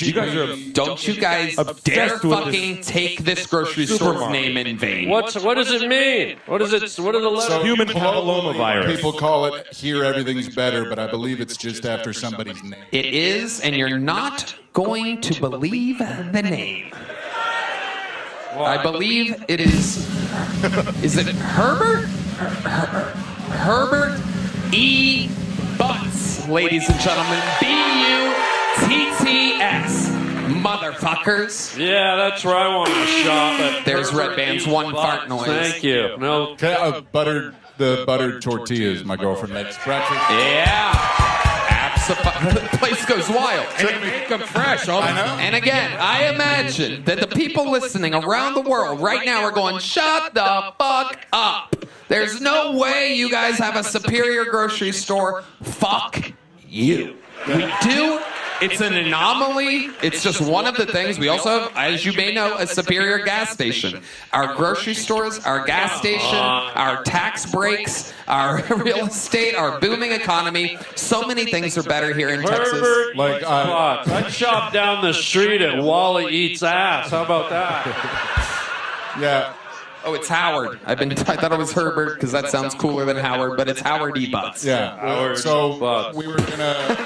You guys are Don't you guys dare fucking take this grocery store's name in vain. What does it mean? What is it? What are the letters? Human papillomavirus. People call it "Here Everything's Better," but I believe it's just after somebody's name. It is, and you're not going to believe the name. I believe it is. Is it Herbert? Herbert E. Butts, ladies and gentlemen. B-U-T-T-S. Motherfuckers. Yeah, that's where I want to shop at. There's Red Band's one fart noise. Thank you. No. The buttered tortillas my girlfriend makes breakfast. Yeah. The place goes wild. And they make them fresh. I know. And again, I imagine that the people listening around the world right now are going, shut the fuck up. There's no way you guys have a superior grocery store. Fuck you. We do. It's an anomaly. It's just one of the things. We also have, as you may know, a superior gas station. Our grocery stores, our gas station, our tax breaks, our real estate, our booming economy. So many things are better here in Texas. Like I shop down the street at Wally Eats Ass. How about that? Yeah. Oh, it's Howard. I thought it was Herbert because that sounds cooler than Howard, but it's Howard E. Butts. Yeah. Howard So Butts. we were gonna.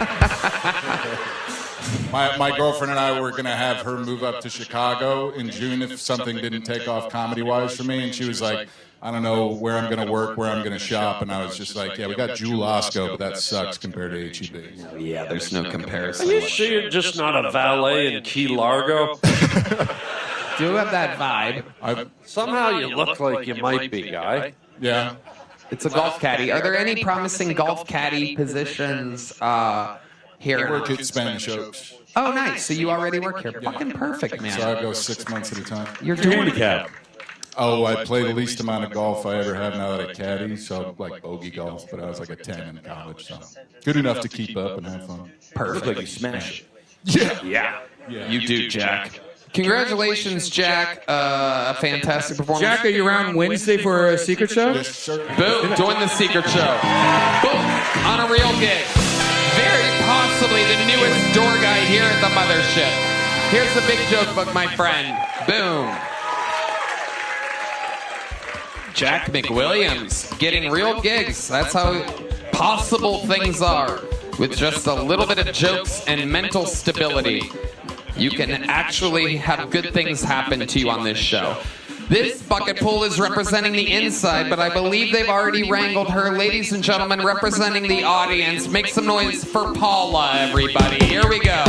My girlfriend and I were gonna have her move up to Chicago in June if something didn't take off comedy-wise for me, and she was like, I don't know where I'm gonna work, where I'm gonna shop, and I was just like, yeah, we got Jewel Osco, but that sucks compared to HEB. Oh, yeah, there's no comparison. Are you sure you're just not a valet in Key Largo? Do have that vibe. Somehow you look like you might be, guy. Yeah. It's a golf caddy. Are there any promising golf caddy positions here? I work at Spanish Oaks. Oh, nice. So you already work here. Fucking perfect, man. So I go 6 months at a time. You're doing it. Oh, I play the least amount of golf I ever have now that I caddy, so like bogey golf, but I was like a 10 in college, so good enough to keep up and have fun. Perfect. Like you smash it. Yeah. You do, Jack. Congratulations, Jack. A fantastic performance. Jack, are you around Wednesday for a secret show? Yes, sir. Boom, join the secret show. Boom, on a real gig. Very possibly the newest door guy here at the mothership. Here's the big joke book, my friend. Boom. Jack McWilliams getting real gigs. That's how possible things are. With just a little bit of jokes and mental stability, you can actually have good things happen to you on this show. This bucket pool is representing the inside, but I believe they've already wrangled her. Ladies and gentlemen, representing the audience, make some noise for Paula, everybody. Here we go.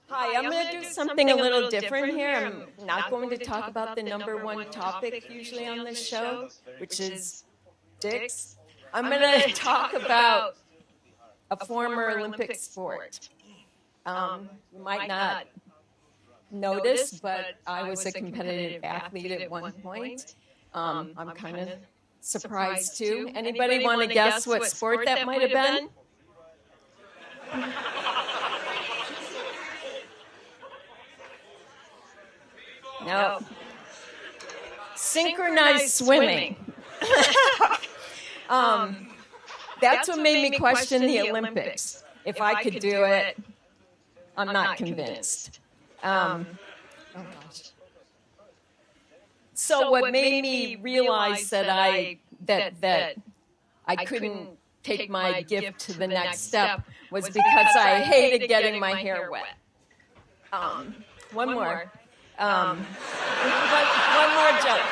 Hi, I'm going to do something a little different here. I'm not going to talk about the #1 topic usually on this show, which is dicks. I'm going to talk about a former Olympic sport. You might not notice, but I was a competitive athlete at one point. I'm kind of surprised, too. Anybody want to guess what sport that might have been? No. Synchronized swimming. That's what made me question the Olympics. If I could do it, I'm not convinced. So what made me realize that I couldn't take my gift to the next step was because I hated getting my hair wet. One more. One more joke.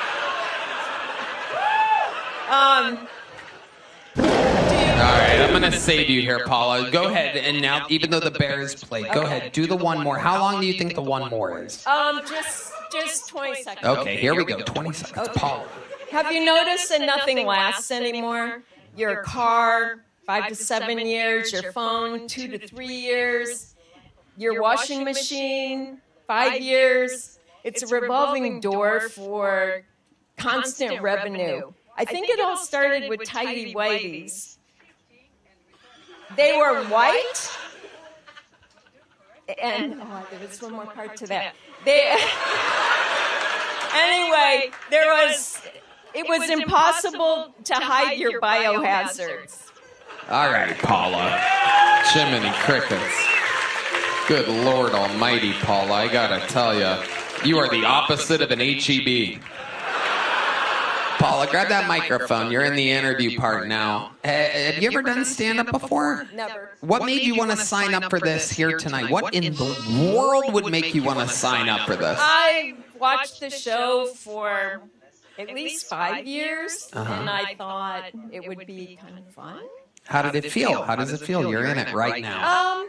All right, I'm going to save you here, Paula. Go ahead, and now, even though the Bears played, go ahead, do the one more. How long do you think the one more is? Just 20 seconds. Okay, here we go, 20 seconds. Okay. Paula. Have you noticed that nothing lasts anymore? Your car, 5 to 7 years. Your phone, 2 to 3 years. Your washing machine, 5 years. It's a revolving door for constant revenue. I think it all started with tidy whities. They were white. And there was one more part to that. Anyway, it was impossible to hide your biohazards. All right, Paula. Jiminy Crickets. Good Lord Almighty, Paula. I gotta tell you, you are the opposite of an HEB. Paula, grab that microphone. You're in the interview part now. Have you ever done stand-up before? Never. What made you want to sign up for this here tonight? What in the world would make you want to sign up for this? I watched the show for at least 5 years, and I thought it would be kind of fun. How did it feel? How does it feel? You're in it right now.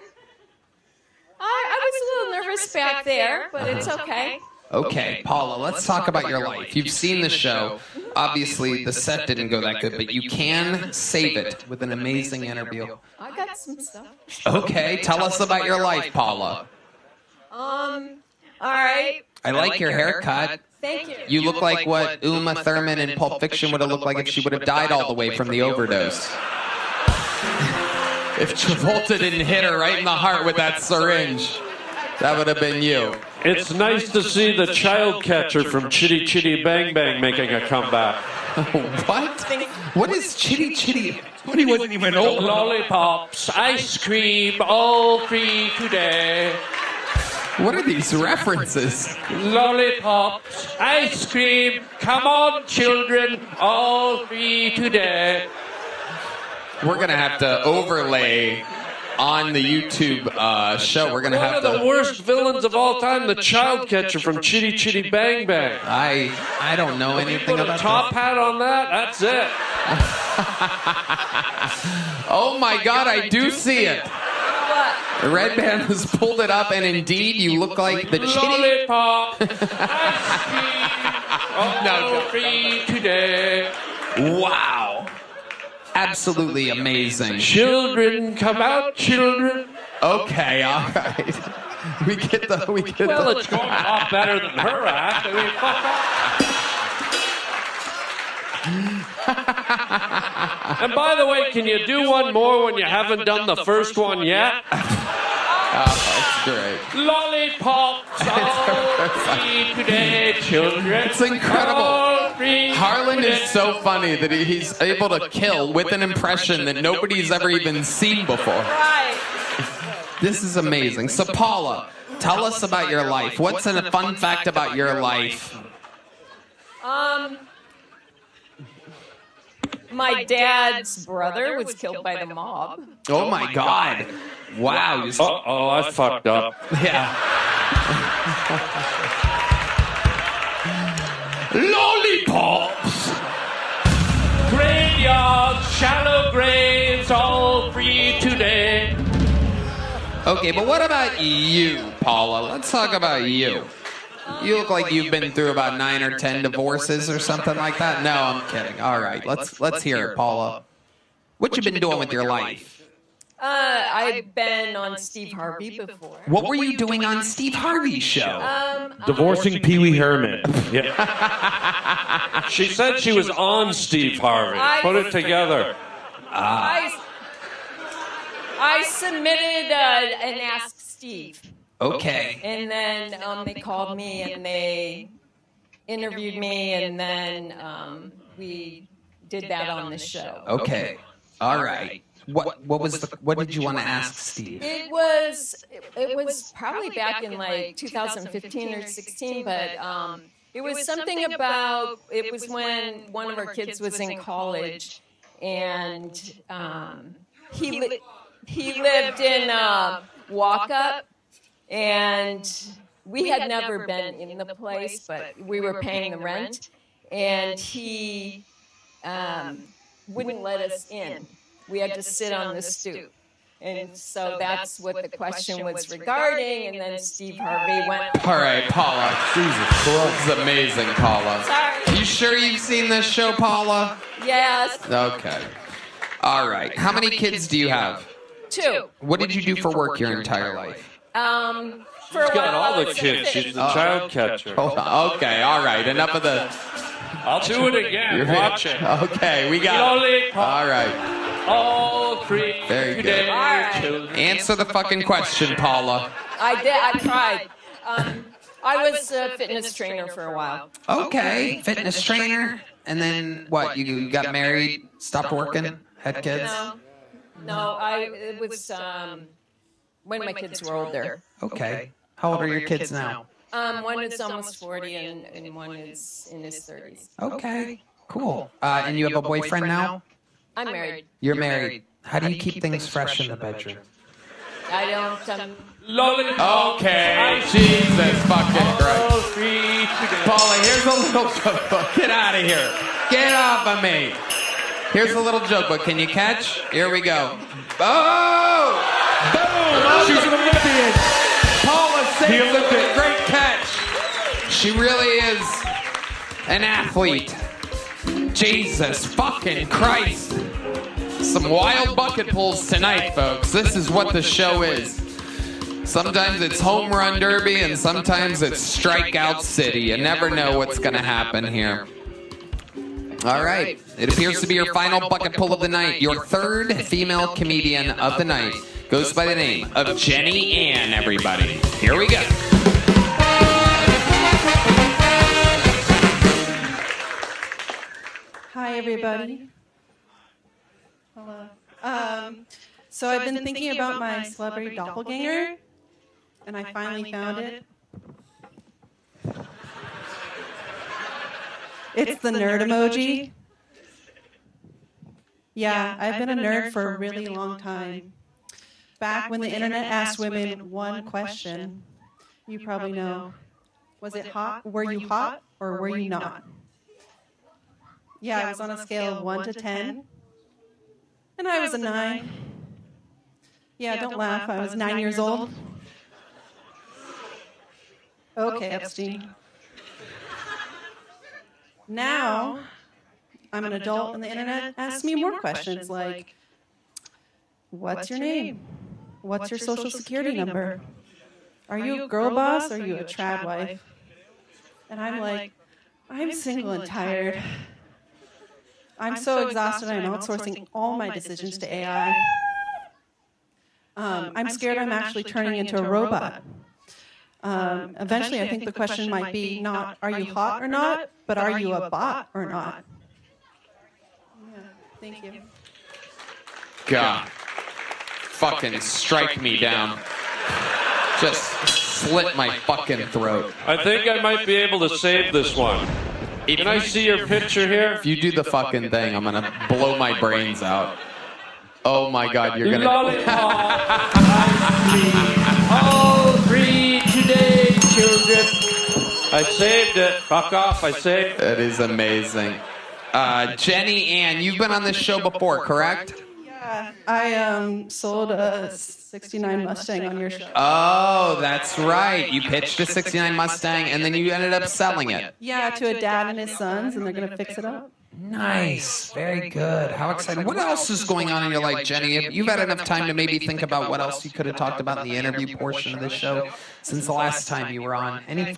I was a little nervous back there, but it's okay. Okay, Paula, let's talk about your life. You've seen the show. Obviously, the set didn't go that good, but you can save it with an amazing interview. I got some stuff. Okay, tell us about your life, Paula. All right. I like your haircut. Thank you. You look like what Uma Thurman in Pulp Fiction would have looked like if she would have died all the way from the overdose. If Travolta didn't hit her right in the heart with that syringe, that would have been you. It's nice to see the child catcher from Chitty Chitty Bang Bang making a comeback. What? What is Chitty Chitty? When he wasn't even old. Lollipops, ice cream, all free today. What are these references? Lollipops, ice cream, come on children, all free today. We're going to have to overlay on the YouTube show. We're going to have to... One of the worst villains of all time, the child catcher from Chitty Chitty Bang Bang. I don't know anything about that. Put a top hat on that, that's it. Oh my God, I do see it. The red band has pulled it up, and indeed, you look like the Chitty... Lollipop, ice cream, all free today. Wow. Absolutely amazing. Children, come out, children. Okay, all right. We get the... Well, it's going a lot better than her act. I mean, fuck off. And by the way, can you do one more when you haven't done the first one yet? Oh, that's great. Lollipops, all free today, children. It's incredible. All free Harlan today. is so funny that he's able to kill with an impression that nobody's ever even seen before. Right. This is amazing. So, Paula, tell us about your life. What's a fun fact about your life? My dad's brother was killed by the mob. Oh my God. Wow. Uh-oh, I fucked up. Yeah. Lollipops. Graveyards, shallow graves, all free today. Okay, but what about you, Paula? Let's talk about you. You look like you've been through about 9 or 10 divorces or something like that. No, I'm kidding. All right, let's hear it, Paula. What you been doing with your life? I've been on Steve Harvey before. What were you doing on Steve Harvey's show? Divorcing Pee Wee Herman. Yeah. She said she was on Steve Harvey. Put it together. I submitted an Ask Steve. Okay. And then they called me and they interviewed me, and then we did that on the show. Okay. All right. What did you want to ask Steve? It was probably back in like 2015 or 16, but it was something about, it was when one of our kids was in college, and he lived in Walk Up, and we had never been in the place, but we were paying the rent, and he wouldn't let us in. We had to sit on the stoop. And so that's what the question was regarding, and then Steve Harvey went... All right, Paula. Jesus Christ. This is amazing, Paula. Sorry. you sure you've seen this show, Paula? Yes. Okay. All right. How many kids do you have? 2. What did you do for work your entire life? For a She's got while, all I the was kids. in She's the child catcher. Hold on. Okay, all right. Enough of the... I'll do it again. Watch it. Okay, we got it. All right. All 3 Very good. today. Answer the fucking question, Paula. I did. I tried. I was a fitness trainer for a while. Okay, fitness trainer. And then what? You got married, stopped working, had kids? No, it was when my kids were older. Okay. How old are your kids now? One is almost 40 and one is in his 30s. Okay, cool. And you have a boyfriend now? I'm married. You're married. How do you keep things fresh in the bedroom? I don't. Okay, Jesus fucking Christ. Paula, here's a little joke book. Get out of here. Get off of me. Here's a little joke book. Can you catch? Here we go. Oh! Boom! She's an Olympian. Paula saved it. Great catch. She really is an athlete. Jesus fucking Christ. Some wild bucket pulls tonight, folks. This is what the show is. Sometimes it's home run derby and sometimes it's strikeout city. You never know what's going to happen here. All right. It appears to be your final bucket pull of the night. Your third female comedian of the night goes by the name of Jenny Ann, everybody. Here we go. Hi, everybody. Hello. So I've been thinking about my celebrity doppelganger, and I finally found it. It's the nerd emoji. Yeah, I've been a nerd for a really long time. Back when the internet asked women one question, you probably know. Was it hot? Were you hot or were you not? Yeah, I was on a scale of 1 to 10. And I was a 9. Yeah, don't laugh. I was 9 years old. Okay, Epstein. Now, I'm an adult and the internet asks me more questions like, what's your name? What's your social security number? Are you a girl boss or are you a trad wife? And I'm like, I'm single and tired. I'm so exhausted I'm outsourcing all my decisions to AI. I'm scared I'm actually turning into a robot. Eventually, I think the question might be not, are you hot or not, but are you a bot or not? Yeah, thank you. God. Fucking strike me down. Just slit my fucking throat. I think I might be able to save this one. Can I see your picture here? If you do the fucking thing, I'm gonna blow my brains out. Oh my God, you're gonna... All 3 today, children. I saved it. Fuck off, I saved it. That is amazing. Jenny Ann, you've been on this show before, correct? Yeah, I sold a 69 Mustang on your show. Oh, that's right. You pitched a 69 Mustang and then you ended up selling it. Yeah, to a dad and his sons, and they're going to fix it up. Nice. Very good. How exciting. What else is going on in your life, Jenny? You've had enough time to maybe think about what else you could have talked about in the interview portion of the show since the last time you were on. Any...